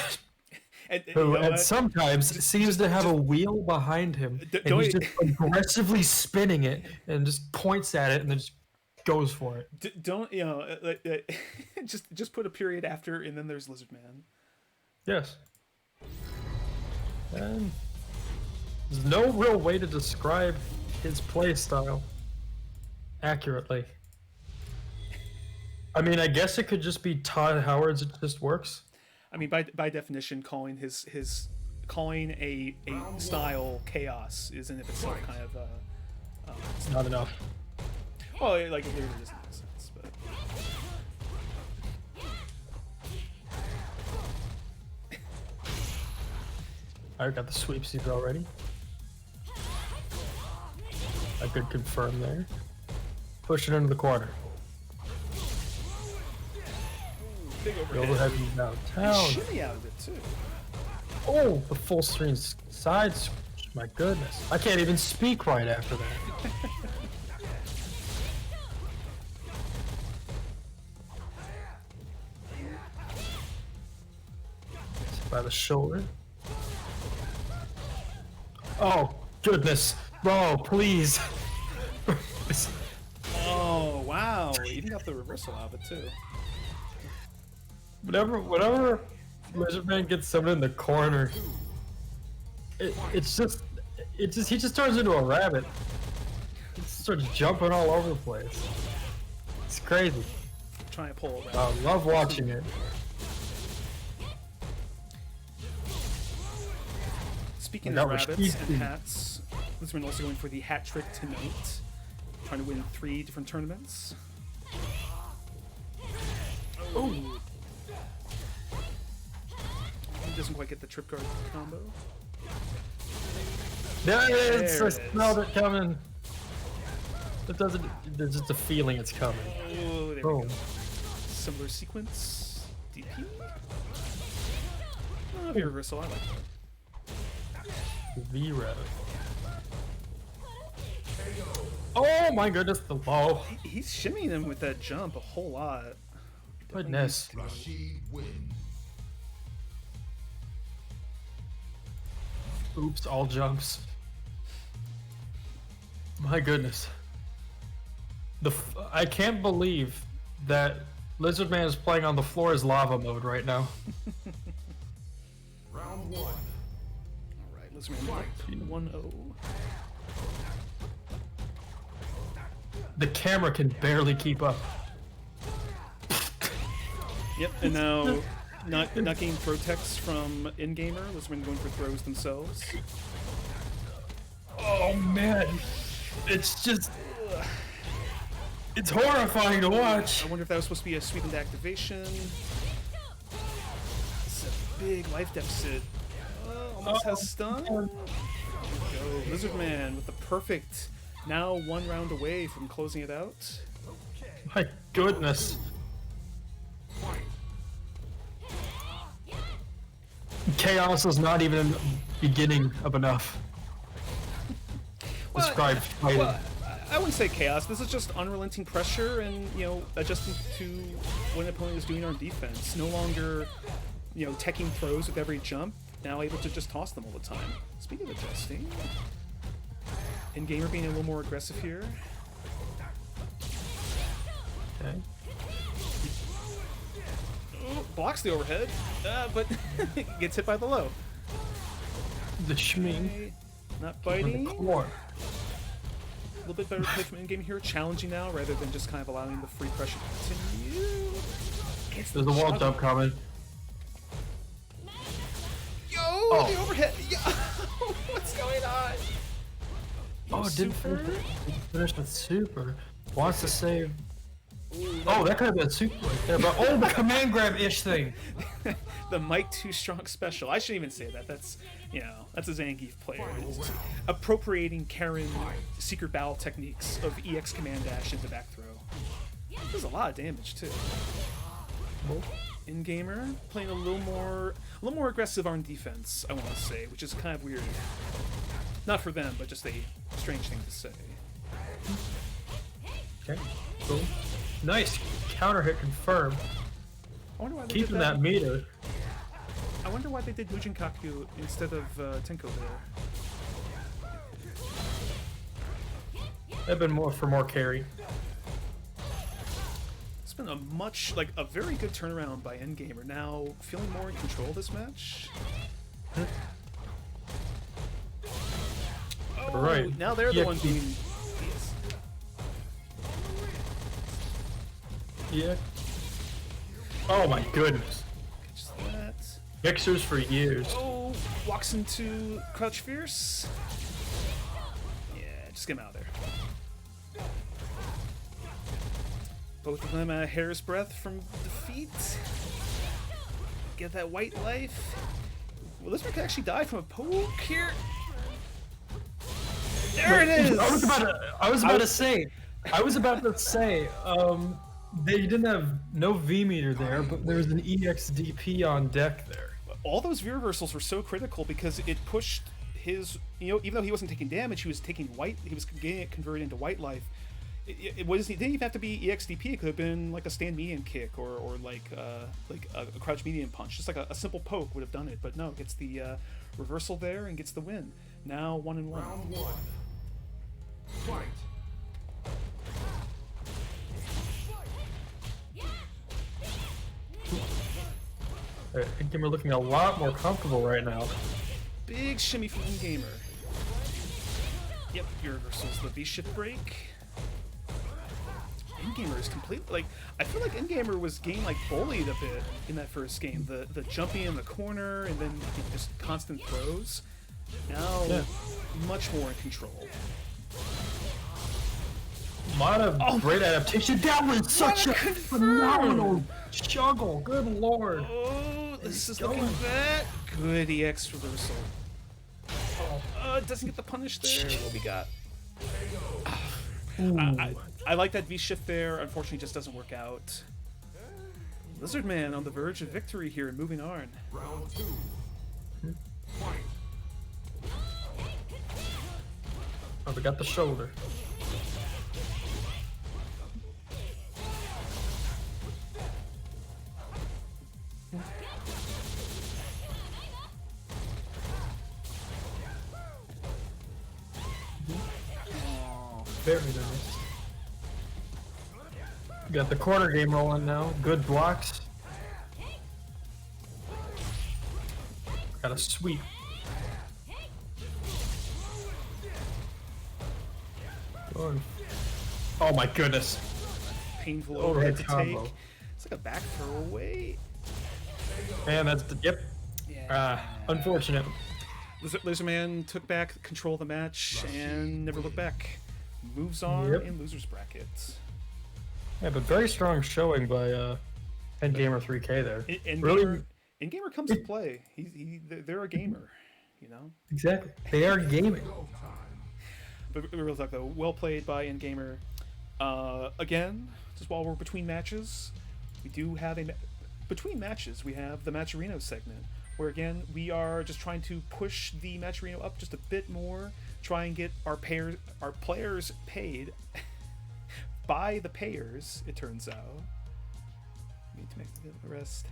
who sometimes seems to have a wheel behind him, and he's just aggressively spinning it and just points at it and then just goes for it. Don't just put a period after, and then there's Lizardman. Yes. And there's no real way to describe his play style accurately. I mean, I guess it could just be Todd Howard's. It just works. I mean, by definition, calling his calling a style chaos is in of itself kind of It's not enough. well, like it literally doesn't make sense, but. I got the sweepsies already. I could confirm there. Push it into the corner. Big The overhead is downtown. Shimmy out of it too. Oh, the full screen side switch. My goodness. I can't even speak right after that. By the shoulder. Oh, goodness. Oh, please. Oh wow! Even got the reversal out of it too. Whenever Lizardman gets someone in the corner, he just turns into a rabbit. He starts jumping all over the place. It's crazy. Trying to pull around. I love watching it. Speaking That of was rabbits and easy. hats, Lizardman also going for the hat trick tonight. Trying to win 3 different tournaments. Oh! He doesn't quite get the trip guard combo. There it is! There I it is. smelled it coming. It doesn't. There's just a feeling it's coming. Oh, there we Boom. go. Similar sequence. DP. Oh, V reversal, I like that. V-Rev. Oh my goodness, the low. He's shimmying him with that jump a whole lot. Goodness. Rashid wins. Oops, all jumps. My goodness. I can't believe that Lizardman is playing on the floor as lava mode right now. Round 1. Alright, Lizardman up 1-0. The camera can barely keep up. Yep, and now not getting throw text from in-gamer. Lizardman going for throws themselves. Oh man, it's just, it's horrifying to watch. I wonder if that was supposed to be a sweetened activation. It's a big life deficit. Almost has stun. There we go. Lizardman with the perfect, now 1 round away from closing it out. My goodness. Chaos is not even in the beginning of enough. Describe fighting. Well, I wouldn't say chaos. This is just unrelenting pressure and, adjusting to what an opponent is doing on defense. No longer, teching throws with every jump. Now able to just toss them all the time. Speaking of adjusting, in-gamer being a little more aggressive here. Okay. Oh, blocks the overhead, but gets hit by the low. The shming Okay, not in biting. the A core. little bit better play from in-game here. Challenging now rather than just kind of allowing the free pressure to continue. Gets There's a the wall shot. jump coming. Yo, the overhead. Yo, what's going on? Oh, it didn't Super? finish with super. Wants to save. Oh, that could have been super right there, but oh, the command grab-ish thing. The Mike Too Strong special. I shouldn't even say that. That's that's a Zangief player. It's appropriating Karen secret battle techniques of EX command dash into back throw. Does a lot of damage too. In-gamer playing a little more aggressive on defense, I want to say, which is kind of weird. Not for them, but just a strange thing to say. Okay, cool. Nice counter hit confirmed. I wonder why they Keeping did that meter. I wonder why they did Mujinkaku instead of Tenko there. That'd been more for more carry. It's been a very good turnaround by Endgamer. Now feeling more in control of this match. Oh, Right. now they're the Yeah, ones doing. Yeah. Oh my goodness. Just that. Mixers for years. Oh, walks into Crouch Fierce. Yeah, just get him out of there. Both of them a hair's breadth from defeat. Get that white life. Well, this one could actually die from a poke here. There it is! I was about to say, they didn't have no V meter there, but there was an EXDP on deck there. All those V reversals were so critical because it pushed his, even though he wasn't taking damage, he was taking he was getting it converted into white life. It didn't even have to be EXDP. It could have been like a stand medium kick or like a crouch medium punch. Just like a simple poke would have done it. But no, gets the reversal there and gets the win. Now 1-1. Round 1. Fight. I think we're looking a lot more comfortable right now. Big shimmy from In-Gamer. Yep, your reversals the V-shift break. Endgamer is completely like I feel like Endgamer was getting like bullied a bit in that first game. The jumping in the corner and then just constant throws. Now much more in control. A lot of great adaptation. That was such a phenomenal juggle. Good lord. Oh, this is looking bad. Good EX reversal. Doesn't get the punish there. What we got? I like that V shift there. Unfortunately, it just doesn't work out. Lizard Man on the verge of victory here, moving on. Round 2. Fight. Oh, we got the shoulder. Very nice. Got the corner game rolling now. Good blocks. Got a sweep. Oh my goodness. Painful Overhead overhead to combo. take. It's like a back throw away. And that's the yep. Unfortunate. Lizardman took back control of the match and never looked back. Moves on Yep. in losers bracket. Yeah, but very strong showing by Endgamer 3K there. Gamer comes to play. They're a gamer, you know. Exactly. They are gaming. But real talk though, well played by Endgamer. Again, just while we're between matches, we do have between matches we have the Matcherino segment, where again we are just trying to push the Matcherino up just a bit more, try and get our players paid by the payers. It turns out. Need to make the rest.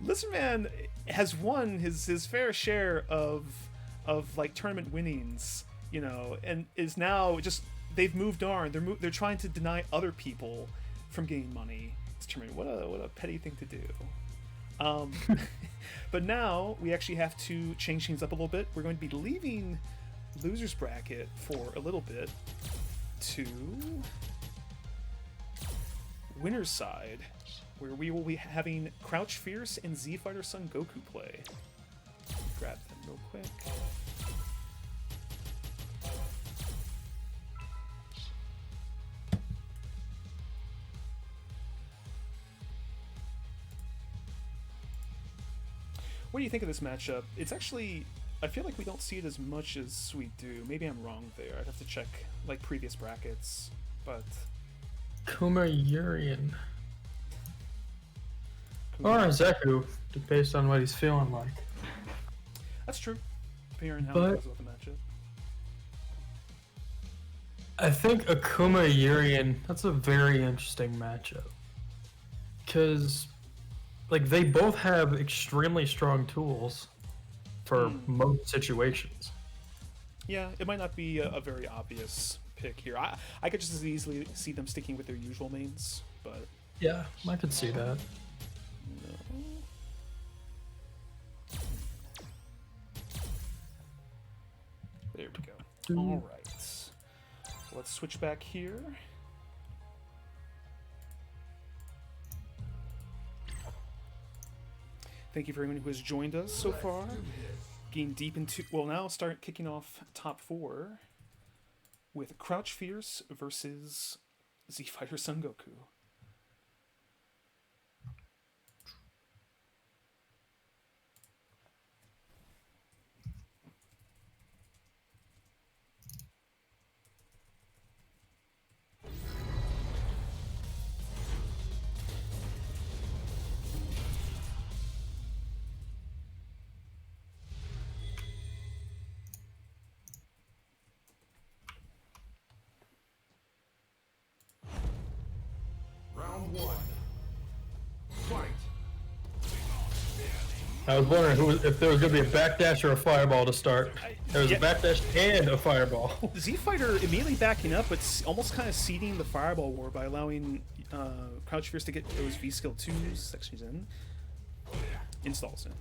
Lizardman has won his fair share of like tournament winnings, you know, and is now just they've moved on. They're trying to deny other people from getting money. It's tournament. What a petty thing to do. But now we actually have to change things up a little bit. We're going to be leaving losers bracket for a little bit to winner's side, where we will be having Crouch Fierce and Z Fighter Son Goku play. Grab them real quick. What do you think of this matchup? It's actually, I feel like we don't see it as much as we do. Maybe I'm wrong there. I'd have to check like previous brackets, but Kuma Urian. Or Zeku, based on what he's feeling like. That's true. Depending on how But- it goes with the matchup. I think Akuma Urian, that's a very interesting matchup. Because, like, they both have extremely strong tools for most situations. Yeah, it might not be a very obvious pick here. I could just as easily see them sticking with their usual mains, but Yeah, I could see that. no. There we go. All right. Let's switch back here. Thank you for everyone who has joined us so far. Getting deep into, well, now start kicking off top 4 with Crouch Fierce versus Z Fighter Son Goku. Round 1. Fight. I was wondering if there was going to be a backdash or a fireball to start. There was a backdash and a fireball. Z Fighter immediately backing up, but almost kind of seeding the fireball war by allowing Crouch Fierce to get those V skill 2 sections in. Installs in.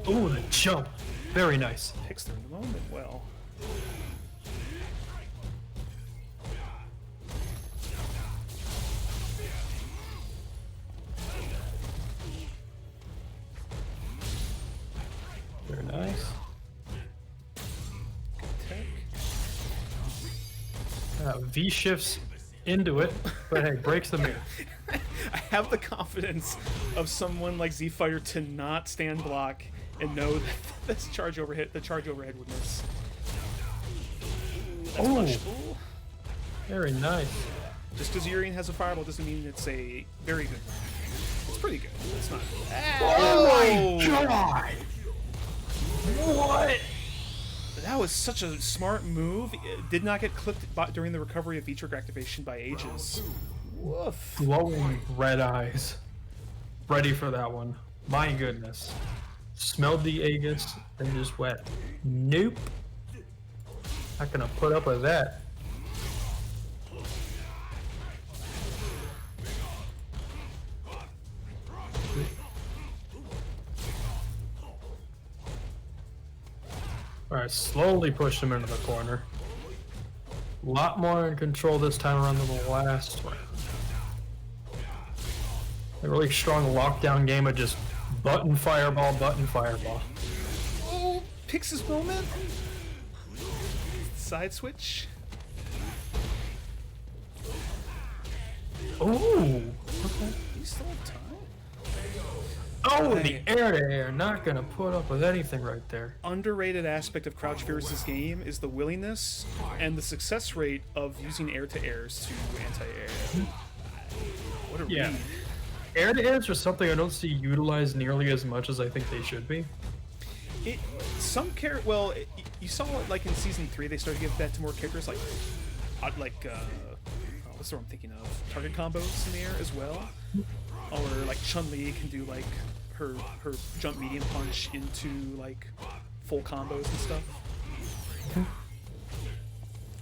Ooh, the jump. Very nice. Picks through in the moment. Well, Very nice. tech. V shifts into it, but hey, breaks the mirror. I have the confidence of someone like Z Fighter to not stand block and know that this charge overhead, the charge overhead would miss. Ooh, that's Ooh. punishable. Very nice. Just because Urian has a fireball doesn't mean it's a very good one. It's pretty good. It's not. Oh my god! What? That was such a smart move. It did not get clipped during the recovery of V-trigger activation by Aegis. Woof. Glowing red eyes. Ready for that one. My goodness. Smelled the Aegis and just went, nope. Not gonna put up with that. Alright, slowly pushed him into the corner. A lot more in control this time around than the last one. A really strong lockdown game of just button fireball, button fireball. Oh, picks his moment. Side switch. Ooh! Okay. You still have time. Oh, the air to air. Not gonna put up with anything right there. Underrated aspect of Crouch Fierce's game is the willingness and the success rate of using air to airs to anti-air. What a Yeah. read. Air to airs are something I don't see utilized nearly as much as I think they should be. You saw it like in season 3 they started to give that to more characters like what's the one I'm thinking of? Target combos in the air as well. Or like Chun-Li can do like her jump medium punch into like full combos and stuff. I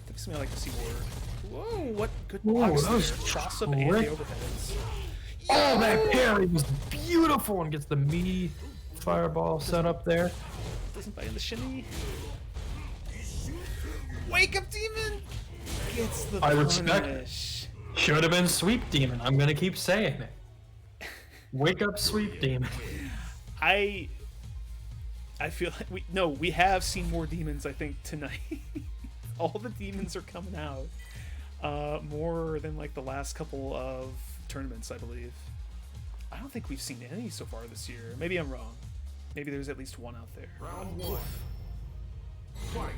think something I like to see more. Whoa, what good blocks that there. was Cross up and the quick. overheads. Oh, that parry was beautiful and gets the meaty fireball set up there. Doesn't bite in the shimmy. Wake up demon! Gets the I respect it. punish. Should have been Sweep Demon. I'm gonna keep saying it. Wake up, Sweep Demon. I feel like we have seen more demons I think tonight. All the demons are coming out. More than like the last couple of tournaments, I believe. I don't think we've seen any so far this year. Maybe I'm wrong. Maybe there's at least one out there. Round one. Fight.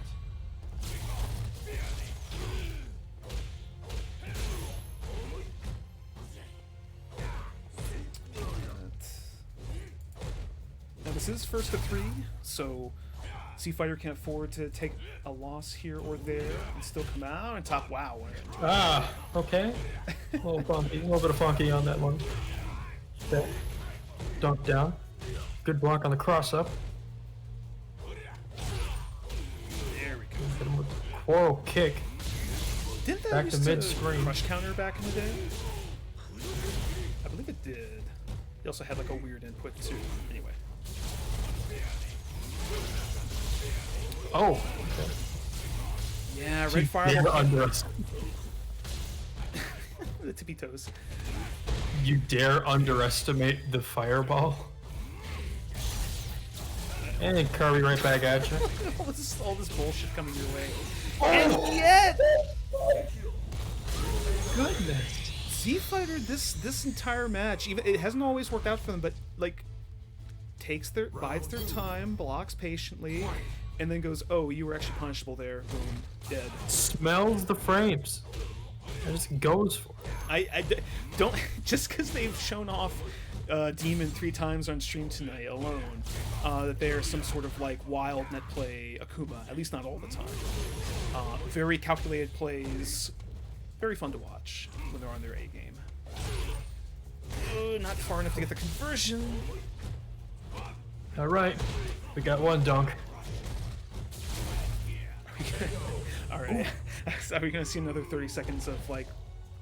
Now this is first to 3, so Z Fighter can afford to take a loss here or there and still come out and top. Wow. Ah, okay. A little funky, a little bit of funky on that one. Okay. Dunk down. Good block on the cross up. There we go. Hit him with the Quarrel kick. Didn't that Back to used mid-screen. crush counter back in the day? I believe it did. He also had like a weird input too. Anyway. Oh, okay. Yeah, You red dare fireball. underestimate. The tippy toes. You dare underestimate the fireball? And Kirby right back at you. all this bullshit coming your way. Oh! And yet, Goodness. Z Fighter this entire match, even it hasn't always worked out for them, but like bides their time, blocks patiently, and then goes, "Oh, you were actually punishable there." Boom, dead. Smells the frames. And just goes for it. I don't just because they've shown off Demon 3 times on stream tonight alone that they are some sort of like wild net play Akuma. At least not all the time. Very calculated plays, very fun to watch when they're on their A game. Not far enough to get the conversion. All right, we got one dunk. All right, are we gonna see another 30 seconds of like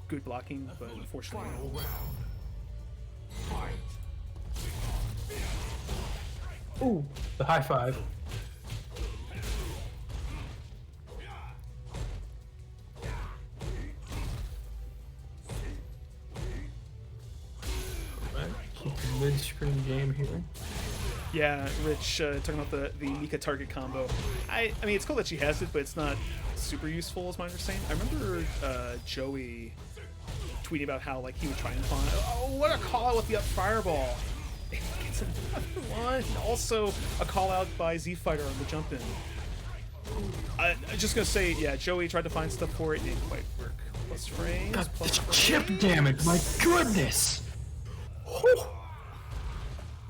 good blocking? But unfortunately, Final round. Fight. Ooh, the high five. mid-screen game here. Yeah, Rich, talking about the Mika target combo. I mean, it's cool that she has it, but it's not super useful, is my understanding. I remember Joey tweeting about how like he would try and find. Oh, what a call out with the up fireball! Gets another one. Also, a call out by Z Fighter on the jump in. I'm just gonna say, yeah, Joey tried to find stuff for it, it didn't quite work. Plus frames. God, Plus this frames. chip damage, my goodness! Whew.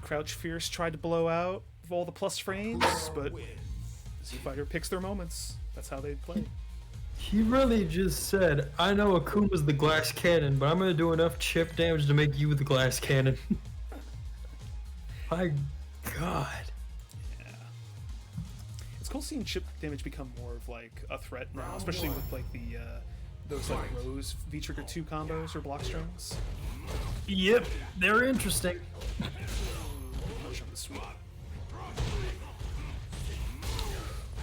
Crouch Fierce tried to blow out of all the plus frames, but Z Fighter picks their moments. That's how they play. He really just said, I know Akuma's the glass cannon, but I'm gonna do enough chip damage to make you the glass cannon. My god. It's cool seeing chip damage become more of like a threat now, especially with like the those like Rose V Trigger 2 combos or block strings. Yep, they're interesting. Punch on the sweep.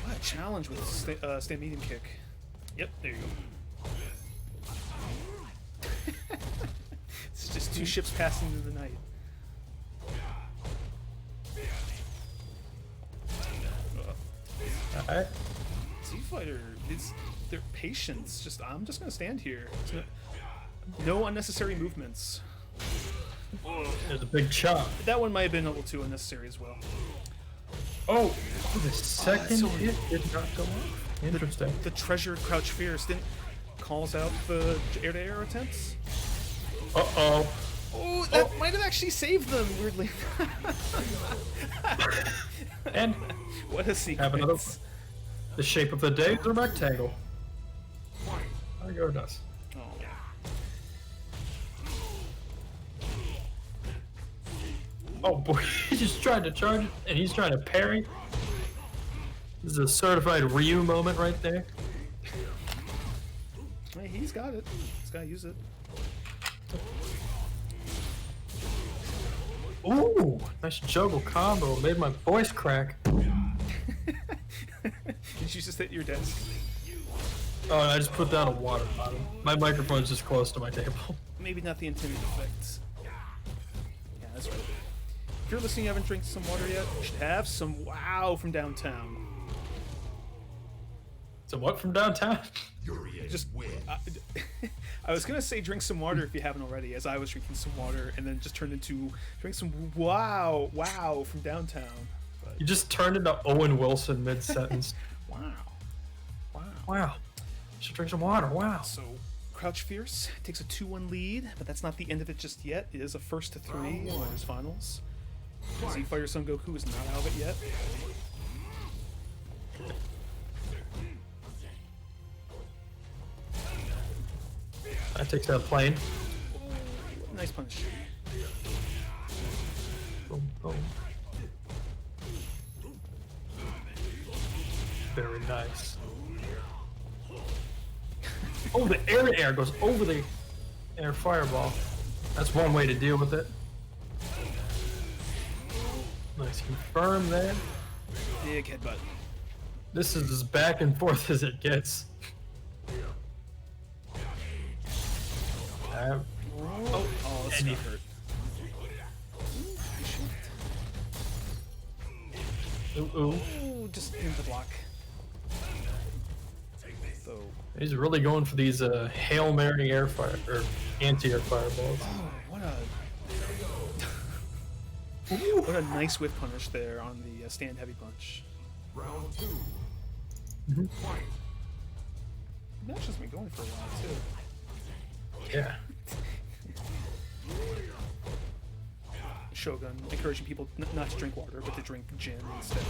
What a challenge with stand medium kick. Yep, there you go. It's just two ships passing through the night. Alright. Z Fighter is their patience. I'm just gonna stand here. No unnecessary movements. There's a big chop. That one might have been a little too unnecessary as well. Oh, the second so- hit did not go off. Interesting. The treasured Crouch Fierce didn't calls out the air-to-air attempts. Uh-oh. Oh, that might have actually saved them, weirdly. And What a have another one. sequence. The shape of the day is a rectangle. There you go, Dust. Oh. Oh boy, he just tried to charge it, and he's trying to parry. This is a certified Ryu moment right there. Hey, he's got it. He's got to use it. Ooh, nice juggle combo. Made my voice crack. Did you just hit your desk? Oh, I just put down a water bottle. My microphone's just close to my table. Maybe not the intended effect. Yeah, that's right. If you're listening, you haven't drank some water yet, you should have some wow from downtown. So what from downtown? Just, I was gonna say drink some water if you haven't already, as I was drinking some water, and then just turned into drink some wow from downtown. But You just turned into Owen Wilson mid-sentence. wow. Wow. Should drink some water. Wow. So Crouch Fierce takes a 2-1 lead, but that's not the end of it just yet. It is a 1-3 in Winners Finals. Z Fighter Son Goku is not out of it yet. That takes that plane. Nice punch. Boom, boom. Very nice. Oh, the air goes over the air fireball. That's one way to deal with it. Nice confirm there. Big headbutt. This is as back and forth as it gets. Oh, that's And not you- hurt. Ooh, ooh. Ooh, just in the block. So, He's really going for these Hail Mary air fire or anti-air fireballs. oh, what a nice whip punish there on the stand heavy punch. Round 2. Mhm. Fight. That's just been going for a while too. Yeah. Shogun encouraging people not to drink water, but to drink gin instead.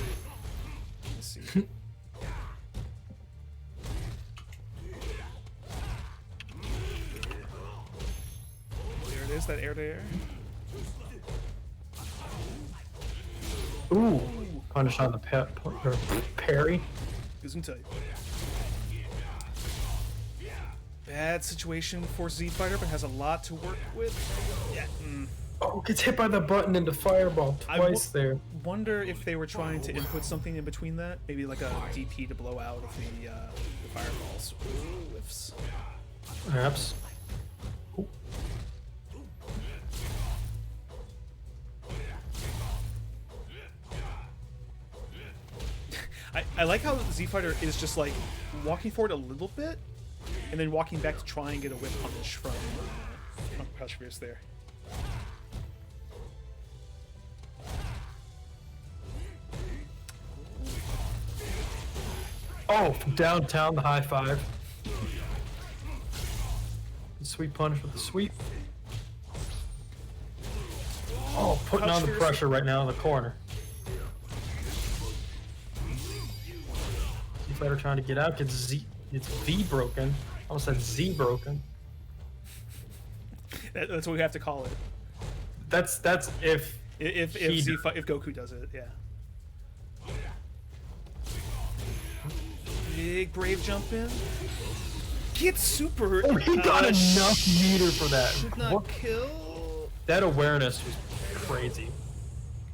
Let's see. There it is, that air to air. Ooh. Punish on the parry. Gesundheit. Bad situation for Z Fighter, but has a lot to work with. Yeah. Oh, gets hit by the button into fireball I twice there. Wonder if they were trying to input something in between that, maybe like a DP to blow out of the fireballs. Ooh, whiffs. Perhaps. Ooh. I like how Z Fighter is just like walking forward a little bit, and then walking back to try and get a whip punish from Crouch Fierce there. Oh, from downtown, the high five. Sweet punish with the sweep. Oh, putting on the pressure right now in the corner. Z-Fighter trying to get out, gets V broken. I almost said Z broken. That's what we have to call it. That's if If Goku does it, yeah. Big brave jump in. Get super. Oh, he got enough meter for that. Should not What? kill. That awareness was crazy.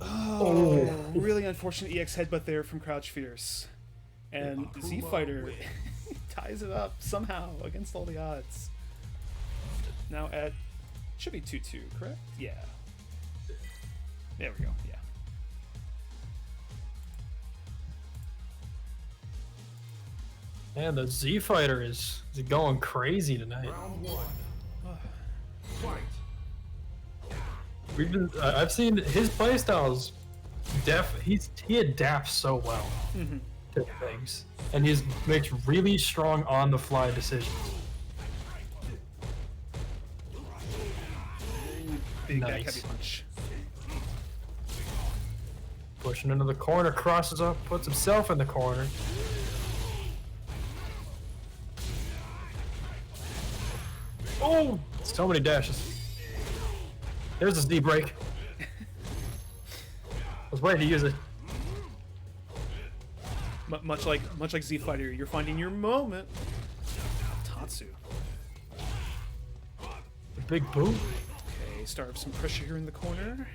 Oh, really unfortunate EX headbutt there from Crouch Fierce. And Z Fighter ties it up somehow against all the odds. Now at should be 2-2, correct? Yeah. There we go. Yeah. Man, the Z Fighter is going crazy tonight. Round one. Fight. We've been I've seen his playstyles. He adapts so well to things, and he makes really strong on the fly decisions. Big back Nice. heavy punch. Pushing into the corner, crosses up, puts himself in the corner. Oh, so many dashes. There's a Z break. I was waiting to use it. Much like Z Fighter, you're finding your moment. Tatsu. The big boot. Okay, start some pressure here in the corner.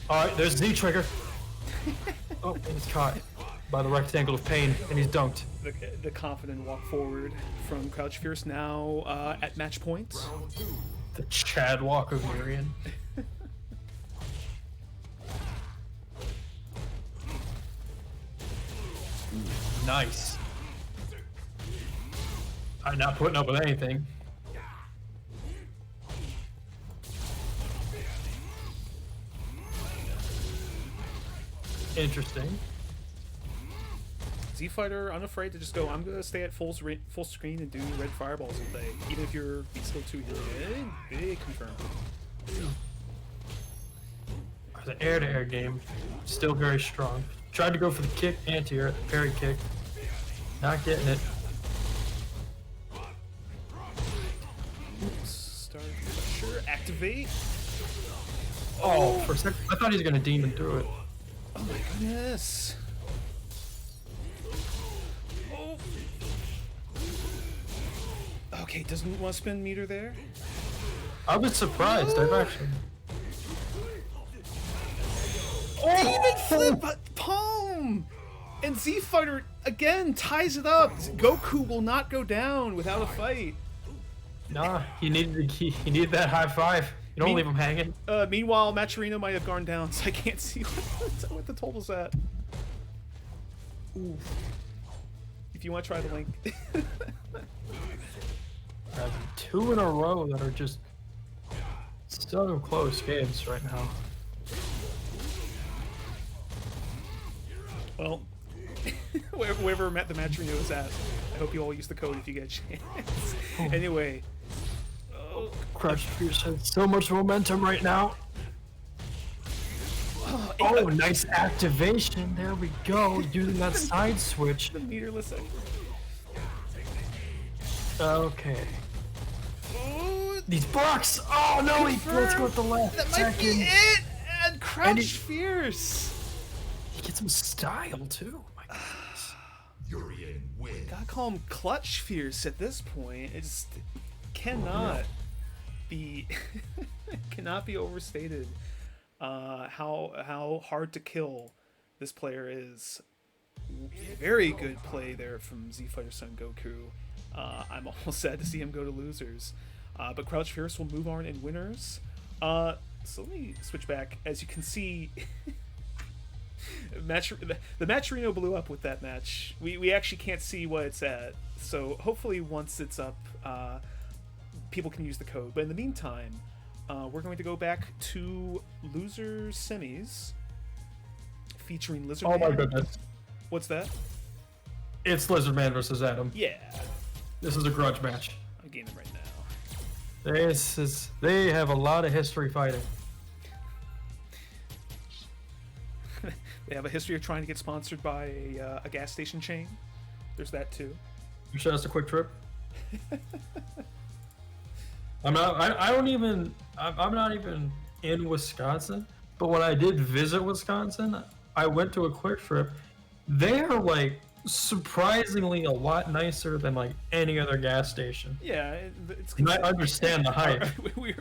All right, there's Z trigger. Oh, and he's caught by the rectangle of pain, and he's dunked. The confident walk forward from Crouch Fierce now at match point. The Chad Walk of Mirian. Nice. I'm not putting up with anything. Interesting. Z Fighter unafraid to just go, I'm gonna stay at full screen and do red fireballs all day, even if you're still 2 here. Big confirm. It's an air-to-air game. Still very strong. Tried to go for the kick, anti-air, the parry kick. Not getting it. Start pressure, activate. Oh, for a second, I thought he was gonna demon through it. Oh my goodness. Oh. Okay, doesn't want to spend meter there. I was surprised. I've actually. Demon flip palm! And Z Fighter again ties it up. Goku will not go down without a fight. Nah, he needed that high five. You don't leave him hanging. Meanwhile, Maturino might have gone down, so I can't see what the total's at. Ooh. If you want to try the link. Having 2 in a row that are just so close games right now. Well, wherever the Maturino is at, I hope you all use the code if you get a chance. Anyway. Crouch Fierce has so much momentum right now. Oh, nice activation. There we go. Using that side switch. The meterless. Okay. These blocks. Oh no, let's go with the left. That might be it. And Crouch Fierce. He gets some style too. My goodness. Urian wins. Gotta call him Clutch Fierce at this point. It just cannot be cannot be overstated how hard to kill this player is. Very good play there from Z Fighter Son Goku. I'm almost sad to see him go to losers. But Crouch Fierce will move on in winners. So let me switch back. As you can see, the Matcherino blew up with that match. We actually can't see what it's at. So hopefully once it's up, people can use the code. But in the meantime, we're going to go back to Losers Semis featuring Lizard Oh Man. my goodness. What's that? It's Lizardman versus Adam. Yeah. This is a grudge match. I'm getting them right now. They have a lot of history fighting. They have a history of trying to get sponsored by a gas station chain. There's that too. You sure that's a quick trip? I'm not even in Wisconsin, but when I did visit Wisconsin, I went to a quick trip. They are like surprisingly a lot nicer than like any other gas station. Yeah, it's. And I understand the hype.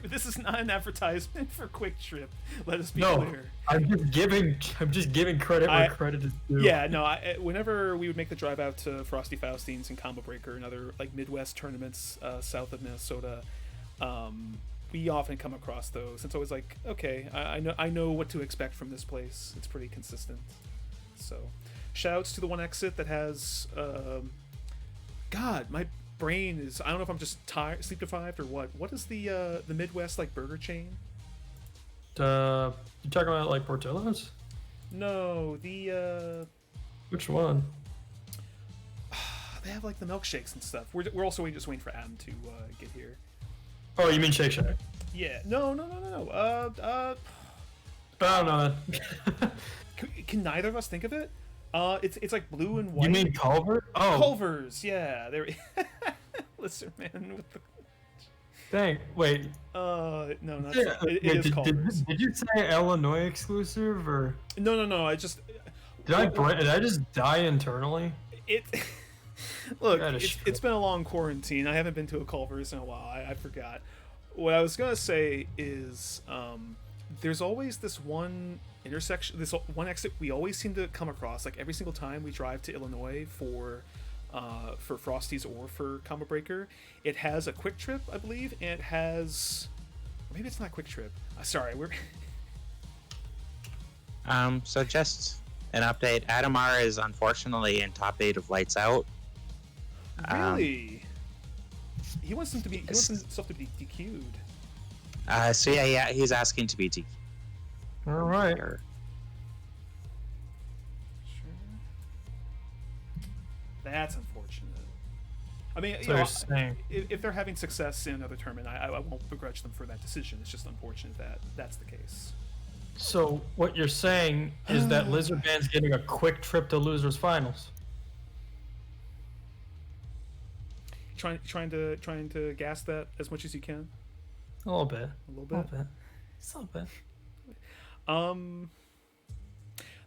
This is not an advertisement for Quick Trip. Let us be No, clear. I'm just giving credit where credit is due. Yeah, no. Whenever we would make the drive out to Frosty Faustines and Combo Breaker and other like Midwest tournaments south of Minnesota, we often come across those. It's always like, okay, I know what to expect from this place. It's pretty consistent. So, shoutouts to the one exit that has. God, my brain is. I don't know if I'm just tired, sleep deprived, or what. What is the Midwest like burger chain? You talking about like Portillo's? No, the Which one? they have like the milkshakes and stuff. We're also just waiting for Adam to get here. Oh, you mean Shake Shack? Yeah. No. I don't know. Can neither of us think of it? It's like blue and white. You mean Culver? Oh, Culver's? Yeah. There. Listen, man. With the, dang. Wait. no, not Yeah, it wait, is Culver's. Did you say Illinois exclusive or No. I just did I just die internally? it. Look, That is it's been a long quarantine. I haven't been to a Culver's in a while. I forgot. What I was gonna say is, there's always this one intersection, this one exit we always seem to come across. Like every single time we drive to Illinois for Frosties or for Combo Breaker, it has a Quick Trip, I believe, and it has, or maybe it's not Quick Trip. Sorry, we're. So just an update. Adamar is unfortunately in top 8 of Lights Out. Really? He wants him to be. He wants himself to be DQ'd. So yeah, he's asking to be DQ'd. All right. Sure. That's unfortunate. I mean, So you're saying if they're having success in another tournament, I won't begrudge them for that decision. It's just unfortunate that that's the case. so? What you're saying is that Lizard Man's getting a quick trip to losers finals. Trying to gas that as much as you can. A little bit. A little bit. Just a little bit.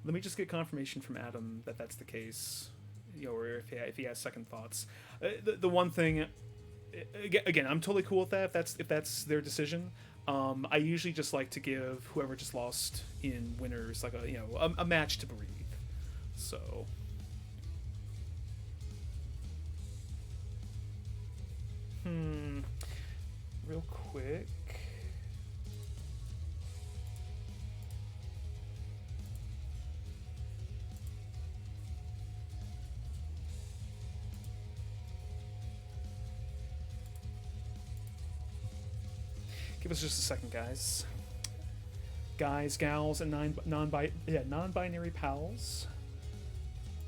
Let me just get confirmation from Adam that that's the case. You know, or if he has second thoughts. The one thing, again, I'm totally cool with that. If that's their decision. I usually just like to give whoever just lost in winners like a match to breathe. So. Real quick. Give us just a second, guys. Guys, gals, and non-binary pals.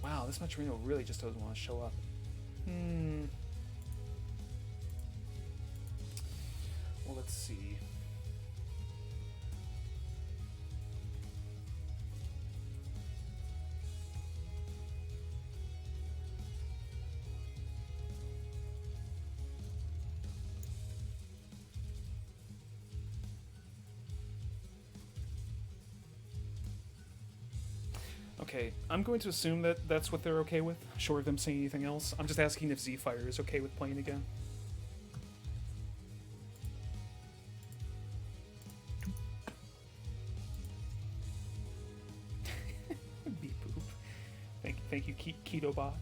Wow, this Maturino really just doesn't want to show up. Well, let's see. Okay, I'm going to assume that that's what they're okay with, short of them saying anything else. I'm just asking if Z-Fire is okay with playing again. Beep boop. Thank you, Keto Bot.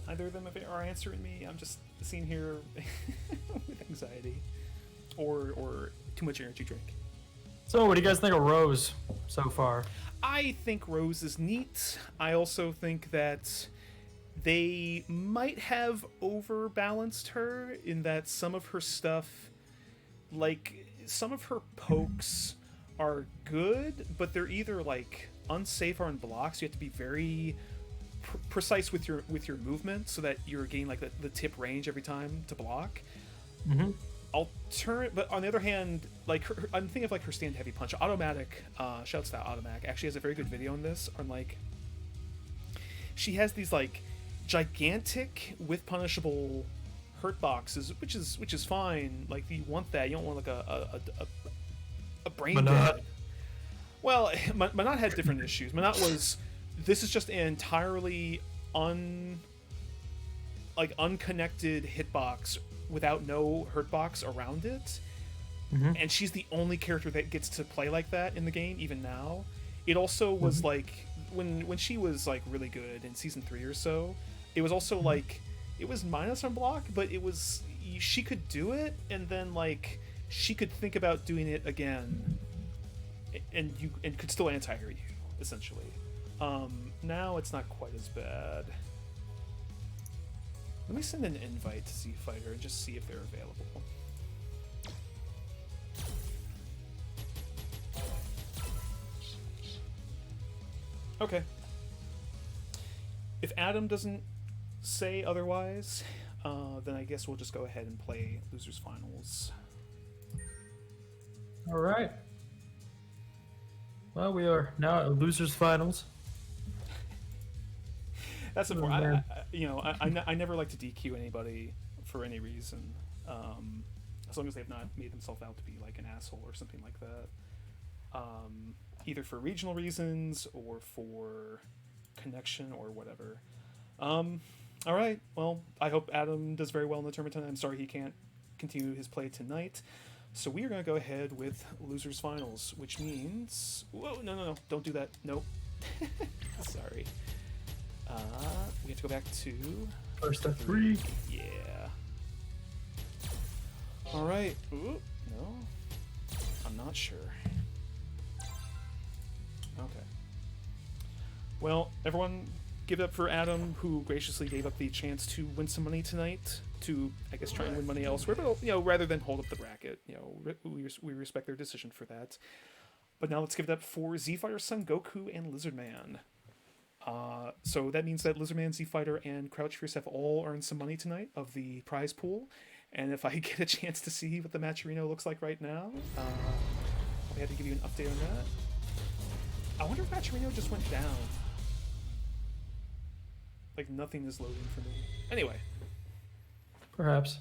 Neither of them are answering me. I'm just sitting here with anxiety or too much energy drink. So, what do you guys think of Rose so far? I think Rose is neat. I also think that they might have overbalanced her in that some of her stuff, like some of her pokes, are good, but they're either like unsafe or on blocks. You have to be very precise with your movement so that you're getting like the tip range every time to block. Mm-hmm. But on the other hand, like I'm thinking of like her stand heavy punch. Automatic, shouts to Automatic, actually has a very good video on this. On like, she has these like gigantic with punishable hurt boxes, which is fine. Like you want that. You don't want like a brain Manat. dead. Well, Manat had different issues. Manat was, this is just an entirely unconnected hitbox without no hurt box around it. Mm-hmm. And she's the only character that gets to play like that in the game, even now. It also was like when she was like really good in season 3 or so, it was also like it was minus on block, but it was, she could do it and then like she could think about doing it again and could still anti-air you, essentially. Now it's not quite as bad. Let me send an invite to Z Fighter and just see if they're available. Okay. If Adam doesn't say otherwise, then I guess we'll just go ahead and play Losers Finals. All right. Well, we are now at Losers Finals. That's Oh, important. man. I never like to DQ anybody for any reason, as long as they've not made themselves out to be like an asshole or something like that. Either for regional reasons or for connection or whatever. All right. Well, I hope Adam does very well in the tournament tonight. I'm sorry he can't continue his play tonight. So we are going to go ahead with Losers Finals, which means... Whoa, no. Don't do that. Nope. Sorry. We have to go back to... First of 3. Yeah. All right. Ooh, no. I'm not sure. Okay. Well, everyone, give it up for Adam, who graciously gave up the chance to win some money tonight. To, I guess, try and win money elsewhere, but rather than hold up the bracket, we respect their decision for that. But now let's give it up for Z Fighter, Son Goku, and Lizardman. So that means that Lizardman, Z Fighter, and Crouch Fierce have all earned some money tonight of the prize pool. And if I get a chance to see what the Matcherino looks like right now, I'll have to give you an update on that. I wonder if Matcherino just went down. Like nothing is loading for me. Anyway. Perhaps.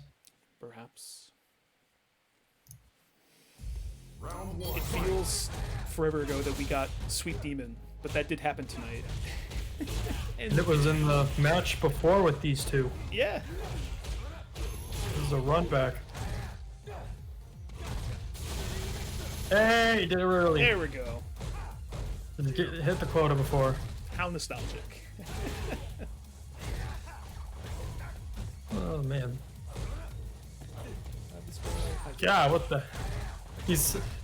Round 1. It feels forever ago that we got Sweet Demon, but that did happen tonight. And it was in the match before with these two. Yeah. This is a run back. Hey, you did it early. There we go. Hit the quota before. How nostalgic. Oh man. Yeah, what the?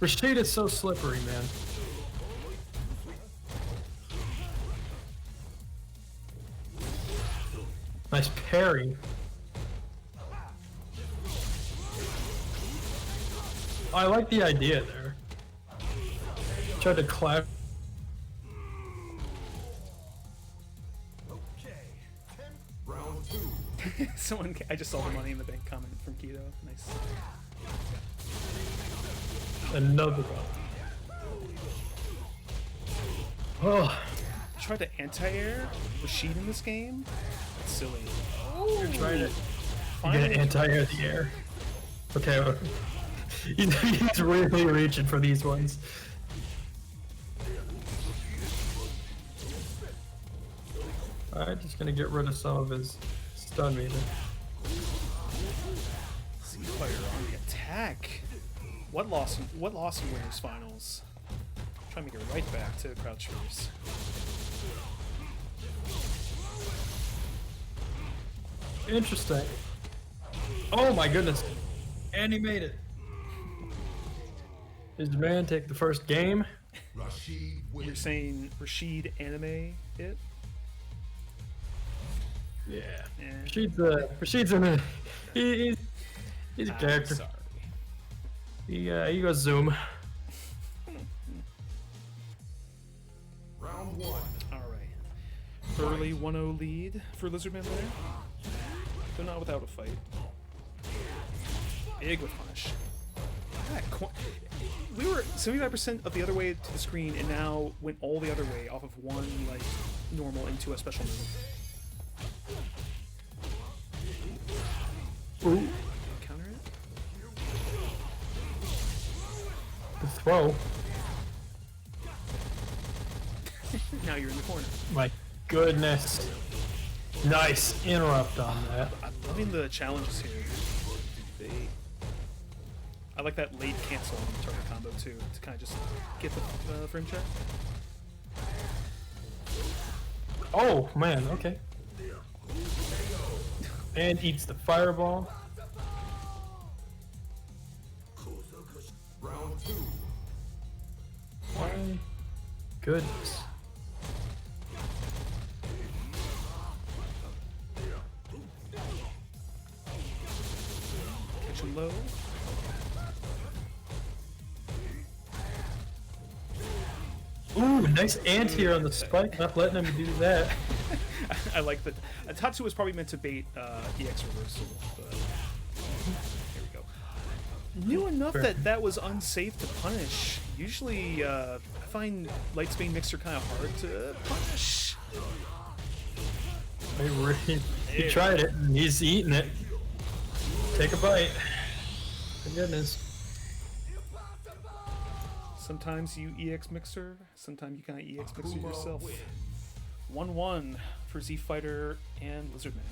Rashid is so slippery, man. Nice parry. I like the idea there. Tried to clap. Round 2. I just saw the money in the bank comment from Keto. Nice. Another one. Oh, Tried to anti-air Rashid in this game? That's silly. you're trying to. You Finally, get anti-air the air. Okay. He's really reaching for these ones. Alright, just gonna get rid of some of his stun meter. Z Fighter on the attack. What loss in winners finals? Trying to make it right back to Crouch Fierce. Interesting. Oh my goodness. And he made it. Did the man take the first game? Rashid You're wins. saying Rashid anime it? Yeah. Eh, Rashid's in a he's a I'm character. sorry. He goes Zoom. Round 1. All right. Early 1-0 lead for Lizardman there. They're not without a fight. Big with punish. We were 75% of the other way to the screen, and now went all the other way off of one like normal into a special move. Ooh, Counter it. the throw. Now you're in the corner. My goodness. Nice interrupt on that. I'm loving the challenges here. I like that late cancel on the target combo too, to kind of just get the frame check. Oh man, okay. And eats the fireball. Round 2. My goodness. Catch him low. Ooh, nice anti on the spike, not letting him do that. I like that. Tatsu was probably meant to bait EX reversal, but here we go. Knew enough Fair. that was unsafe to punish. Usually, I find Lightsbane Mixer kind of hard to punish. He tried it, and he's eating it. Take a bite. My goodness. Sometimes you EX Mixer, sometimes you kind of EX Mixer yourself. 1-1 for Z Fighter and Lizardman.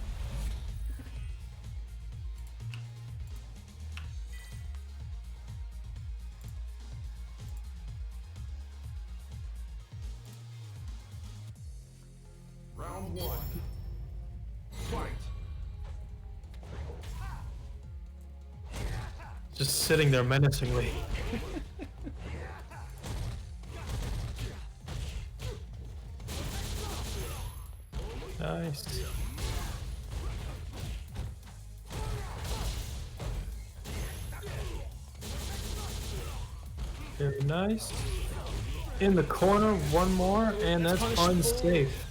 Round 1. Fight. Just sitting there menacingly. Nice. Very nice. In the corner, one more, and that's punishable. unsafe.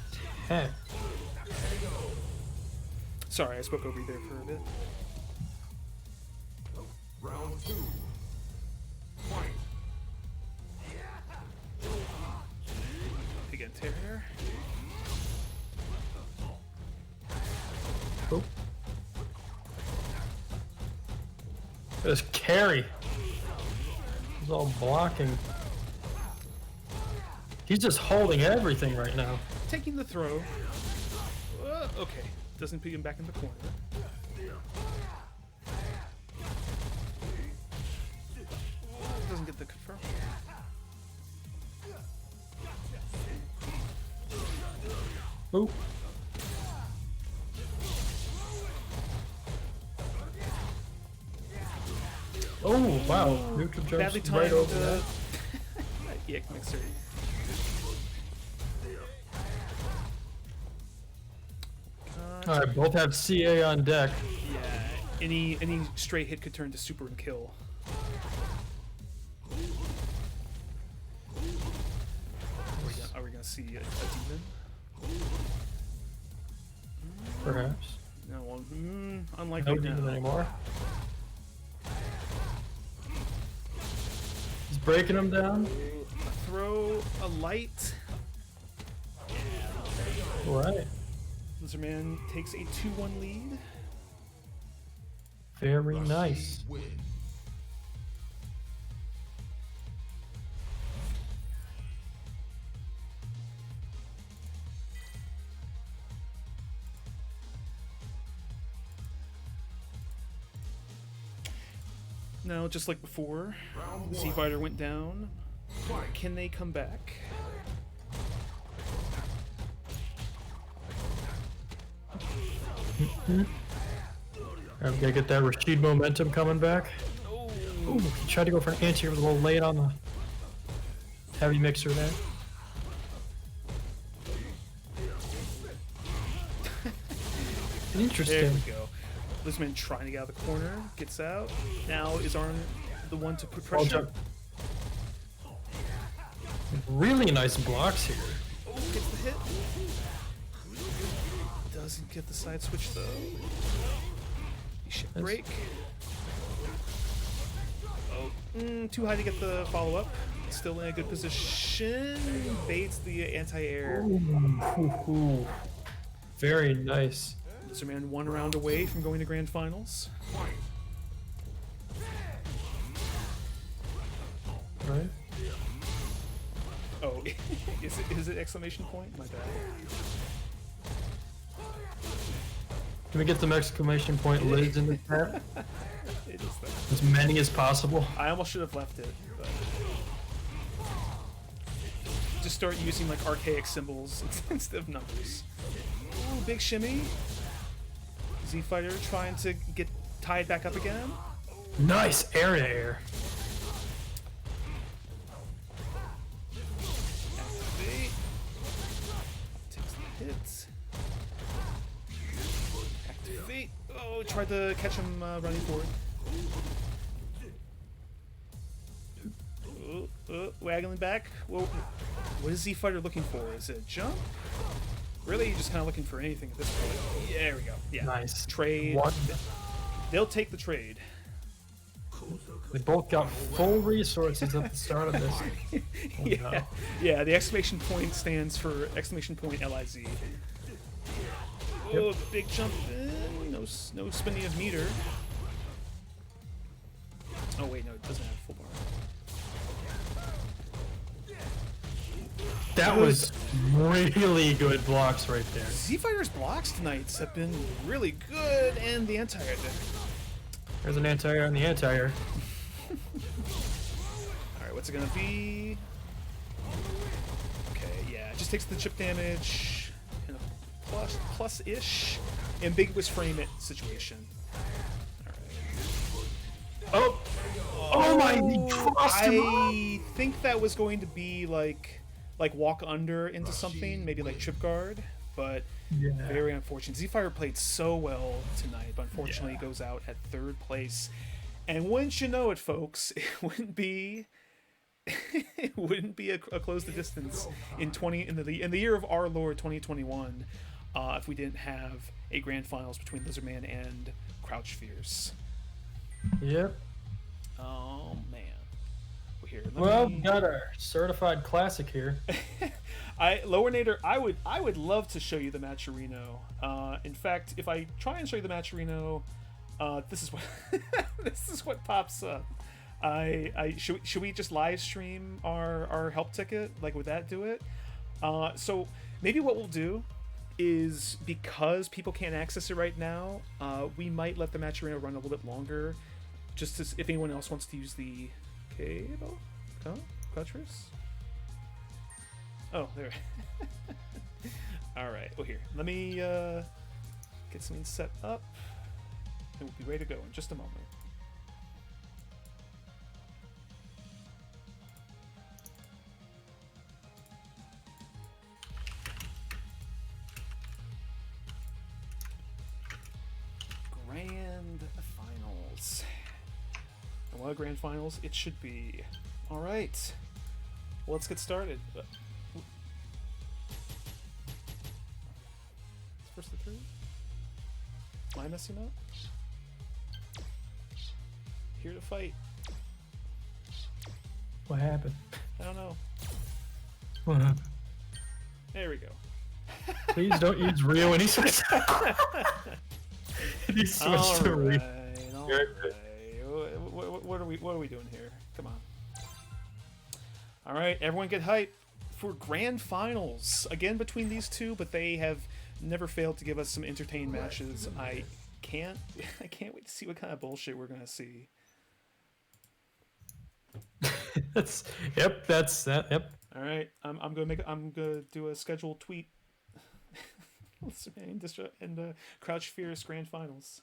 Heck. Sorry, I spoke over you there for a bit. Round 2. Fight. Again, Terrier. Oh. Just carry. He's all blocking. He's just holding everything right now. Taking the throw. Okay, doesn't put him back in the corner. Doesn't get the confirm. Ooh. Oh wow! Neutral Badly jumps timed. right over that. EX Mixer. All right, both have CA on deck. Yeah, any stray hit could turn to super and kill. Are we gonna see a demon? Perhaps. No one. No Unlikely demon now. anymore. He's breaking him down. Throw a light. All right. Lizardman takes a 2-1 lead. Very nice. Win. Now, just like before, Round Z 1. Fighter went down. Fight. Can they come back? I'm gonna get that Rashid momentum coming back. Ooh, he tried to go for an anti, was a little late on the heavy mixer there. There Interesting. we go. Lizman trying to get out of the corner, gets out. Now is Arn the one to put Well pressure? done. Really nice blocks here. Oh, gets the hit. Doesn't get the side switch though. He should break. Oh, too high to get the follow up. Still in a good position. Baits the anti-air. Ooh. Very nice. Lizardman 1 round away from going to grand finals. Right. Oh, is it exclamation point? My bad. Can we get some exclamation point lids in the chat? It is that. As many as possible. I almost should have left it, but just start using like archaic symbols instead of numbers. Ooh, big shimmy. Z Fighter trying to get tied back up again. Nice air to air. Activate. Takes the hit. Activate. Oh, tried to catch him running forward. Waggling back. Whoa. What is Z Fighter looking for? Is it a jump? Really, you're just kind of looking for anything at this point. Yeah, there we go. Yeah. Nice. Trade. What? They'll take the trade. They both got full resources at the start of this. Oh, Yeah. no. Yeah, the exclamation point stands for exclamation point LIZ. Oh, big jump in. No spinning of meter. Oh, wait, no, it doesn't have full bar. That was really good blocks right there. Z Fighter's blocks tonight have been really good, and the anti-air there. There's an anti-air on the anti-air. Alright, what's it gonna be? Okay, yeah, it just takes the chip damage and a plus-ish ambiguous frame it situation. Oh! Oh my, he crossed him off! I think that was going to be like walk under into something, maybe like trip guard, but Yeah. very unfortunate. Z-Fire played so well tonight, but unfortunately goes out at 3rd place. And wouldn't you know it, folks, it wouldn't be a close the distance in the year of our Lord 2021 if we didn't have a grand finals between Lizardman and Crouch Fierce. Yep. Oh man. Here, Well, we got our certified classic here. Lower Nader, I would love to show you the Matcherino. In fact, if I try and show you the Matcherino, this is what this is what pops up. Should we just live stream our help ticket? Like, would that do it? So maybe what we'll do is, because people can't access it right now, we might let the Matcherino run a little bit longer, just to, if anyone else wants to use the cable. Oh, Crouchers? Oh, there. Alright, well here, let me get something set up, and we'll be ready to go in just a moment. Grand Finals. And what grand finals it should be. Alright. Well, let's get started. First the three? Am I messing up? Here to fight. What happened? I don't know. What happened? There we go. Please don't use Rio when he switched. He switched to Rio. Alright. What are we doing here? Come on. Alright, everyone get hype for grand finals. Again between these two, but they have never failed to give us some entertaining matches. I can't wait to see what kind of bullshit we're gonna see. That's that. Yep. Alright, I'm gonna do a scheduled tweet. And Crouch Fierce grand finals.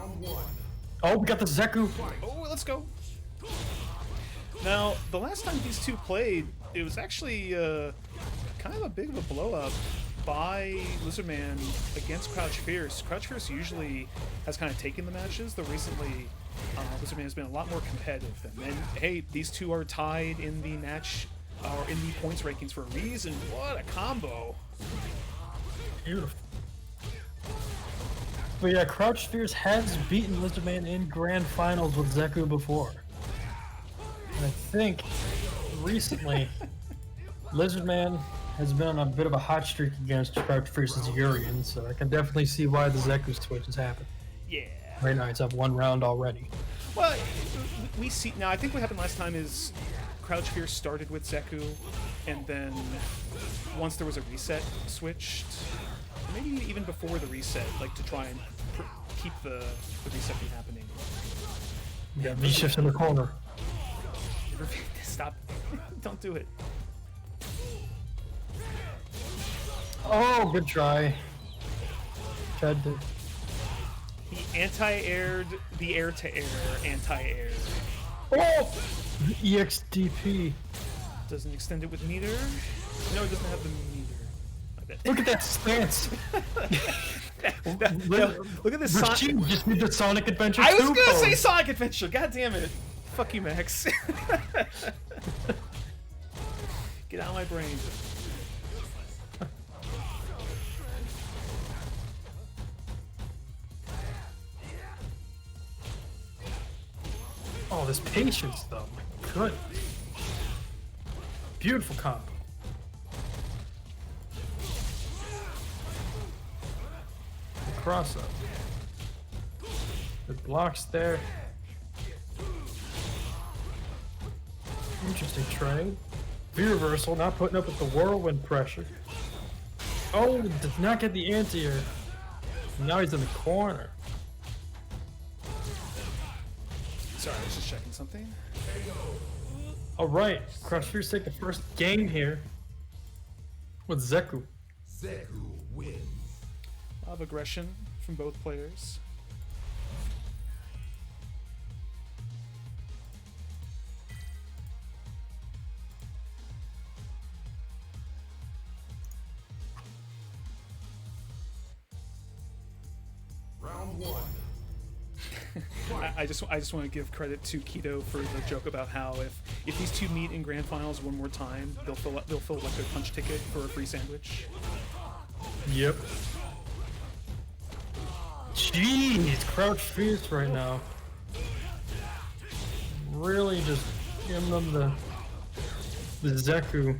Round one. Oh, we got the Zeku. Oh, let's go. Now, the last time these two played, it was actually kind of a big of a blow-up by Lizardman against Crouch Fierce. Crouch Fierce usually has kind of taken the matches, though recently Lizardman has been a lot more competitive than. And hey, these two are tied in the match, or in the points rankings for a reason. What a combo! Beautiful. But yeah, Crouch Fierce has beaten Lizardman in grand finals with Zeku before. And I think recently, Lizardman has been on a bit of a hot streak against Crouch Fierce's Urian, so I can definitely see why the Zeku switch has happened. Yeah. Right now, it's up 1 round already. Well, we see now. I think what happened last time is Crouch Fierce started with Zeku, and then once there was a reset, switched. Maybe even before the reset, like to try and keep the reset from happening. Yeah, V-shift in the corner. Stop! Don't do it. Oh, good try. Tried to. He anti-aired the air-to-air anti-air. Oh! EXDP. Doesn't extend it with meter. No, it doesn't have the meter. I bet. Look at that stance. Look at this Sonic. Rashid just did the Sonic Adventure I 2 was gonna say pose. Sonic Adventure. God damn it! Fuck you, Max. Get out of my brain. Oh, this patience, though. Good. Beautiful combo. The cross up. The blocks there. Interesting trade. V-reversal, not putting up with the whirlwind pressure. Oh, did not get the anti-air. Now he's in the corner. Sorry, I was just checking something. Alright, Crouch Fierce take the first game here with Zeku. Zeku wins. A lot of aggression from both players. Round one. I just want to give credit to Keto for the joke about how if these two meet in grand finals one more time, they'll fill like a punch ticket for a free sandwich. Yep. Jeez, Crouch Fierce right now. Really just giving them the Zeku.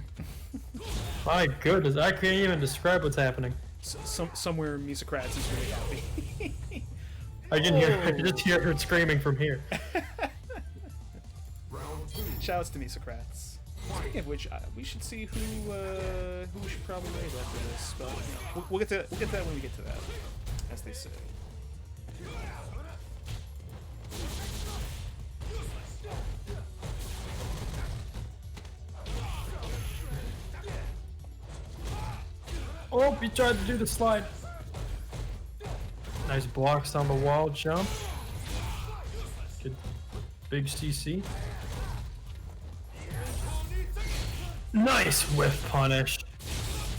My goodness, I can't even describe what's happening. Somewhere Musicrats is really happy. I can just hear her screaming from here. Round two. Shouts to Musicrats. Speaking of which, we should see who we should probably raid after this, but you know, we'll get to that when we get to that, as they say. Oh, he tried to do the slide. Nice blocks on the wall jump. Good big CC. Nice whiff punish.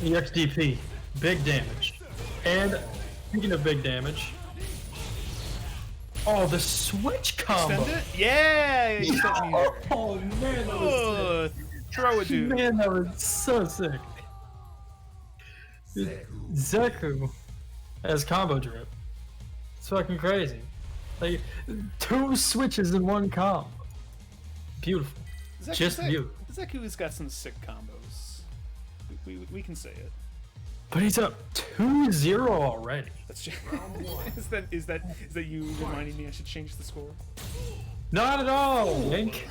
EXDP. Big damage. And speaking of big damage. Oh, the switch combo. Extend it? Yeah! Extend meter. Oh man, that was Oh, throw a sick. dude. Man, that was so sick. Zeku has combo drip. It's fucking crazy. Like 2 switches in 1 combo. Beautiful. Just beautiful. Zeku's got some sick combos. We can say it. But he's up 2-0 already. That's just, is that you reminding me I should change the score? Not at all, Link.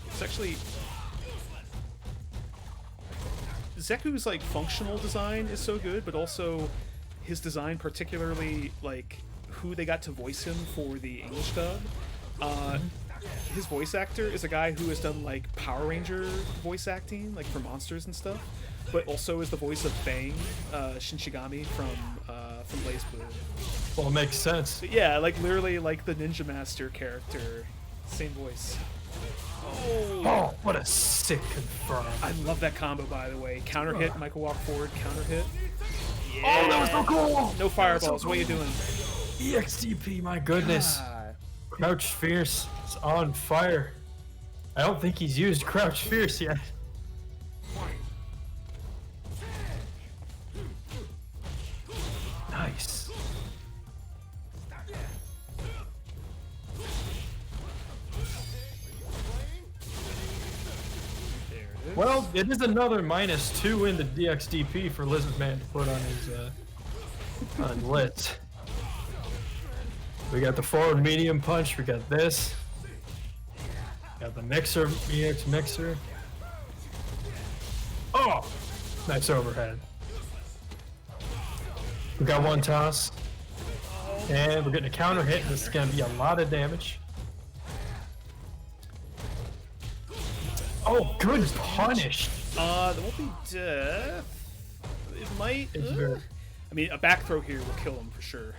It's actually Zeku's like functional design is so good, but also his design, particularly like who they got to voice him for the English dub. His voice actor is a guy who has done like Power Ranger voice acting, like for monsters and stuff, but also is the voice of Bang, Shinshigami from from Blaze Blue. Well, it makes sense. But yeah, like literally like the Ninja Master character, same voice. Oh, what a sick confirm. I love that combo, by the way. Counter hit, Michael walk forward, counter hit. Oh, that was so cool! No fireballs. What are you doing? EXDP, my goodness. Crouch Fierce is on fire. I don't think he's used Crouch Fierce yet. Nice. There it is. Well, it is another -2 in the DXDP for Lizardman to put on his list. We got the forward medium punch, we got this. Got the mixer, EX mixer. Oh! Nice overhead. We got one toss. And we're getting a counter hit. This is going to be a lot of damage. Oh, good punish. There won't be death. It might. It's very- I mean, a back throw here will kill him for sure.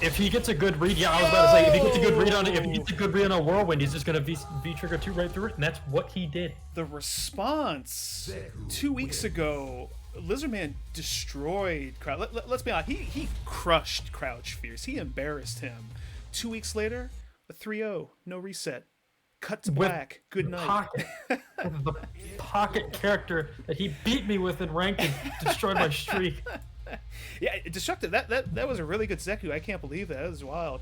If he gets a good read, yeah, I was about to say, if he gets a good read on it, if he gets a good read on a whirlwind, he's just gonna V-trigger 2 right through it, and that's what he did. The response 2 weeks ago, Lizardman destroyed Crouch. Let's be honest, he crushed Crouch Fierce. He embarrassed him. 2 weeks later, a 3-0, no reset. Cut to With black. Good night. Pocket, with the pocket character that he beat me with in ranked and destroyed my streak. Yeah, destructive. That was a really good Zeku. I can't believe that. That was wild.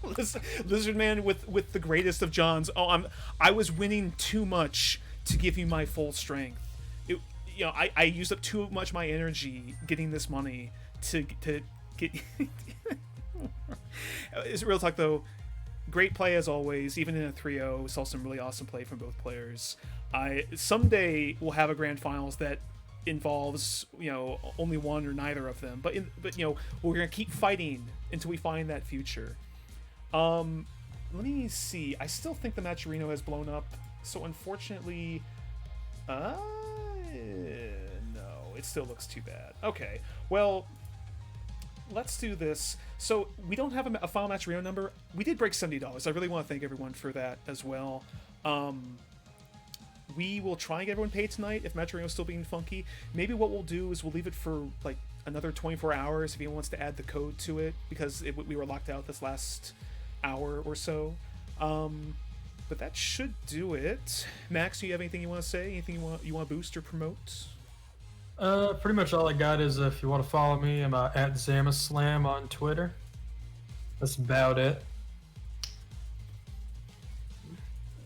Lizardman with the greatest of Johns. Oh, I was winning too much to give you my full strength. I used up too much of my energy getting this money to get. It's real talk though. Great play as always, even in a 3-0. Saw some really awesome play from both players. Someday we'll have a grand finals that involves only one or neither of them, but we're gonna keep fighting until we find that future. Let me see. I still think the Matcherino has blown up, so unfortunately no, it still looks too bad. Okay, well, let's do this. So we don't have a final Matcherino number. We did break $70. I really want to thank everyone for that as well. We will try and get everyone paid tonight if Matcherino is still being funky. Maybe what we'll do is we'll leave it for like another 24 hours if anyone wants to add the code to it, because we were locked out this last hour or so. But that should do it. Max, do you have anything you want to say? Anything you want to boost or promote? Pretty much all I got is if you want to follow me, I'm at Zamaslam on Twitter. That's about it.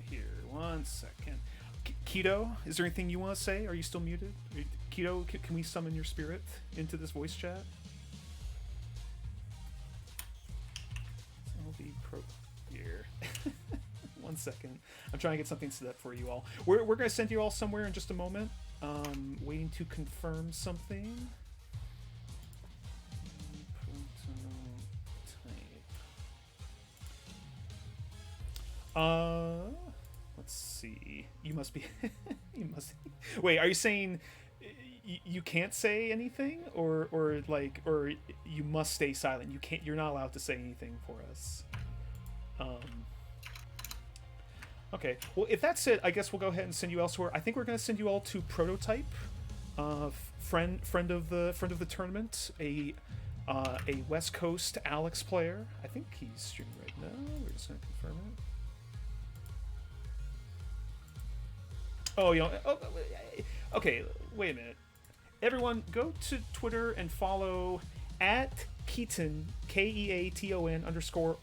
Here, 1 second. Keto, is there anything you want to say? Are you still muted? Keto, can we summon your spirit into this voice chat? I'll be pro here. 1 second. I'm trying to get something set up for you all. We're going to send you all somewhere in just a moment. Waiting to confirm something. Let's see. You must be. You must. Wait, are you saying you can't say anything, or you must stay silent? You can't. You're not allowed to say anything for us. Okay. Well, if that's it, I guess we'll go ahead and send you elsewhere. I think we're going to send you all to Prototype, friend of the tournament, a West Coast Alex player. I think he's streaming right now. We're just going to confirm it. Oh, okay, wait a minute. Everyone, go to Twitter and follow at Keaton, KEATON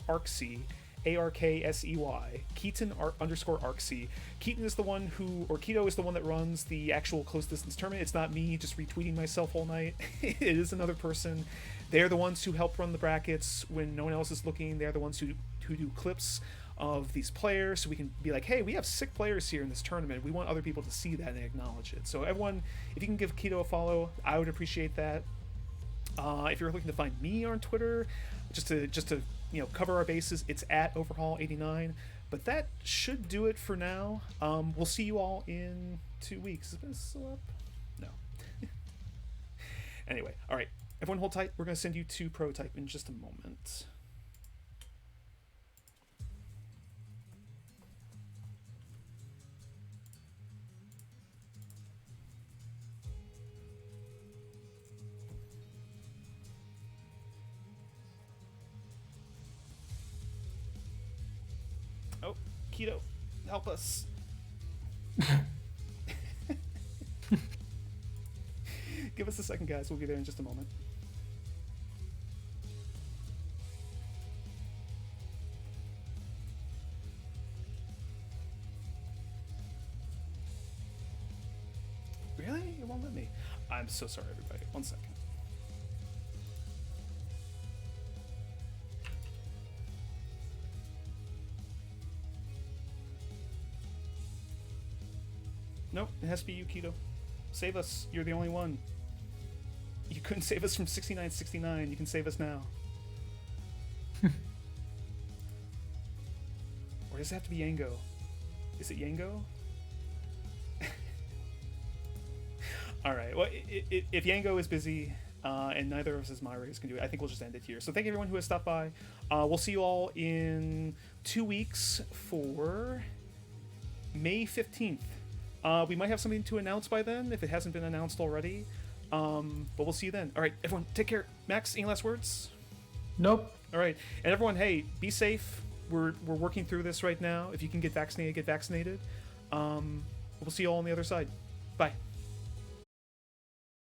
_ARKSEY, ARKSEY, Keaton _ARKSEY. Keaton is the one Keto is the one that runs the actual close distance tournament. It's not me just retweeting myself all night. It is another person. They're the ones who help run the brackets when no one else is looking. They're the ones who do clips of these players, so we can be like, hey, we have sick players here in this tournament. We want other people to see that and acknowledge it. So everyone, if you can give Keto a follow, I would appreciate that. If you're looking to find me on Twitter, just to cover our bases, it's at Overhaul89. But that should do it for now. We'll see you all in 2 weeks. Is this still up? No. Anyway, all right. Everyone hold tight. We're going to send you to prototype in just a moment. Oh, Keto, help us. Give us a second, guys. We'll be there in just a moment. Really? It won't let me. I'm so sorry, everybody. 1 second. Nope, it has to be you, Keto. Save us. You're the only one. You couldn't save us from 6969. You can save us now. Or does it have to be Yango? Is it Yango? Alright, well, if Yango is busy, and neither of us as moderators can do it, I think we'll just end it here. So thank everyone who has stopped by. We'll see you all in 2 weeks for May 15th. We might have something to announce by then, if it hasn't been announced already. But we'll see you then. Alright, everyone, take care. Max, any last words? Nope. Alright, and everyone, hey, be safe. We're working through this right now. If you can get vaccinated, get vaccinated. We'll see you all on the other side. Bye.